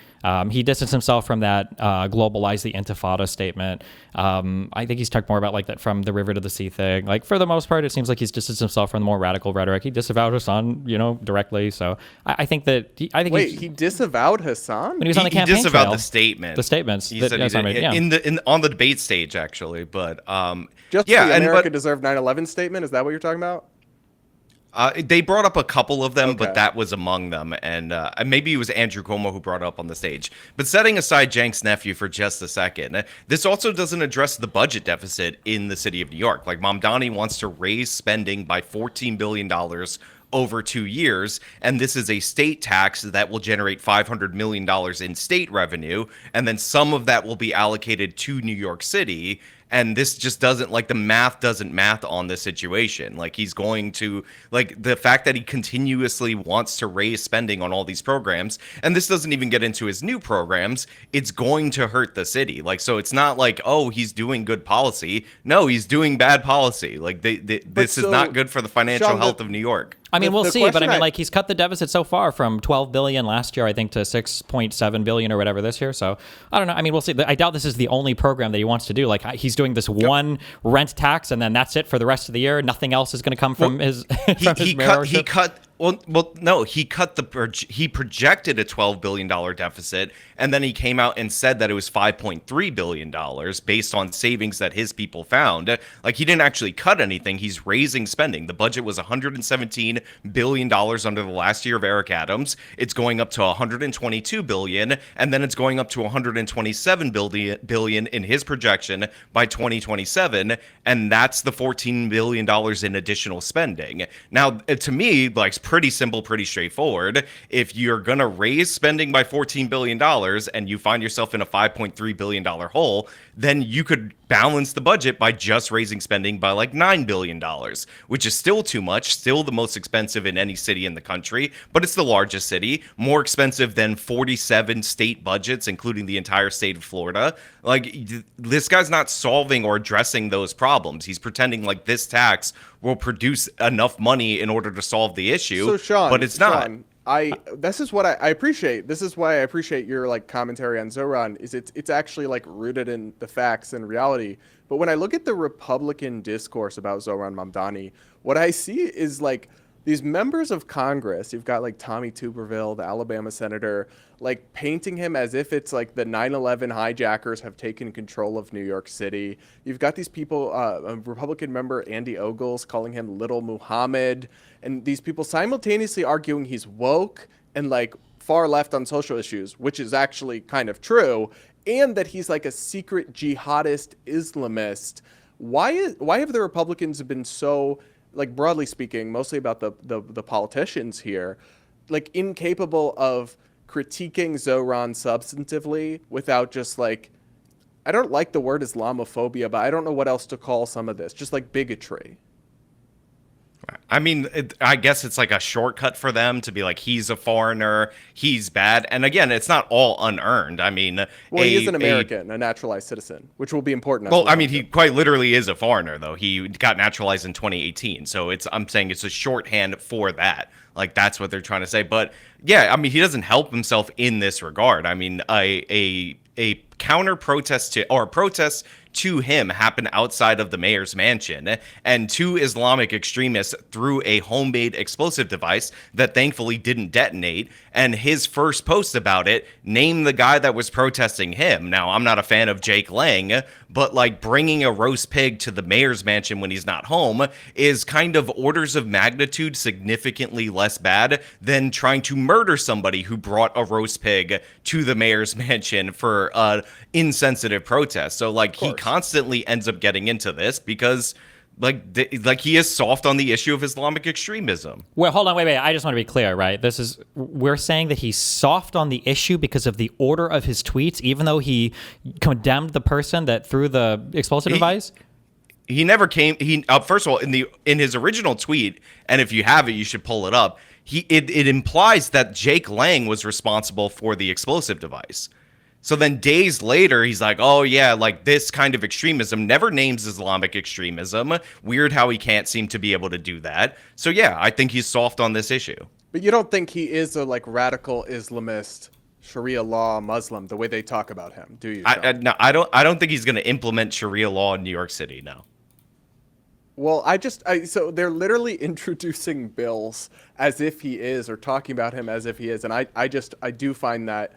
S3: He distanced himself from that globalize the Intifada statement. I think he's talked more about like that from the river to the sea thing. Like for the most part, it seems like he's distanced himself from the more radical rhetoric. He disavowed Hassan, directly. So I think that
S16: he disavowed Hassan
S3: when he was on the campaign
S17: disavowed
S3: trail.
S17: The statements.
S3: He
S17: said on the debate stage, actually. But
S16: just the America deserved 9/11 statement. Is that what you're talking about?
S17: They brought up a couple of them, but that was among them. And maybe it was Andrew Cuomo who brought it up on the stage. But setting aside Cenk's nephew for just a second, this also doesn't address the budget deficit in the city of New York. Like Mamdani wants to raise spending by $14 billion over 2 years, and this is a state tax that will generate $500 million in state revenue, and then some of that will be allocated to New York City. And this just doesn't, like, the math doesn't math on this situation. Like, he's going to, like, the fact that he continuously wants to raise spending on all these programs, and this doesn't even get into his new programs, it's going to hurt the city. Like, so it's not like, oh, he's doing good policy. No, he's doing bad policy. Like, this is not good for the financial health of New York.
S3: I mean, we'll see, but I mean, like, he's cut the deficit so far from $12 billion last year, I think, to $6.7 billion or whatever this year. So I don't know. I mean, we'll see. I doubt this is the only program that he wants to do. Like, he's doing this one rent tax, and then that's it for the rest of the year. Nothing else is going to come from his mayorship.
S17: He projected a $12 billion deficit, and then he came out and said that it was $5.3 billion based on savings that his people found. Like, he didn't actually cut anything. He's raising spending. The budget was $117 billion under the last year of Eric Adams. It's going up to $122 billion, and then it's going up to $127 billion in his projection by 2027, and that's the $14 billion in additional spending. Now, to me, like, pretty simple, pretty straightforward. If you're going to raise spending by $14 billion and you find yourself in a $5.3 billion hole, then you could balance the budget by just raising spending by like $9 billion, which is still too much, still the most expensive in any city in the country, but it's the largest city, more expensive than 47 state budgets, including the entire state of Florida. Like, this guy's not solving or addressing those problems. He's pretending like this tax will produce enough money in order to solve the issue,
S16: so Sean,
S17: but it's not.
S16: Sean, this is what I appreciate. This is why I appreciate your like commentary on Zoran. Is it's actually like rooted in the facts and reality. But when I look at the Republican discourse about Zoran Mamdani, what I see is like these members of Congress. You've got like Tommy Tuberville, the Alabama senator, like painting him as if it's like the 9/11 hijackers have taken control of New York City. You've got these people, a Republican member, Andy Ogles, calling him Little Muhammad. And these people simultaneously arguing he's woke and like far left on social issues, which is actually kind of true, and that he's like a secret jihadist Islamist. Why have the Republicans been so, like, broadly speaking, mostly about the politicians here, like incapable of critiquing Zoran substantively without just like, I don't like the word Islamophobia, but I don't know what else to call some of this, just like bigotry?
S17: I mean, I guess it's like a shortcut for them to be like, he's a foreigner, he's bad. And again, it's not all unearned. I mean,
S16: he is an American, a naturalized citizen, which will be important.
S17: Well, I mean, he quite literally is a foreigner, though. He got naturalized in 2018. So I'm saying it's a shorthand for that. Like, that's what they're trying to say. But yeah, I mean, he doesn't help himself in this regard. I mean, a counter protests to him happen outside of the mayor's mansion, and 2 Islamic extremists threw a homemade explosive device that thankfully didn't detonate. And his first post about it named the guy that was protesting him. Now, I'm not a fan of Jake Lang, but like bringing a roast pig to the mayor's mansion when he's not home is kind of orders of magnitude significantly less bad than trying to murder somebody who brought a roast pig to the mayor's mansion for insensitive protest. So like he constantly ends up getting into this because like he is soft on the issue of Islamic extremism.
S3: Well, hold on, wait. I just want to be clear, right? We're saying that he's soft on the issue because of the order of his tweets, even though he condemned the person that threw the explosive device.
S17: He never came. First of all, in his original tweet, and if you have it, you should pull it up. It implies that Jake Lang was responsible for the explosive device. So then days later, he's like, oh, yeah, like this kind of extremism, never names Islamic extremism. Weird how he can't seem to be able to do that. So, yeah, I think he's soft on this issue.
S16: But you don't think he is a like radical Islamist, Sharia law Muslim, the way they talk about him, do you?
S17: No, I don't think he's going to implement Sharia law in New York City, no.
S16: Well, so they're literally introducing bills as if he is, or talking about him as if he is. And I do find that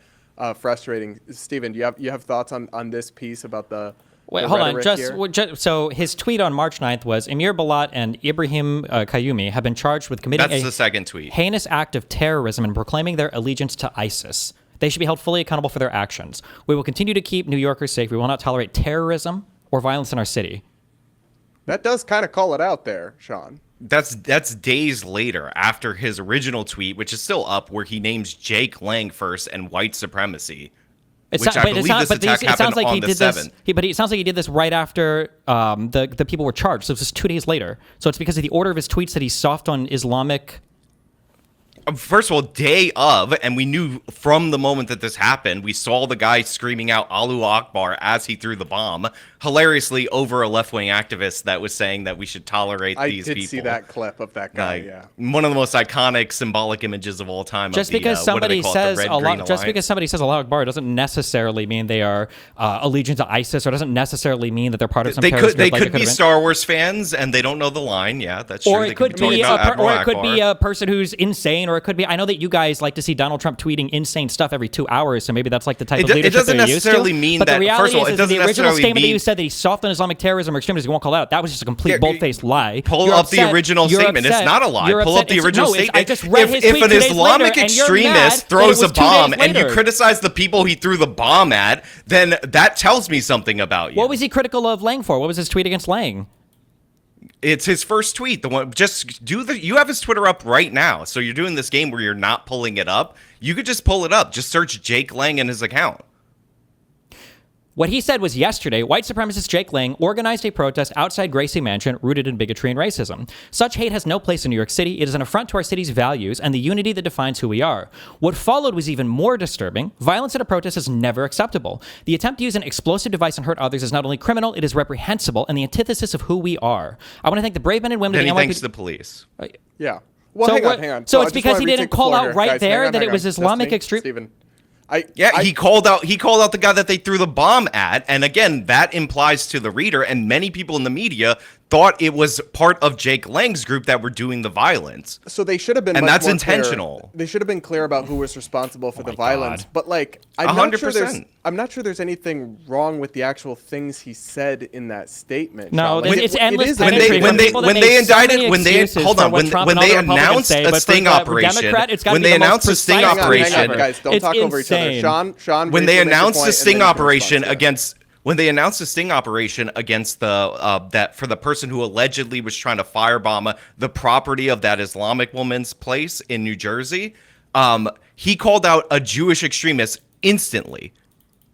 S16: frustrating. Stephen, do you have thoughts on this piece about the
S3: Wait, hold on. So his tweet on March 9th was, Emir Balat and Ibrahim Qayyumi have been charged with committing
S17: the second tweet.
S3: Heinous act of terrorism and proclaiming their allegiance to ISIS. They should be held fully accountable for their actions. We will continue to keep New Yorkers safe. We will not tolerate terrorism or violence in our city.
S16: That does kind of call it out there, Sean.
S17: That's days later after his original tweet, which is still up, where he names Jake Lang first and white supremacy. Which I believe this attack happened on the 7th.
S3: But it sounds like he did this right after the people were charged. So it was just 2 days later. So it's because of the order of his tweets that he's soft on Islamic.
S17: First of all, day of, and we knew from the moment that this happened, we saw the guy screaming out Allahu Akbar as he threw the bomb, hilariously over a left-wing activist that was saying that we should tolerate these people.
S16: I did see that clip of that guy, yeah.
S17: One of the most iconic symbolic images of all time.
S3: Just because somebody says Allahu Akbar doesn't necessarily mean they are allegiant to ISIS, or doesn't necessarily mean that they're part of some terrorist group.
S17: They could be Star Wars fans and they don't know the line. Yeah, that's true.
S3: Or it could be a person who's insane. Or it could be, I know that you guys like to see Donald Trump tweeting insane stuff every 2 hours, so maybe that's like the type of leadership that you're used to.
S17: It doesn't necessarily mean
S3: but
S17: that,
S3: the reality
S17: first of all,
S3: is
S17: it doesn't
S3: the original statement
S17: mean
S3: that you said that he's soft on Islamic terrorism or extremism, you won't call that out. That was just a complete bold-faced lie.
S17: Pull up the original statement. It's not a lie. Pull up the original statement.
S3: I just read his tweet
S17: if an Islamic extremist throws a bomb and you criticize the people he threw the bomb at, then that tells me something about you.
S3: What was he critical of Lang for? What was his tweet against Lang?
S17: It's his first tweet. You have his Twitter up right now. So you're doing this game where you're not pulling it up. You could just pull it up. Just search Jake Lang in his account.
S3: What he said was yesterday, white supremacist Jake Lang organized a protest outside Gracie Mansion rooted in bigotry and racism. Such hate has no place in New York City. It is an affront to our city's values and the unity that defines who we are. What followed was even more disturbing. Violence at a protest is never acceptable. The attempt to use an explosive device and hurt others is not only criminal, it is reprehensible and the antithesis of who we are. I want to thank the brave men and women
S17: of the NYPD.
S3: Then
S17: he thanks the police.
S16: Yeah. Well, hang on.
S3: So it's because he didn't call out right there that it was Islamic extremism.
S17: He called out the guy that they threw the bomb at, and again, that implies to the reader and many people in the media thought it was part of Jake Lang's group that were doing the violence.
S16: So they should have been,
S17: and that's
S16: more
S17: intentional.
S16: Clear. They should have been clear about who was responsible for the violence. But like, I'm
S17: 100%.
S16: not sure there's anything wrong with the actual things he said in that statement.
S3: No,
S16: like,
S3: it's endless.
S17: When they announced a sting operation,
S16: guys, don't talk over each other. Sean,
S17: when they announced a sting operation against. When they announced a sting operation against that for the person who allegedly was trying to firebomb the property of that Islamic woman's place in New Jersey, he called out a Jewish extremist instantly,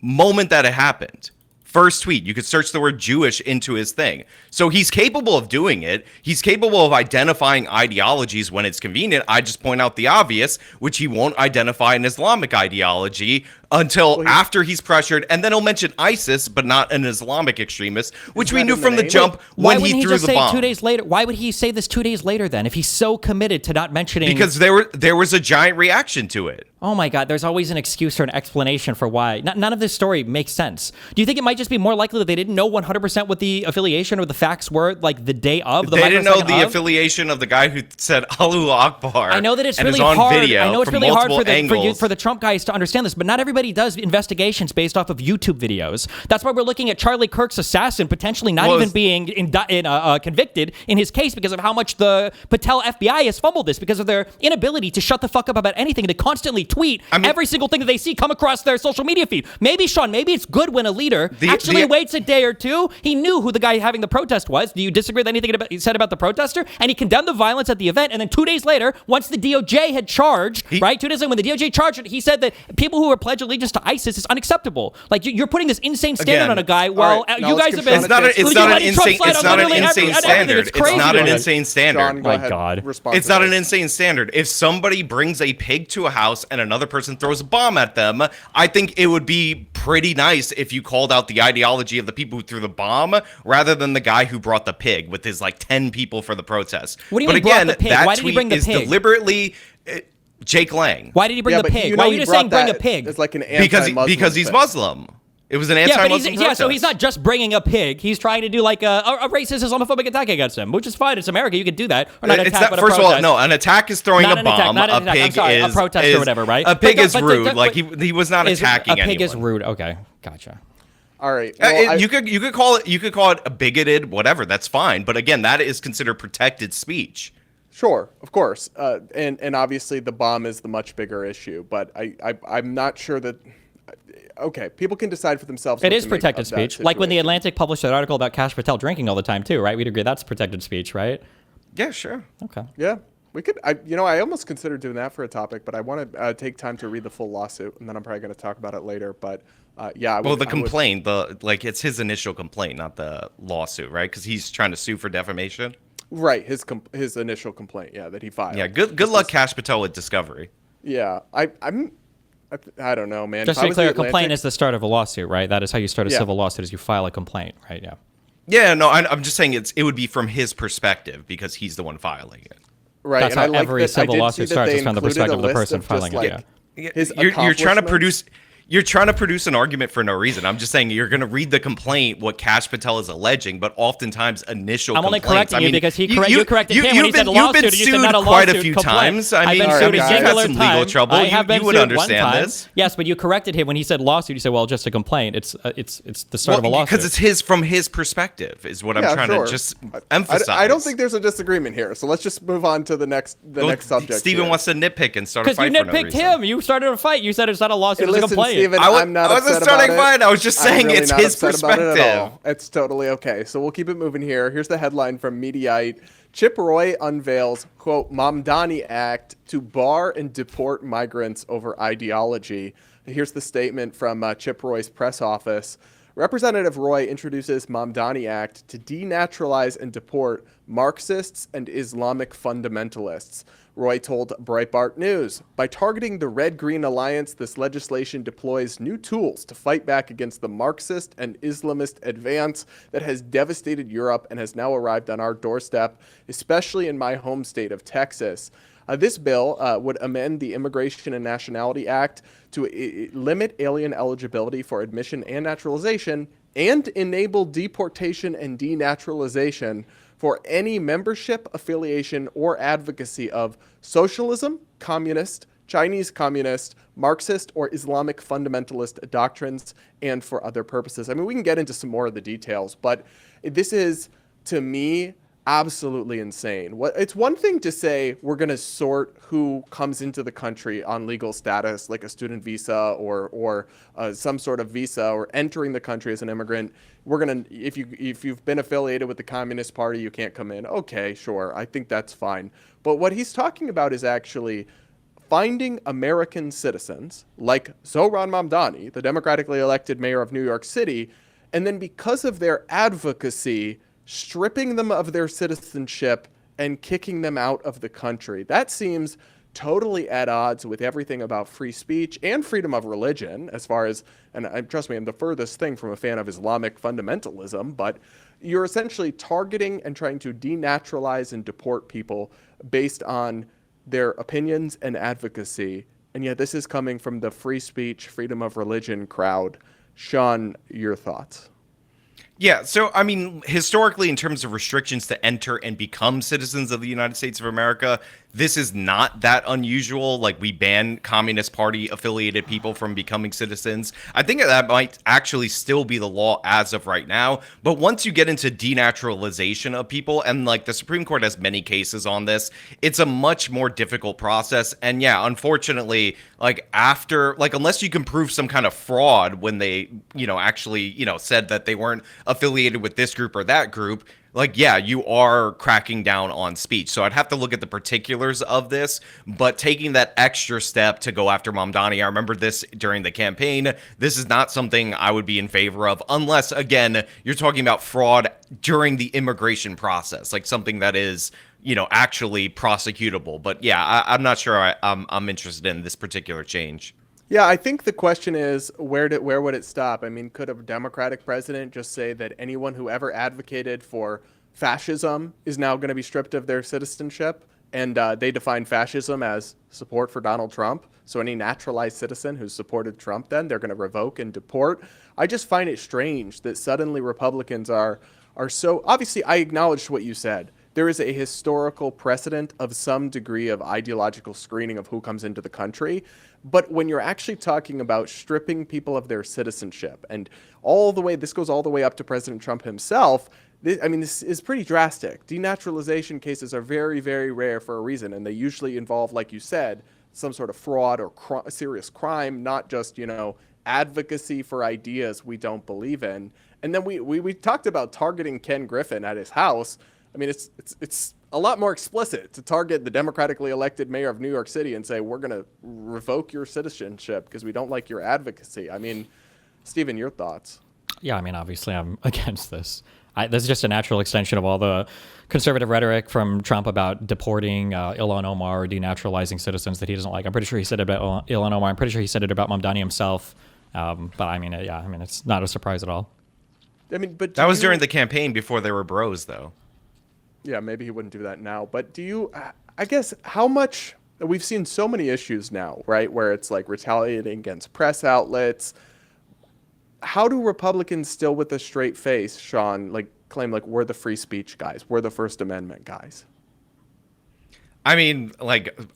S17: moment that it happened. First tweet, you could search the word Jewish into his thing. So he's capable of doing it. He's capable of identifying ideologies when it's convenient. I just point out the obvious, which he won't identify an Islamic ideology until after he's pressured. And then he'll mention ISIS, but not an Islamic extremist, which we knew from the jump when he threw the bomb.
S3: 2 days later? Why would he say this 2 days later then, if he's so committed to not mentioning?
S17: Because there was a giant reaction to it.
S3: Oh my God, there's always an excuse or an explanation for why. None of this story makes sense. Do you think it might just be more likely that they didn't know 100% what the affiliation or the facts were, like the day of?
S17: They didn't know the affiliation of the guy who said Allahu Akbar.
S3: I know that it's really hard. I know it's really hard for the Trump guys to understand this, but not everybody does investigations based off of YouTube videos. That's why we're looking at Charlie Kirk's assassin potentially not even being convicted in his case because of how much the Patel FBI has fumbled this, because of their inability to shut the fuck up about anything and to constantly tweet every single thing that they see come across their social media feed. Maybe, Sean, it's good when a leader actually waits a day or two. He knew who the guy having the protest was. Do you disagree with anything he said about the protester? And he condemned the violence at the event. And then 2 days later, once the DOJ had charged, 2 days later, when the DOJ charged it, he said that people who are pledge allegiance to ISIS is unacceptable. Like, you're putting this insane standard on a guy. Well, you guys have been...
S17: It's not an insane standard. It's not an insane standard.
S16: John, go ahead.
S17: God.
S16: Respond
S17: it's not an insane standard. If somebody brings a pig to a house and another person throws a bomb at them, I think it would be pretty nice if you called out the ideology of the people who threw the bomb rather than the guy who brought the pig with his 10 people for the protest.
S3: What do you mean brought the pig? Why did he bring the pig?
S17: Deliberately Jake Lang.
S3: Why did he bring the pig? Why are you just saying bring a pig?
S16: It's like an anti-Muslim
S17: because he's Muslim. It was an anti-Muslim protest.
S3: So he's not just bringing a pig. He's trying to do like a racist, Islamophobic attack against him, which is fine. It's America. You could do that. Or not attack, but
S17: first of all, no. An attack is throwing a bomb. A pig is
S3: a protest or whatever, right?
S17: A pig is rude. Like he was not attacking anyone.
S3: A pig is rude. Okay, gotcha.
S16: All right.
S17: Well, you could call it a bigoted, whatever. That's fine. But again, that is considered protected speech.
S16: Sure, of course, and obviously the bomb is the much bigger issue. But I'm not sure that. Okay, people can decide for themselves.
S3: It is protected speech. Like when the Atlantic published an article about Kash Patel drinking all the time too, right? We'd agree that's protected speech, right?
S17: Yeah, sure.
S3: Okay.
S16: Yeah, we could. I almost considered doing that for a topic, but I want to take time to read the full lawsuit, and then I'm probably going to talk about it later. But yeah.
S17: Well, the complaint, it's his initial complaint, not the lawsuit, right? Because he's trying to sue for defamation.
S16: Right, his initial complaint, that he filed.
S17: Yeah, good luck, Kash Patel, with discovery.
S16: Yeah, I don't know, man.
S3: Just to be clear, a complaint is the start of a lawsuit, right? That is how you start a civil lawsuit, is you file a complaint, right? Yeah.
S17: Yeah, no, I'm just saying it would be from his perspective because he's the one filing it.
S16: Right.
S3: That's how every civil lawsuit starts, is from the perspective of the person filing it.
S17: You're trying to produce. You're trying to produce an argument for no reason. I'm just saying you're going to read the complaint, what Kash Patel is alleging, but oftentimes initial
S3: I'm only
S17: complaints.
S3: correcting you because you corrected him when he said lawsuit.
S17: You've been sued quite a few times. I mean, you've had some legal trouble. You would understand this.
S3: Yes, but you corrected him when he said lawsuit. You said, well, just a complaint. It's the start of a lawsuit.
S17: Because it's from his perspective is what I'm trying to just emphasize.
S16: I don't think there's a disagreement here. So let's just move on to the next subject.
S17: Steven wants to nitpick and start a fight for no reason.
S3: Because you nitpicked him. You started a fight. You said it's not a lawsuit. It's a complaint.
S16: Steven, I'm not upset about it.
S17: I was just saying it's his perspective.
S16: It's totally okay. So we'll keep it moving here. Here's the headline from Mediaite. Chip Roy unveils, quote, Mamdani Act to bar and deport migrants over ideology. Here's the statement from Chip Roy's press office. Representative Roy introduces Mamdani Act to denaturalize and deport Marxists and Islamic fundamentalists. Roy told Breitbart News, by targeting the Red-Green Alliance, this legislation deploys new tools to fight back against the Marxist and Islamist advance that has devastated Europe and has now arrived on our doorstep, especially in my home state of Texas. This bill would amend the Immigration and Nationality Act to limit alien eligibility for admission and naturalization and enable deportation and denaturalization for any membership, affiliation, or advocacy of socialism, communist, Chinese communist, Marxist, or Islamic fundamentalist doctrines, and for other purposes. I mean, we can get into some more of the details, but this is, to me, absolutely insane. It's one thing to say we're going to sort who comes into the country on legal status, like a student visa or some sort of visa, or entering the country as an immigrant. We're going to, if you've been affiliated with the Communist Party, you can't come in. Okay, sure. I think that's fine. But what he's talking about is actually finding American citizens like Zohran Mamdani, the democratically elected mayor of New York City, and then because of their advocacy, stripping them of their citizenship and kicking them out of the country. That seems totally at odds with everything about free speech and freedom of religion, as far as, and trust me, I'm the furthest thing from a fan of Islamic fundamentalism, but you're essentially targeting and trying to denaturalize and deport people based on their opinions and advocacy, And yet this is coming from the free speech, freedom of religion crowd. Sean, your thoughts?
S17: Yeah, so I mean, historically, in terms of restrictions to enter and become citizens of the United States of America, this is not that unusual. Like, we ban Communist Party affiliated people from becoming citizens. I think that might actually still be the law as of right now. But once you get into denaturalization of people, and like the Supreme Court has many cases on this, it's a much more difficult process. And yeah, unfortunately, like after, like, unless you can prove some kind of fraud when they, actually, said that they weren't affiliated with this group or that group, like, yeah, you are cracking down on speech. So I'd have to look at the particulars of this, but taking that extra step to go after Mamdani, I remember this during the campaign. This is not something I would be in favor of unless, again, you're talking about fraud during the immigration process, like something that is, actually prosecutable. But yeah, I'm not sure I'm interested in this particular change.
S16: Yeah, I think the question is, where would it stop? I mean, could a Democratic president just say that anyone who ever advocated for fascism is now going to be stripped of their citizenship? And they define fascism as support for Donald Trump. So any naturalized citizen who's supported Trump, then they're going to revoke and deport. I just find it strange that suddenly Republicans are so, obviously I acknowledged what you said. There is a historical precedent of some degree of ideological screening of who comes into the country. But when you're actually talking about stripping people of their citizenship, and this goes all the way up to President Trump himself, this is pretty drastic. Denaturalization cases are very, very rare for a reason, and they usually involve, like you said, some sort of fraud or serious crime, not just, advocacy for ideas we don't believe in. And then we talked about targeting Ken Griffin at his house. I mean, it's a lot more explicit to target the democratically elected mayor of New York City and say, we're going to revoke your citizenship because we don't like your advocacy. I mean, Stephen, your thoughts?
S3: Yeah, I mean, obviously I'm against this. This is just a natural extension of all the conservative rhetoric from Trump about deporting Ilhan Omar or denaturalizing citizens that he doesn't like. I'm pretty sure he said it about Ilhan Omar. I'm pretty sure he said it about Mamdani himself. But I mean, it's not a surprise at all.
S16: I mean, but
S17: that was during the campaign before they were bros, though.
S16: Yeah, maybe he wouldn't do that now. But I guess, how much, we've seen so many issues now, right, where it's like retaliating against press outlets. How do Republicans still with a straight face, Sean, claim we're the free speech guys, we're the First Amendment guys?
S17: I mean,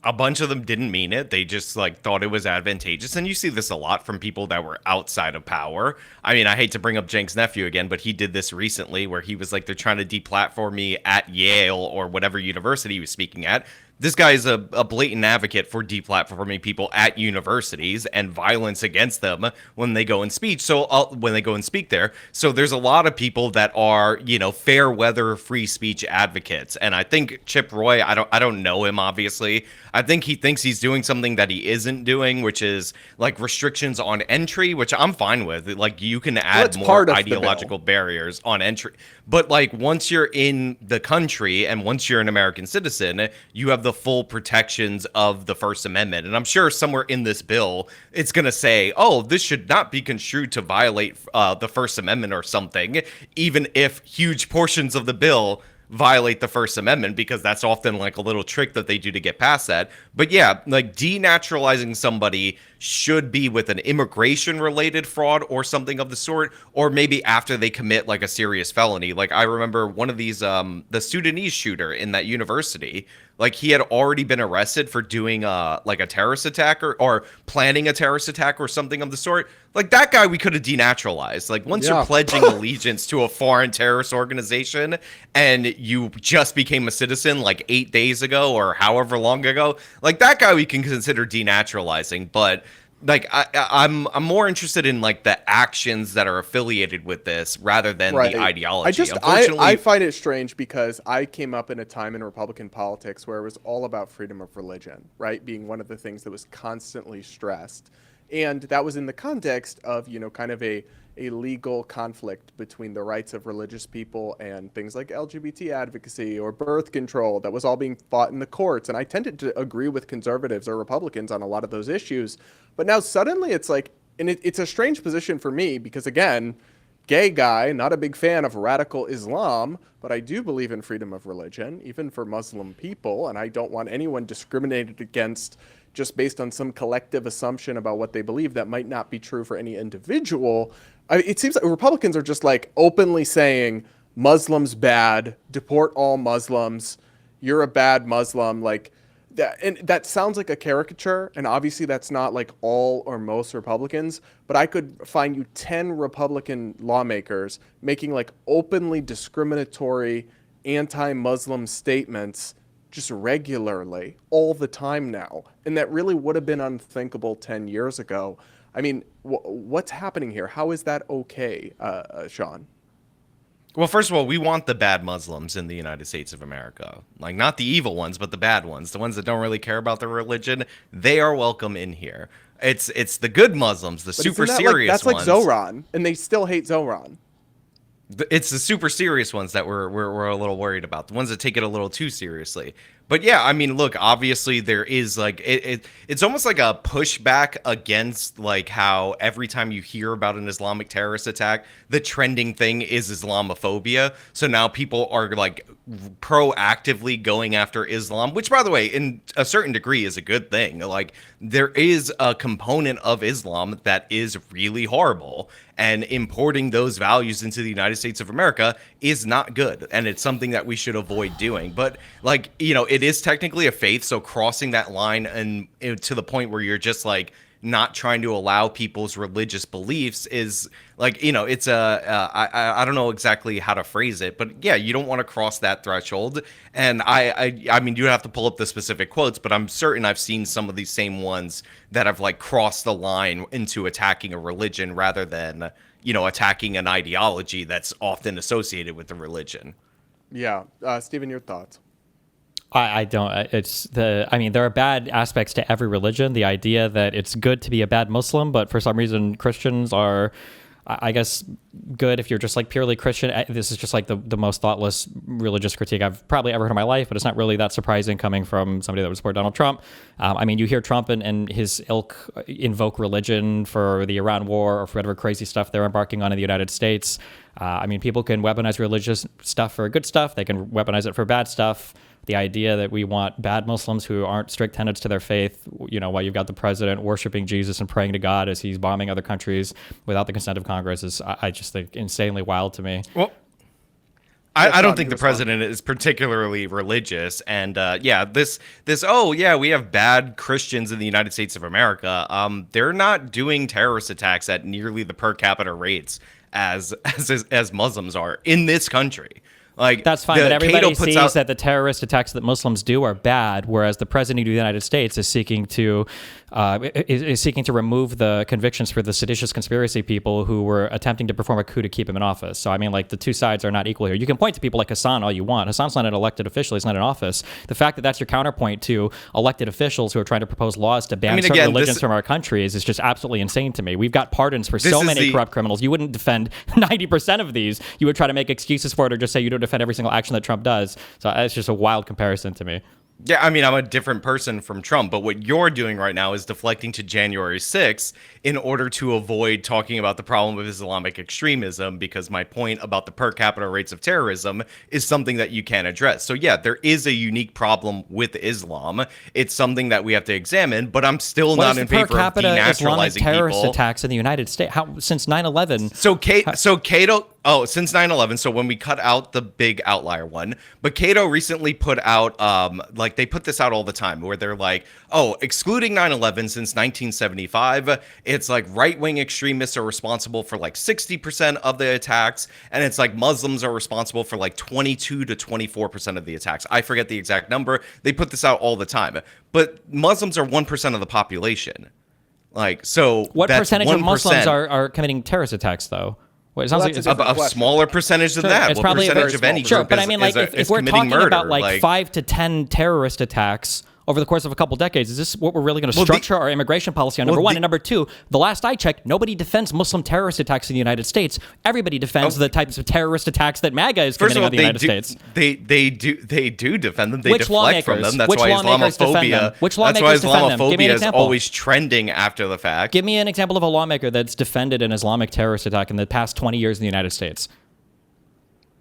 S17: a bunch of them didn't mean it. They just thought it was advantageous. And you see this a lot from people that were outside of power. I mean, I hate to bring up Cenk's nephew again, but he did this recently where he was they're trying to deplatform me at Yale or whatever university he was speaking at. This guy is a blatant advocate for deplatforming people at universities and violence against them when they go and speak. So when they go and speak there, so there's a lot of people that are fair weather free speech advocates. And I think Chip Roy, I don't know him obviously. I think he thinks he's doing something that he isn't doing, which is restrictions on entry, which I'm fine with. You can add more ideological barriers on entry, but once you're in the country and once you're an American citizen, you have the full protections of the First Amendment. And I'm sure somewhere in this bill, it's going to say, oh, this should not be construed to violate the First Amendment or something, even if huge portions of the bill violate the First Amendment, because that's often a little trick that they do to get past that. But yeah, denaturalizing somebody should be with an immigration related fraud or something of the sort, or maybe after they commit a serious felony. I remember one of these, the Sudanese shooter in that university, he had already been arrested for doing a terrorist attack or planning a terrorist attack or something of the sort. That guy we could have denaturalized. Once you're pledging allegiance to a foreign terrorist organization and you just became a citizen 8 days ago or however long ago, that guy we can consider denaturalizing. But I'm more interested in the actions that are affiliated with this rather than the ideology.
S16: I find it strange because I came up in a time in Republican politics where it was all about freedom of religion, right, being one of the things that was constantly stressed. And that was in the context of, kind of a legal conflict between the rights of religious people and things like LGBT advocacy or birth control that was all being fought in the courts. And I tended to agree with conservatives or Republicans on a lot of those issues. But now suddenly it's and it's a strange position for me because, again, gay guy, not a big fan of radical Islam, but I do believe in freedom of religion, even for Muslim people, and I don't want anyone discriminated against just based on some collective assumption about what they believe that might not be true for any individual. It seems like Republicans are just like openly saying Muslims bad, deport all Muslims, you're a bad Muslim, like that. And that sounds like a caricature, and obviously that's not like all or most Republicans, but I could find you 10 Republican lawmakers making like openly discriminatory anti-Muslim statements just regularly all the time now. And that really would have been unthinkable 10 years ago. I mean, what's happening here? How is that okay, Sean?
S17: Well, first of all, we want the bad Muslims in the United States of America. Like, not the evil ones, but the bad ones. The ones that don't really care about their religion. They are welcome in here. It's the good Muslims, the super serious
S16: ones. That's like Zoran, and they still hate Zoran.
S17: It's the super serious ones that we're a little worried about. The ones that take it a little too seriously. But yeah, I mean, look, obviously there is like it's almost like a pushback against like how every time you hear about an Islamic terrorist attack, the trending thing is Islamophobia. So now people are like proactively going after Islam, which by the way, in a certain degree is a good thing. Like there is a component of Islam that is really horrible, and importing those values into the United States of America is not good. And it's something that we should avoid doing. But like, you know, it is technically a faith. So crossing that line and to the point where you're just like not trying to allow people's religious beliefs is like, you know, it's I don't know exactly how to phrase it, but yeah, you don't want to cross that threshold. And I mean, you have to pull up the specific quotes, but I'm certain I've seen some of these same ones that have like crossed the line into attacking a religion rather than, you know, attacking an ideology that's often associated with the religion.
S16: Yeah. Stephen, your thoughts?
S3: I don't. I mean, there are bad aspects to every religion. The idea that it's good to be a bad Muslim, but for some reason Christians are, I guess, good if you're just like purely Christian. This is just like the most thoughtless religious critique I've probably ever heard in my life, but it's not really that surprising coming from somebody that would support Donald Trump. I mean, you hear Trump and his ilk invoke religion for the Iran war or for whatever crazy stuff they're embarking on in the United States. I mean, people can weaponize religious stuff for good stuff. They can weaponize it for bad stuff. The idea that we want bad Muslims who aren't strict tenets to their faith, you know, while you've got the president worshiping Jesus and praying to God as he's bombing other countries without the consent of Congress is, I just think, insanely wild to me.
S17: Well, I don't think the president is particularly religious. And yeah, this, oh, yeah, we have bad Christians in the United States of America. They're not doing terrorist attacks at nearly the per capita rates as Muslims are in this country. Like
S3: that's fine, but everybody sees that the terrorist attacks that Muslims do are bad, whereas the president of the United States is seeking to remove the convictions for the seditious conspiracy people who were attempting to perform a coup to keep him in office. So I mean, like the two sides are not equal here. You can point to people like Hassan all you want. Hassan's not an elected official; he's not in office. The fact that that's your counterpoint to elected officials who are trying to propose laws to ban certain religions from our country is just absolutely insane to me. We've got pardons for so many corrupt criminals. You wouldn't defend 90% of these. You would try to make excuses for it or just say you don't defend every single action that Trump does. So it's just a wild comparison to me.
S17: Yeah, I mean, I'm a different person from Trump, but what you're doing right now is deflecting to January 6th in order to avoid talking about the problem of Islamic extremism, because my point about the per capita rates of terrorism is something that you can't address. So yeah, there is a unique problem with Islam. It's something that we have to examine, but I'm still not in favor of denaturalizing
S3: Islamic terrorist
S17: people.
S3: Attacks in the United States since 9/11.
S17: So Cato. Oh, since 9/11, so when we cut out the big outlier one, but Cato recently put out, like they put this out all the time, where they're like, oh, excluding 9/11 since 1975, it's like right-wing extremists are responsible for like 60% of the attacks, and it's like Muslims are responsible for like 22 to 24% of the attacks. I forget the exact number. They put this out all the time, but Muslims are 1% of the population. Like, so
S3: what
S17: that's
S3: percentage
S17: 1%.
S3: of Muslims are committing terrorist attacks, though? Well, it sounds like
S17: it's a smaller percentage than that.
S3: It's
S17: what
S3: probably
S17: percentage of any
S3: sure,
S17: group
S3: but I mean, like if we're talking
S17: murder,
S3: about like 5 to 10 terrorist attacks over the course of a couple decades? Is this what we're really going to structure our immigration policy on? Number one. And number two, the last I checked, nobody defends Muslim terrorist attacks in the United States. Everybody defends the types of terrorist attacks that MAGA is committing on the United States.
S17: They do defend them. They
S3: Which
S17: deflect from them. That's why Islamophobia.
S3: Which lawmakers defend them? Give me an
S17: Islamophobia is
S3: example.
S17: always trending after the fact.
S3: Give me an example of a lawmaker that's defended an Islamic terrorist attack in the past 20 years in the United States.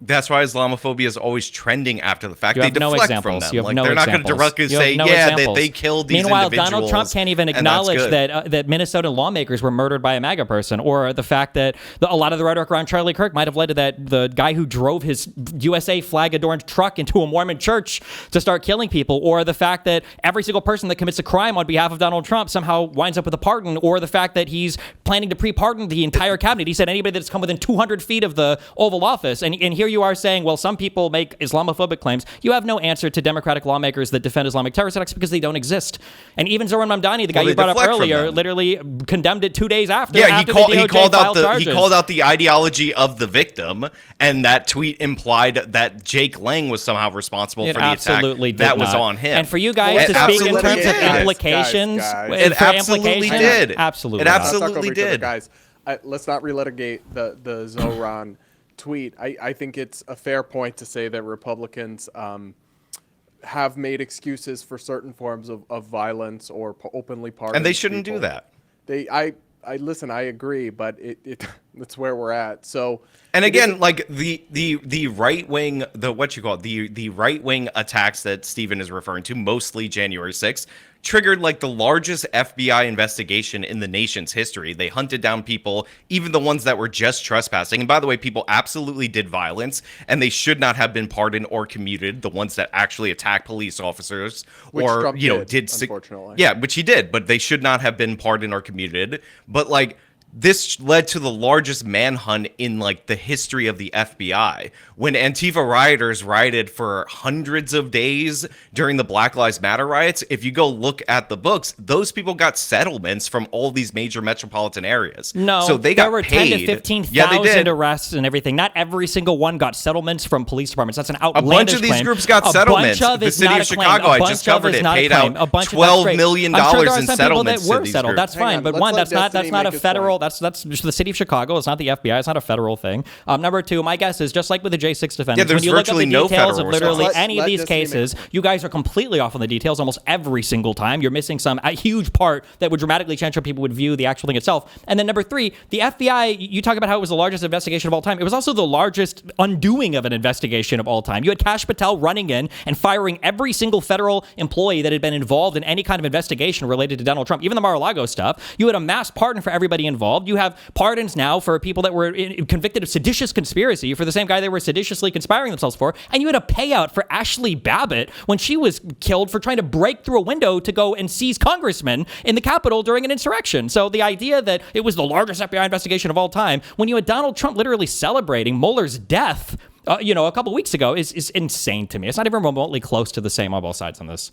S17: That's why Islamophobia is always trending after the fact.
S3: You
S17: they
S3: have no
S17: deflect
S3: examples.
S17: from them.
S3: You have
S17: like,
S3: no
S17: they're not
S3: examples.
S17: going to directly
S3: You have
S17: say,
S3: no
S17: yeah,
S3: examples.
S17: they killed these
S3: Meanwhile,
S17: individuals.
S3: Donald Trump can't even acknowledge that Minnesota lawmakers were murdered by a MAGA person, or the fact that a lot of the rhetoric around Charlie Kirk might have led to that the guy who drove his USA flag-adorned truck into a Mormon church to start killing people, or the fact that every single person that commits a crime on behalf of Donald Trump somehow winds up with a pardon, or the fact that he's planning to pre-pardon the entire cabinet. He said anybody that's come within 200 feet of the Oval Office. And here you are saying, well, some people make Islamophobic claims. You have no answer to Democratic lawmakers that defend Islamic terrorist attacks because they don't exist. And even Zoran Mamdani, the guy you brought up earlier, literally condemned it 2 days after.
S17: Yeah,
S3: he called
S17: out the ideology of the victim, and that tweet implied that Jake Lang was somehow responsible for the attack. That was on him.
S3: And for you guys to speak in terms of implications,
S17: it absolutely did.
S3: Absolutely,
S17: it absolutely did.
S16: Guys, let's not relitigate the Zoran tweet. I think it's a fair point to say that Republicans have made excuses for certain forms of violence or openly pardoning.
S17: And they shouldn't do that.
S16: I listen, I agree, but it's where we're at. So,
S17: and again, like the right wing, the right wing attacks that Stephen is referring to, mostly January 6th, triggered like the largest FBI investigation in the nation's history. They hunted down people, even the ones that were just trespassing. And by the way, people absolutely did violence, and they should not have been pardoned or commuted. The ones that actually attacked police officers,
S16: which
S17: or
S16: Trump
S17: did
S16: unfortunately.
S17: Yeah, which he did, but they should not have been pardoned or commuted. But like, this led to the largest manhunt in like the history of the FBI. When Antifa rioters rioted for hundreds of days during the Black Lives Matter riots, if you go look at the books, those people got settlements from all these major metropolitan areas.
S3: No,
S17: so they got
S3: there were
S17: paid.
S3: 10 to 15,000 arrests and everything. Not every single one got settlements from police departments. That's an outlandish claim.
S17: A bunch of these groups got settlements. The city of Chicago, I just covered it, paid out $12 million in settlements to these groups.
S3: That's fine, but one, that's not a federal. That's the city of Chicago. It's not the FBI. It's not a federal thing. Number two, my guess is just like with the J6 defendants, when you look at the details of literally any of these cases, you guys are completely off on the details almost every single time. You're missing a huge part that would dramatically change how people would view the actual thing itself. And then number three, the FBI, you talk about how it was the largest investigation of all time. It was also the largest undoing of an investigation of all time. You had Kash Patel running in and firing every single federal employee that had been involved in any kind of investigation related to Donald Trump, even the Mar-a-Lago stuff. You had a mass pardon for everybody involved. You have pardons now for people that were convicted of seditious conspiracy for the same guy they were seditiously conspiring themselves for. And you had a payout for Ashley Babbitt when she was killed for trying to break through a window to go and seize congressmen in the Capitol during an insurrection. So the idea that it was the largest FBI investigation of all time, when you had Donald Trump literally celebrating Mueller's death, a couple weeks ago, is insane to me. It's not even remotely close to the same on both sides on this.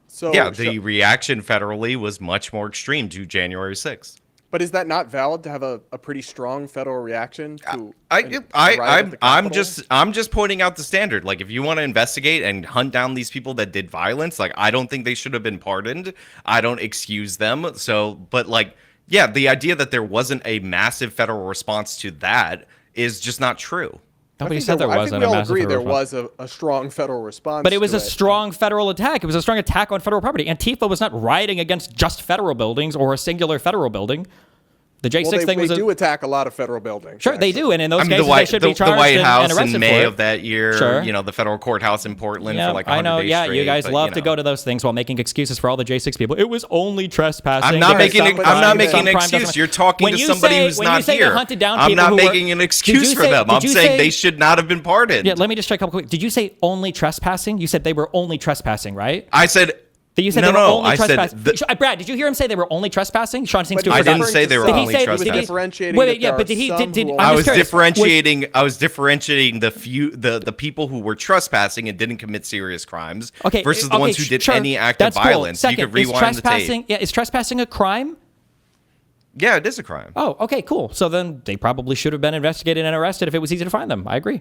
S17: So yeah, the reaction federally was much more extreme to January 6th.
S16: But is that not valid to have a pretty strong federal reaction to?
S17: I'm just pointing out the standard. Like, if you want to investigate and hunt down these people that did violence, like, I don't think they should have been pardoned. I don't excuse them. So, but like, yeah, the idea that there wasn't a massive federal response to that is just not true.
S3: Nobody said there wasn't a massive federal response.
S16: I think we all agree there was a strong federal response.
S3: But it was a strong federal attack. It was a strong attack on federal property. Antifa was not rioting against just federal buildings or a singular federal building. The J6 thing was
S16: they do attack a lot of federal buildings.
S3: Sure, actually. They do, and in those cases, they should be charged
S17: the White House
S3: and arrested
S17: in May
S3: for
S17: of that year.
S3: Sure.
S17: The federal courthouse in Portland
S3: yeah,
S17: for like 100 days straight.
S3: You guys love to go to those things while making excuses for all the J6 people. It was only trespassing.
S17: I'm not making an excuse. You're talking to somebody who's not here. I'm not making an excuse for them. I'm saying they should not have been pardoned.
S3: Yeah, let me just check a couple quick. Did you say only trespassing? You said they were only trespassing, right?
S17: I said.
S3: You said they were only trespassing. Brad, did you hear him say they were only trespassing? Sean seems to have
S17: I didn't say they were only trespassing. I was differentiating. I was differentiating the people who were trespassing and didn't commit serious crimes versus the ones who did any act of violence.
S3: Second,
S17: you could rewind the tape.
S3: Yeah, is trespassing a crime?
S17: Yeah, it is a crime.
S3: Oh, okay, cool. So then they probably should have been investigated and arrested if it was easy to find them. I agree.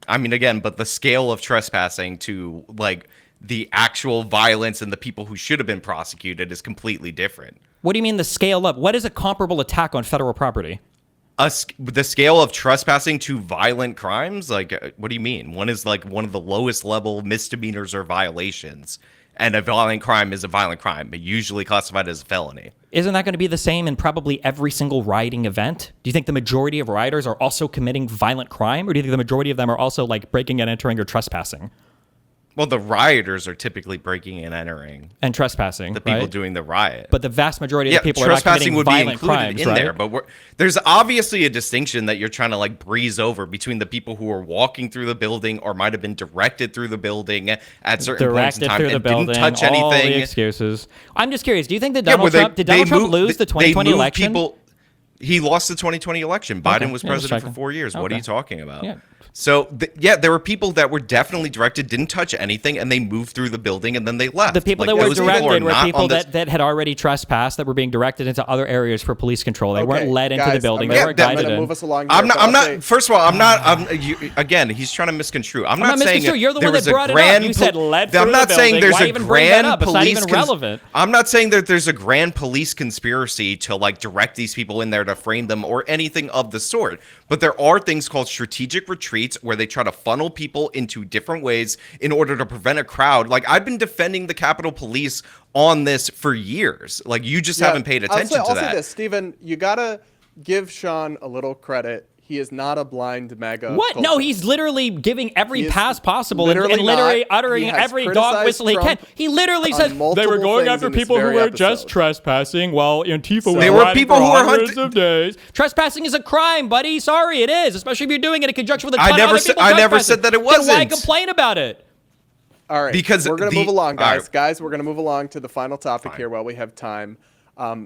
S17: I mean, again, but the scale of trespassing to like the actual violence and the people who should have been prosecuted is completely different.
S3: What do you mean the scale up? What is a comparable attack on federal property?
S17: The scale of trespassing to violent crimes? Like, what do you mean? One is like one of the lowest level misdemeanors or violations, and a violent crime is a violent crime, but usually classified as a felony.
S3: Isn't that going to be the same in probably every single rioting event? Do you think the majority of rioters are also committing violent crime, or do you think the majority of them are also like breaking and entering or trespassing?
S17: Well, the rioters are typically breaking and entering.
S3: And trespassing,
S17: the people
S3: right?
S17: doing the riot.
S3: But the vast majority of the people are not committing violent crimes,
S17: in
S3: right?
S17: there. But there's obviously a distinction that you're trying to like breeze over between the people who are walking through the building or might have been directed through the building at certain points in time
S3: through the
S17: and
S3: building,
S17: didn't touch
S3: all
S17: anything.
S3: the excuses. I'm just curious. Do you think that Donald Trump did Donald Trump lose the 2020 election?
S17: He lost the 2020 election. Biden was president for 4 years. What are you talking about? Yeah. So, there were people that were definitely directed, didn't touch anything, and they moved through the building, and then they left.
S3: The people that were directed were people that had already trespassed, that were being directed into other areas for police control. They weren't led into the building. They weren't guided in.
S16: Move us along
S17: I'm not. First of all, I'm not. Again, he's trying to misconstrue. I'm not saying
S3: you're the one that brought it up. You said led through
S17: I'm not
S3: the
S17: saying
S3: building.
S17: there's
S3: Why
S17: a
S3: even bring that up?
S17: grand
S3: It's not
S17: police.
S3: even relevant.
S17: I'm not saying that there's a grand police conspiracy to like direct these people in there to frame them or anything of the sort. But there are things called strategic retreats where they try to funnel people into different ways in order to prevent a crowd. Like, I've been defending the Capitol Police on this for years. Like, you just haven't paid attention to that.
S16: I'll say this, Stephen, you gotta give Sean a little credit. He is not a blind MAGA.
S3: What?
S16: culprit.
S3: No, he's literally giving every pass possible and
S16: literally
S3: literally
S16: not.
S3: uttering
S16: He has
S3: every dog whistle he can.
S16: Trump
S3: He literally
S16: on
S3: says they
S16: multiple
S3: were going
S16: things
S3: after
S16: in this
S3: people who
S16: very
S3: were
S16: episode.
S3: just trespassing while Antifa was
S17: There were
S3: riding
S17: people
S3: for
S17: who were
S3: hundreds of days. Trespassing is a crime, buddy. Sorry, it is, especially if you're doing it in conjunction with a ton of other people
S17: I never
S3: trespassing.
S17: said that it
S3: Then why
S17: wasn't.
S3: complain about it?
S16: All right,
S17: Because
S16: we're going to move along, guys.
S17: right.
S16: Guys, we're going to move along to the final topic here while we have time,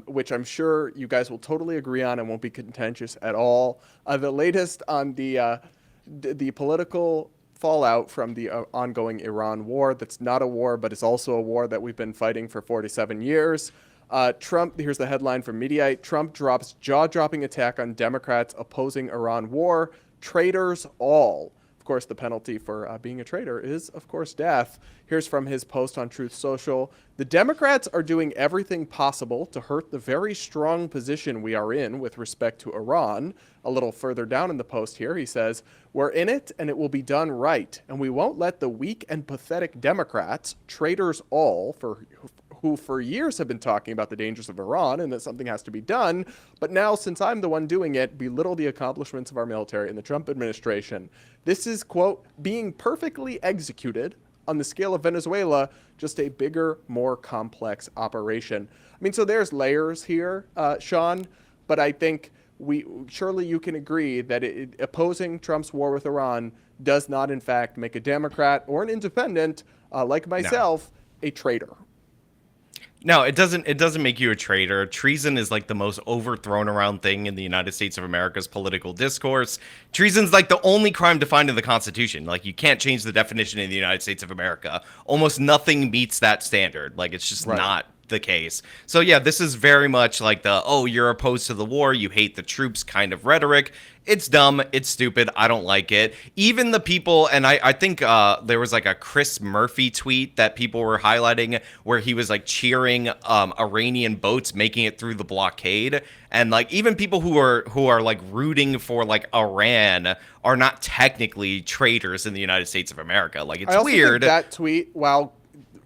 S16: which I'm sure you guys will totally agree on and won't be contentious at all. The latest on the political fallout from the ongoing Iran war. That's not a war, but it's also a war that we've been fighting for 47 years. Trump, here's the headline from Mediaite. Trump drops jaw-dropping attack on Democrats opposing Iran war. Traitors all. Of course, the penalty for being a traitor is, of course, death. Here's from his post on Truth Social. The Democrats are doing everything possible to hurt the very strong position we are in with respect to Iran. A little further down in the post here, he says, we're in it and it will be done right. And we won't let the weak and pathetic Democrats, traitors all, who for years have been talking about the dangers of Iran and that something has to be done, but now, since I'm the one doing it, belittle the accomplishments of our military and the Trump administration. This is, quote, being perfectly executed on the scale of Venezuela, just a bigger, more complex operation. I mean, so there's layers here, Sean, but I think surely you can agree that opposing Trump's war with Iran does not, in fact, make a Democrat or an independent, like myself, a traitor.
S17: No, it doesn't make you a traitor. Treason is like the most overthrown around thing in the United States of America's political discourse. Treason's like the only crime defined in the Constitution. Like, you can't change the definition in the United States of America. Almost nothing meets that standard. Like, it's just not the case. So yeah, this is very much like the, oh, you're opposed to the war, you hate the troops kind of rhetoric. It's dumb, it's stupid, I don't like it. Even the people, and I think there was like a Chris Murphy tweet that people were highlighting where he was like cheering Iranian boats making it through the blockade, and like even people who are like rooting for like Iran are not technically traitors in the United States of America. Like, it's
S16: I also
S17: weird.
S16: think that tweet, while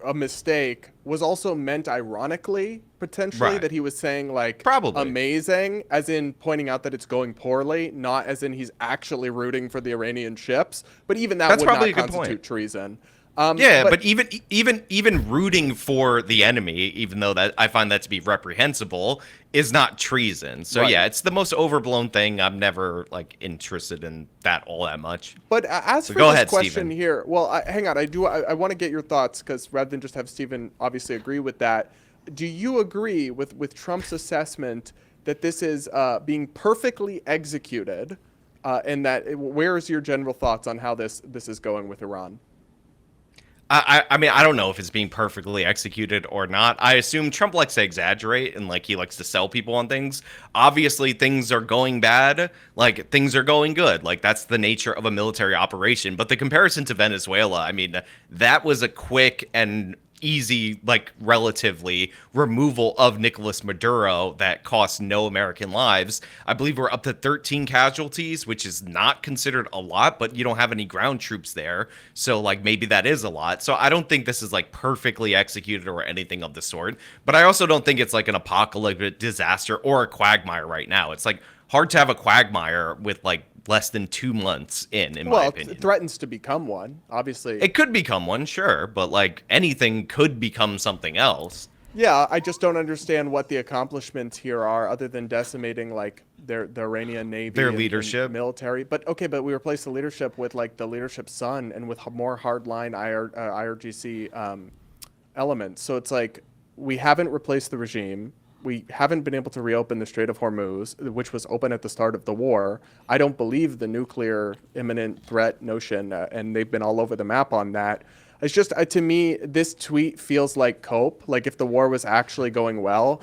S16: a mistake, was also meant ironically, potentially, that he was saying like amazing, as in pointing out that it's going poorly, not as in he's actually rooting for the Iranian ships. But even that would not constitute treason.
S17: But even rooting for the enemy, even though that I find that to be reprehensible, is not treason. So yeah, it's the most overblown thing. I'm never like interested in that all that much.
S16: But as for this question here, well, hang on, I want to get your thoughts, because rather than just have Stephen obviously agree with that, do you agree with Trump's assessment that this is being perfectly executed, and that where's your general thoughts on how this is going with Iran?
S17: I mean, I don't know if it's being perfectly executed or not. I assume Trump likes to exaggerate and like he likes to sell people on things. Obviously, things are going bad, like things are going good. Like that's the nature of a military operation. But the comparison to Venezuela, I mean, that was a quick and easy, like relatively, removal of Nicolas Maduro that cost no American lives. I believe we're up to 13 casualties, which is not considered a lot, but you don't have any ground troops there. So like maybe that is a lot. So I don't think this is like perfectly executed or anything of the sort. But I also don't think it's like an apocalyptic disaster or a quagmire right now. It's like hard to have a quagmire with like less than 2 months in my opinion.
S16: It threatens to become one, obviously.
S17: It could become one, sure, but like anything could become something else.
S16: Yeah, I just don't understand what the accomplishments here are other than decimating like the Iranian Navy,
S17: their leadership,
S16: and military. But okay, but we replaced the leadership with like the leadership's son and with more hardline IRGC elements. So it's like we haven't replaced the regime. We haven't been able to reopen the Strait of Hormuz, which was open at the start of the war. I don't believe the nuclear imminent threat notion, and they've been all over the map on that. It's just, to me, this tweet feels like cope, like if the war was actually going well.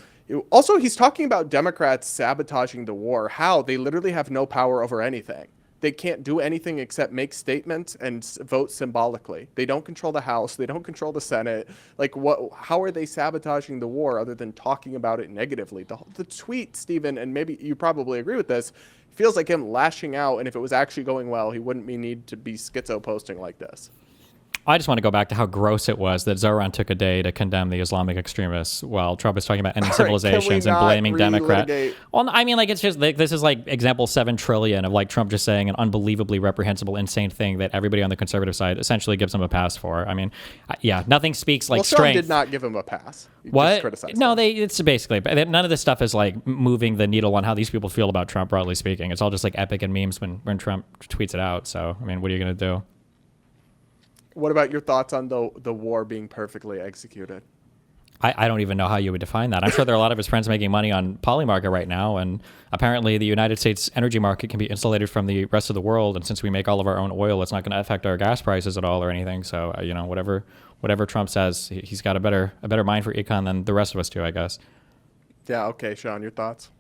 S16: Also, he's talking about Democrats sabotaging the war. How? They literally have no power over anything. They can't do anything except make statements and vote symbolically. They don't control the House. They don't control the Senate. Like, what? How are they sabotaging the war other than talking about it negatively? The tweet, Stephen, and maybe you probably agree with this, feels like him lashing out. And if it was actually going well, he wouldn't need to be schizo posting like this.
S3: I just want to go back to how gross it was that Zoran took a day to condemn the Islamic extremists while Trump is talking about ending civilizations and blaming Democrats. Well, I mean, like, it's just like, this is like example 7 trillion of like Trump just saying an unbelievably reprehensible, insane thing that everybody on the conservative side essentially gives him a pass for. I mean, yeah, nothing speaks like strength.
S16: Trump did not give him a pass.
S3: What? No, it's basically, none of this stuff is like moving the needle on how these people feel about Trump, broadly speaking. It's all just like epic and memes when Trump tweets it out. So, I mean, what are you going to do?
S16: What about your thoughts on the war being perfectly executed?
S3: I don't even know how you would define that. I'm sure there are a lot of his friends making money on Polymarket right now, and apparently the United States energy market can be insulated from the rest of the world, and since we make all of our own oil, it's not going to affect our gas prices at all or anything. So, whatever Trump says, he's got a better mind for econ than the rest of us do, I guess.
S16: Yeah, okay, Sean, your thoughts?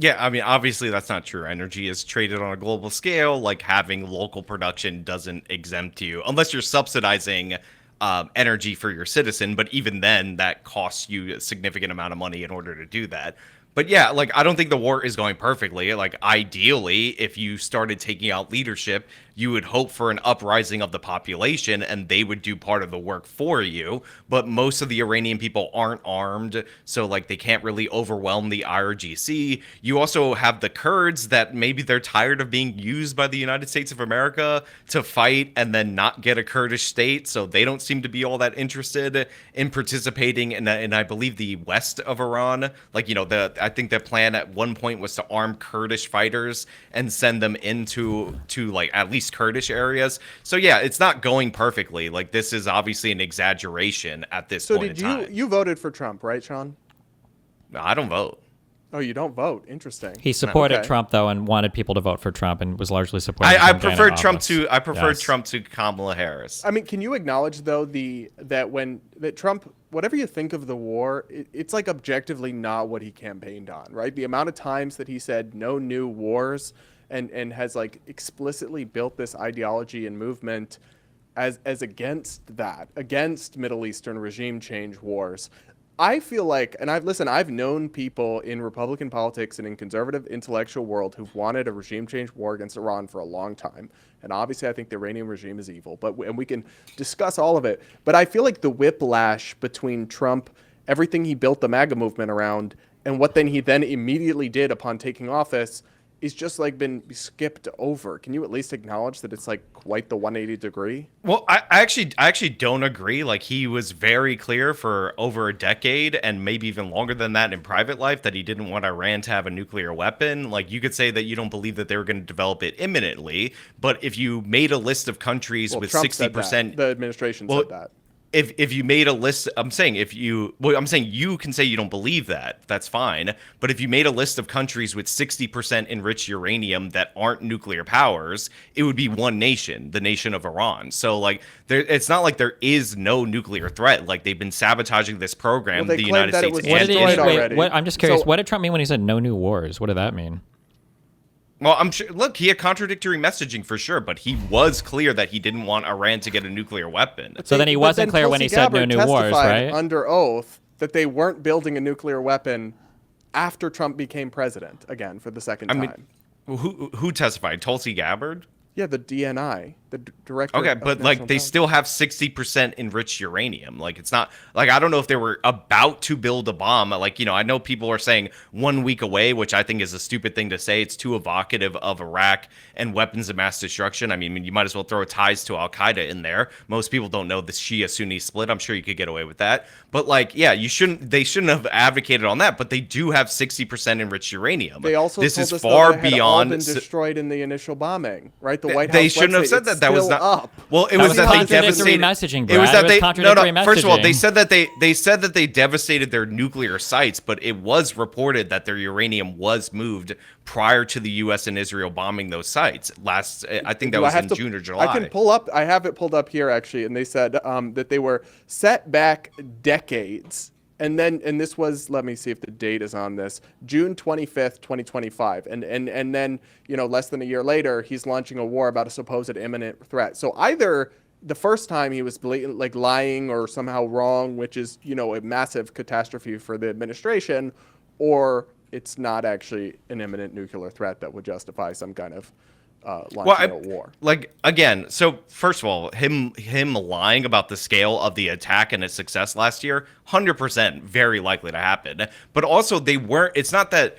S17: Yeah, I mean, obviously that's not true. Energy is traded on a global scale. Like having local production doesn't exempt you unless you're subsidizing energy for your citizen. But even then, that costs you a significant amount of money in order to do that. But yeah, like I don't think the war is going perfectly. Like ideally, if you started taking out leadership, you would hope for an uprising of the population and they would do part of the work for you. But most of the Iranian people aren't armed, so like they can't really overwhelm the IRGC. You also have the Kurds that maybe they're tired of being used by the United States of America to fight and then not get a Kurdish state, so they don't seem to be all that interested in participating in I believe the west of Iran. Like, you know, I think the plan at one point was to arm Kurdish fighters and send them into like at least Kurdish areas. So yeah, it's not going perfectly. Like this is obviously an exaggeration at this point in time.
S16: So you voted for Trump, right, Sean?
S17: No, I don't vote.
S16: Oh, you don't vote. Interesting.
S3: He supported Trump though, and wanted people to vote for Trump, and was largely supporting.
S17: I preferred Trump to Kamala Harris.
S16: I mean, can you acknowledge though that Trump, whatever you think of the war, it's like objectively not what he campaigned on, right? The amount of times that he said no new wars, and has like explicitly built this ideology and movement as against Middle Eastern regime change wars. I feel like, and I've known people in Republican politics and in conservative intellectual world who've wanted a regime change war against Iran for a long time. And obviously I think the Iranian regime is evil, and we can discuss all of it. But I feel like the whiplash between Trump, everything he built the MAGA movement around, and what he then immediately did upon taking office is just like been skipped over. Can you at least acknowledge that it's like quite the 180 degree?
S17: Well, I actually don't agree. Like he was very clear for over a decade and maybe even longer than that in private life that he didn't want Iran to have a nuclear weapon. Like you could say that you don't believe that they were going to develop it imminently, but if you made a list of countries with
S16: Trump
S17: 60%,
S16: the administration said that.
S17: if you made a list, I'm saying you can say you don't believe that. That's fine. But if you made a list of countries with 60% enriched uranium that aren't nuclear powers, it would be one nation, the nation of Iran. So like, it's not like there is no nuclear threat. Like they've been sabotaging this program.
S16: Well,
S17: the United States.
S3: I'm just curious. What did Trump mean when he said no new wars? What did that mean?
S17: Well, I'm sure. Look, he had contradictory messaging for sure, but he was clear that he didn't want Iran to get a nuclear weapon.
S3: So then he wasn't clear when he said no new wars, right?
S16: Under oath that they weren't building a nuclear weapon after Trump became president again for the second time.
S17: Who testified? Tulsi Gabbard?
S16: Yeah, the DNI, the director.
S17: Okay, but like they still have 60% enriched uranium. Like it's not like I don't know if they were about to build a bomb. Like, you know, I know people are saying 1 week away, which I think is a stupid thing to say. It's too evocative of Iraq and weapons of mass destruction. I mean, you might as well throw ties to Al Qaeda in there. Most people don't know the Shia-Sunni split. I'm sure you could get away with that. But like, yeah, they shouldn't have advocated on that. But they do have 60% enriched uranium.
S16: They also
S17: this
S16: told
S17: is
S16: us
S17: far
S16: that it had
S17: beyond
S16: all been destroyed in the initial bombing, right? The White House.
S17: They shouldn't have said that. That was not
S16: up.
S17: Well, it was that they devastated
S3: messaging.
S17: It was that they
S3: messaging.
S17: First of all, they said that they devastated their nuclear sites, but it was reported that their uranium was moved prior to the U.S. and Israel bombing those sites. I think that was in June or July.
S16: I can pull up. I have it pulled up here actually, and they said that they were set back decades. And this was, let me see if the date is on this, June 25th, 2025. And then, you know, less than a year later, he's launching a war about a supposed imminent threat. So either the first time he was blatant, like lying or somehow wrong, which is, you know, a massive catastrophe for the administration, or it's not actually an imminent nuclear threat that would justify some kind of launching a war.
S17: Like, again, so first of all, him lying about the scale of the attack and its success last year, 100% very likely to happen. But also it's not that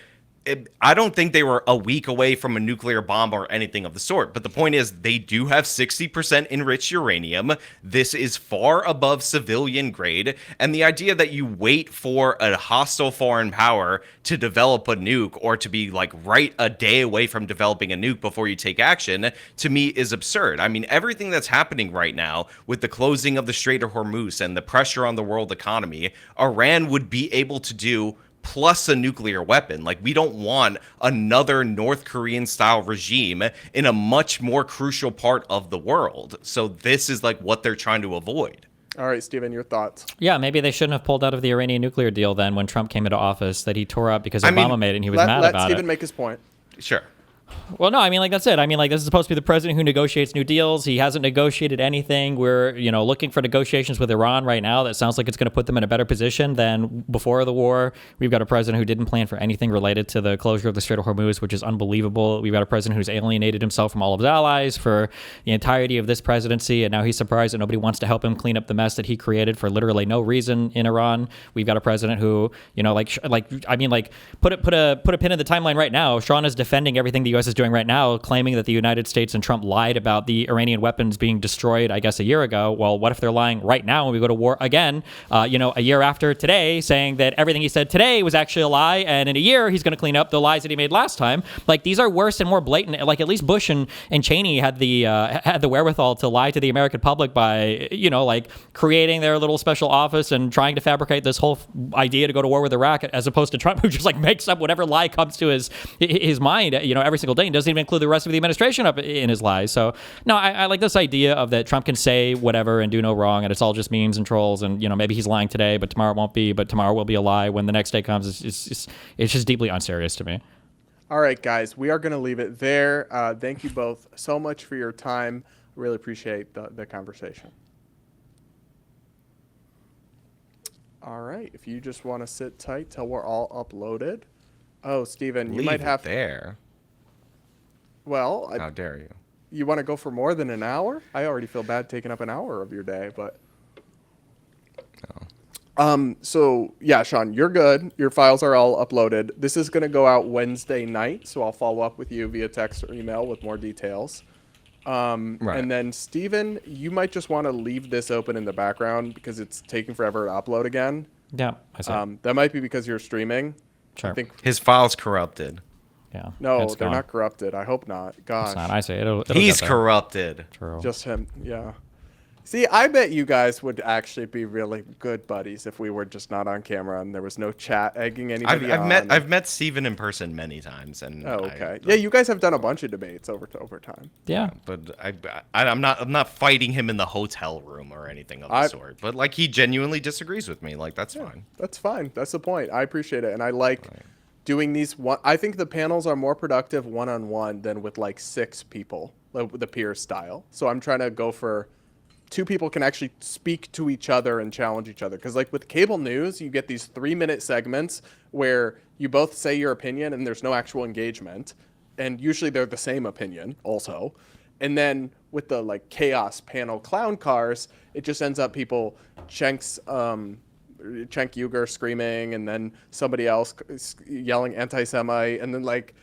S17: I don't think they were a week away from a nuclear bomb or anything of the sort. But the point is, they do have 60% enriched uranium. This is far above civilian grade. And the idea that you wait for a hostile foreign power to develop a nuke or to be like right a day away from developing a nuke before you take action, to me is absurd. I mean, everything that's happening right now with the closing of the Strait of Hormuz and the pressure on the world economy, Iran would be able to do plus a nuclear weapon. Like, we don't want another North Korean style regime in a much more crucial part of the world. So this is like what they're trying to avoid.
S16: All right, Stephen, your thoughts?
S3: Yeah, maybe they shouldn't have pulled out of the Iranian nuclear deal then when Trump came into office that he tore up because Obama made it and he was mad about it.
S16: Let Stephen make his point.
S17: Sure.
S3: Well, no, I mean, like, that's it. I mean, like, this is supposed to be the president who negotiates new deals. He hasn't negotiated anything. We're, you know, looking for negotiations with Iran right now. That sounds like it's going to put them in a better position than before the war. We've got a president who didn't plan for anything related to the closure of the Strait of Hormuz, which is unbelievable. We've got a president who's alienated himself from all of his allies for the entirety of this presidency, and now he's surprised that nobody wants to help him clean up the mess that he created for literally no reason in Iran. We've got a president who, you know, put a pin in the timeline right now. Sean is defending everything the U.S. is doing right now, claiming that the United States and Trump lied about the Iranian weapons being destroyed, I guess, a year ago. Well, what if they're lying right now when we go to war again, a year after today, saying that everything he said today was actually a lie, and in a year he's going to clean up the lies that he made last time? Like, these are worse and more blatant. Like, at least Bush and Cheney had the wherewithal to lie to the American public by, creating their little special office and trying to fabricate this whole idea to go to war with Iraq, as opposed to Trump, who just makes up whatever lie comes to his mind, every single day, and doesn't even include the rest of the administration up in his lies. So no, I like this idea of that Trump can say whatever and do no wrong, and it's all just memes and trolls, and maybe he's lying today, but tomorrow it won't be, but tomorrow will be a lie when the next day comes. It's just deeply unserious to me.
S16: All right, guys, we are going to leave it there. Thank you both so much for your time. Really appreciate the conversation. All right, if you just want to sit tight till we're all uploaded. Oh, Stephen, you might have
S17: there.
S16: Well,
S17: how dare you?
S16: You want to go for more than an hour? I already feel bad taking up an hour of your day, but. Oh. So yeah, Sean, you're good. Your files are all uploaded. This is going to go out Wednesday night, so I'll follow up with you via text or email with more details. Right. And then Stephen, you might just want to leave this open in the background because it's taking forever to upload again.
S3: Yeah, I see.
S16: That might be because you're streaming.
S3: Sure.
S16: I think
S17: his file's corrupted.
S3: Yeah.
S16: No, they're not corrupted. I hope not. Gosh.
S3: It's not. I say it'll
S17: He's corrupted.
S3: True.
S16: Just him. Yeah. See, I bet you guys would actually be really good buddies if we were just not on camera and there was no chat egging anybody on.
S17: I've met Steven in person many times, and
S16: okay. Yeah, you guys have done a bunch of debates over time.
S3: Yeah,
S17: but I'm not fighting him in the hotel room or anything of the sort. But like, he genuinely disagrees with me. Like, that's fine.
S16: That's fine. That's the point. I appreciate it, and I like doing these. I think the panels are more productive one-on-one than with like 6 people, the peer style. So I'm trying to go for 2 people can actually speak to each other and challenge each other. Because like with cable news, you get these 3-minute segments where you both say your opinion and there's no actual engagement. And usually they're the same opinion also. And then with the like chaos panel clown cars, it just ends up people Cenk Uygur screaming and then somebody else yelling anti-Semite. And then like,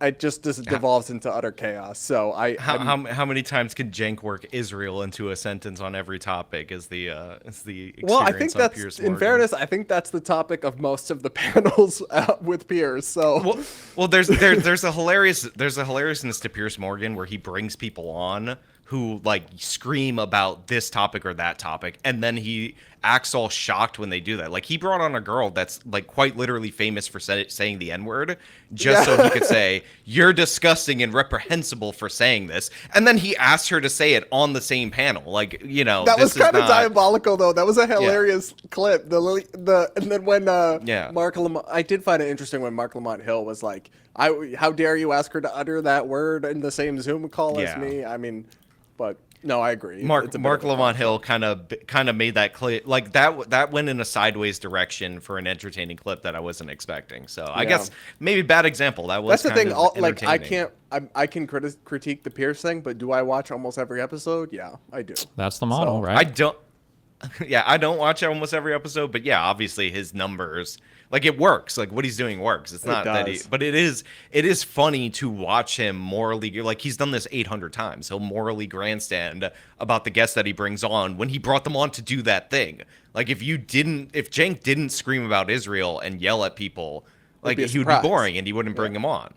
S16: it just devolves into utter chaos. So
S17: how many times can Cenk work Israel into a sentence on every topic? Is the experience?
S16: Well, I think that's in fairness. I think that's the topic of most of the panels with Piers. So
S17: well, there's a hilariousness to Piers Morgan where he brings people on who like scream about this topic or that topic, and then he acts all shocked when they do that. Like, he brought on a girl that's like quite literally famous for saying the N-word just so he could say, "You're disgusting and reprehensible for saying this," and then he asked her to say it on the same panel. Like, you know,
S16: that was kind of diabolical, though. That was a hilarious clip. And then when Mark Lamont, I did find it interesting when Mark Lamont Hill was like, "How dare you ask her to utter that word in the same Zoom call as me?" I mean, but no, I agree.
S17: Mark Lamont Hill kind of made that clip like that went in a sideways direction for an entertaining clip that I wasn't expecting. So I guess maybe bad example. That's
S16: the thing. Like, I can critique the Pierce thing, but do I watch almost every episode? Yeah, I do.
S3: That's the model, right?
S17: I don't watch almost every episode, but yeah, obviously his numbers. Like, it works. Like, what he's doing works. It's not that but it is funny to watch him morally, like, he's done this 800 times. He'll morally grandstand about the guests that he brings on when he brought them on to do that thing. Like, if Cenk didn't scream about Israel and yell at people, like, he would be boring and he wouldn't bring him on.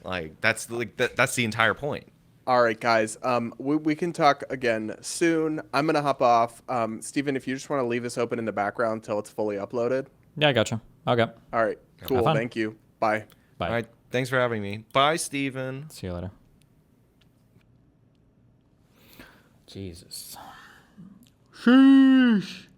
S17: Like, that's the entire point.
S16: All right, guys. We can talk again soon. I'm gonna hop off. Steven, if you just want to leave this open in the background until it's fully uploaded.
S3: Yeah, I gotcha. Okay.
S16: All right. Cool. Thank you. Bye.
S3: Bye.
S17: All right. Thanks for having me. Bye, Steven.
S3: See you later. Jesus. Sheesh.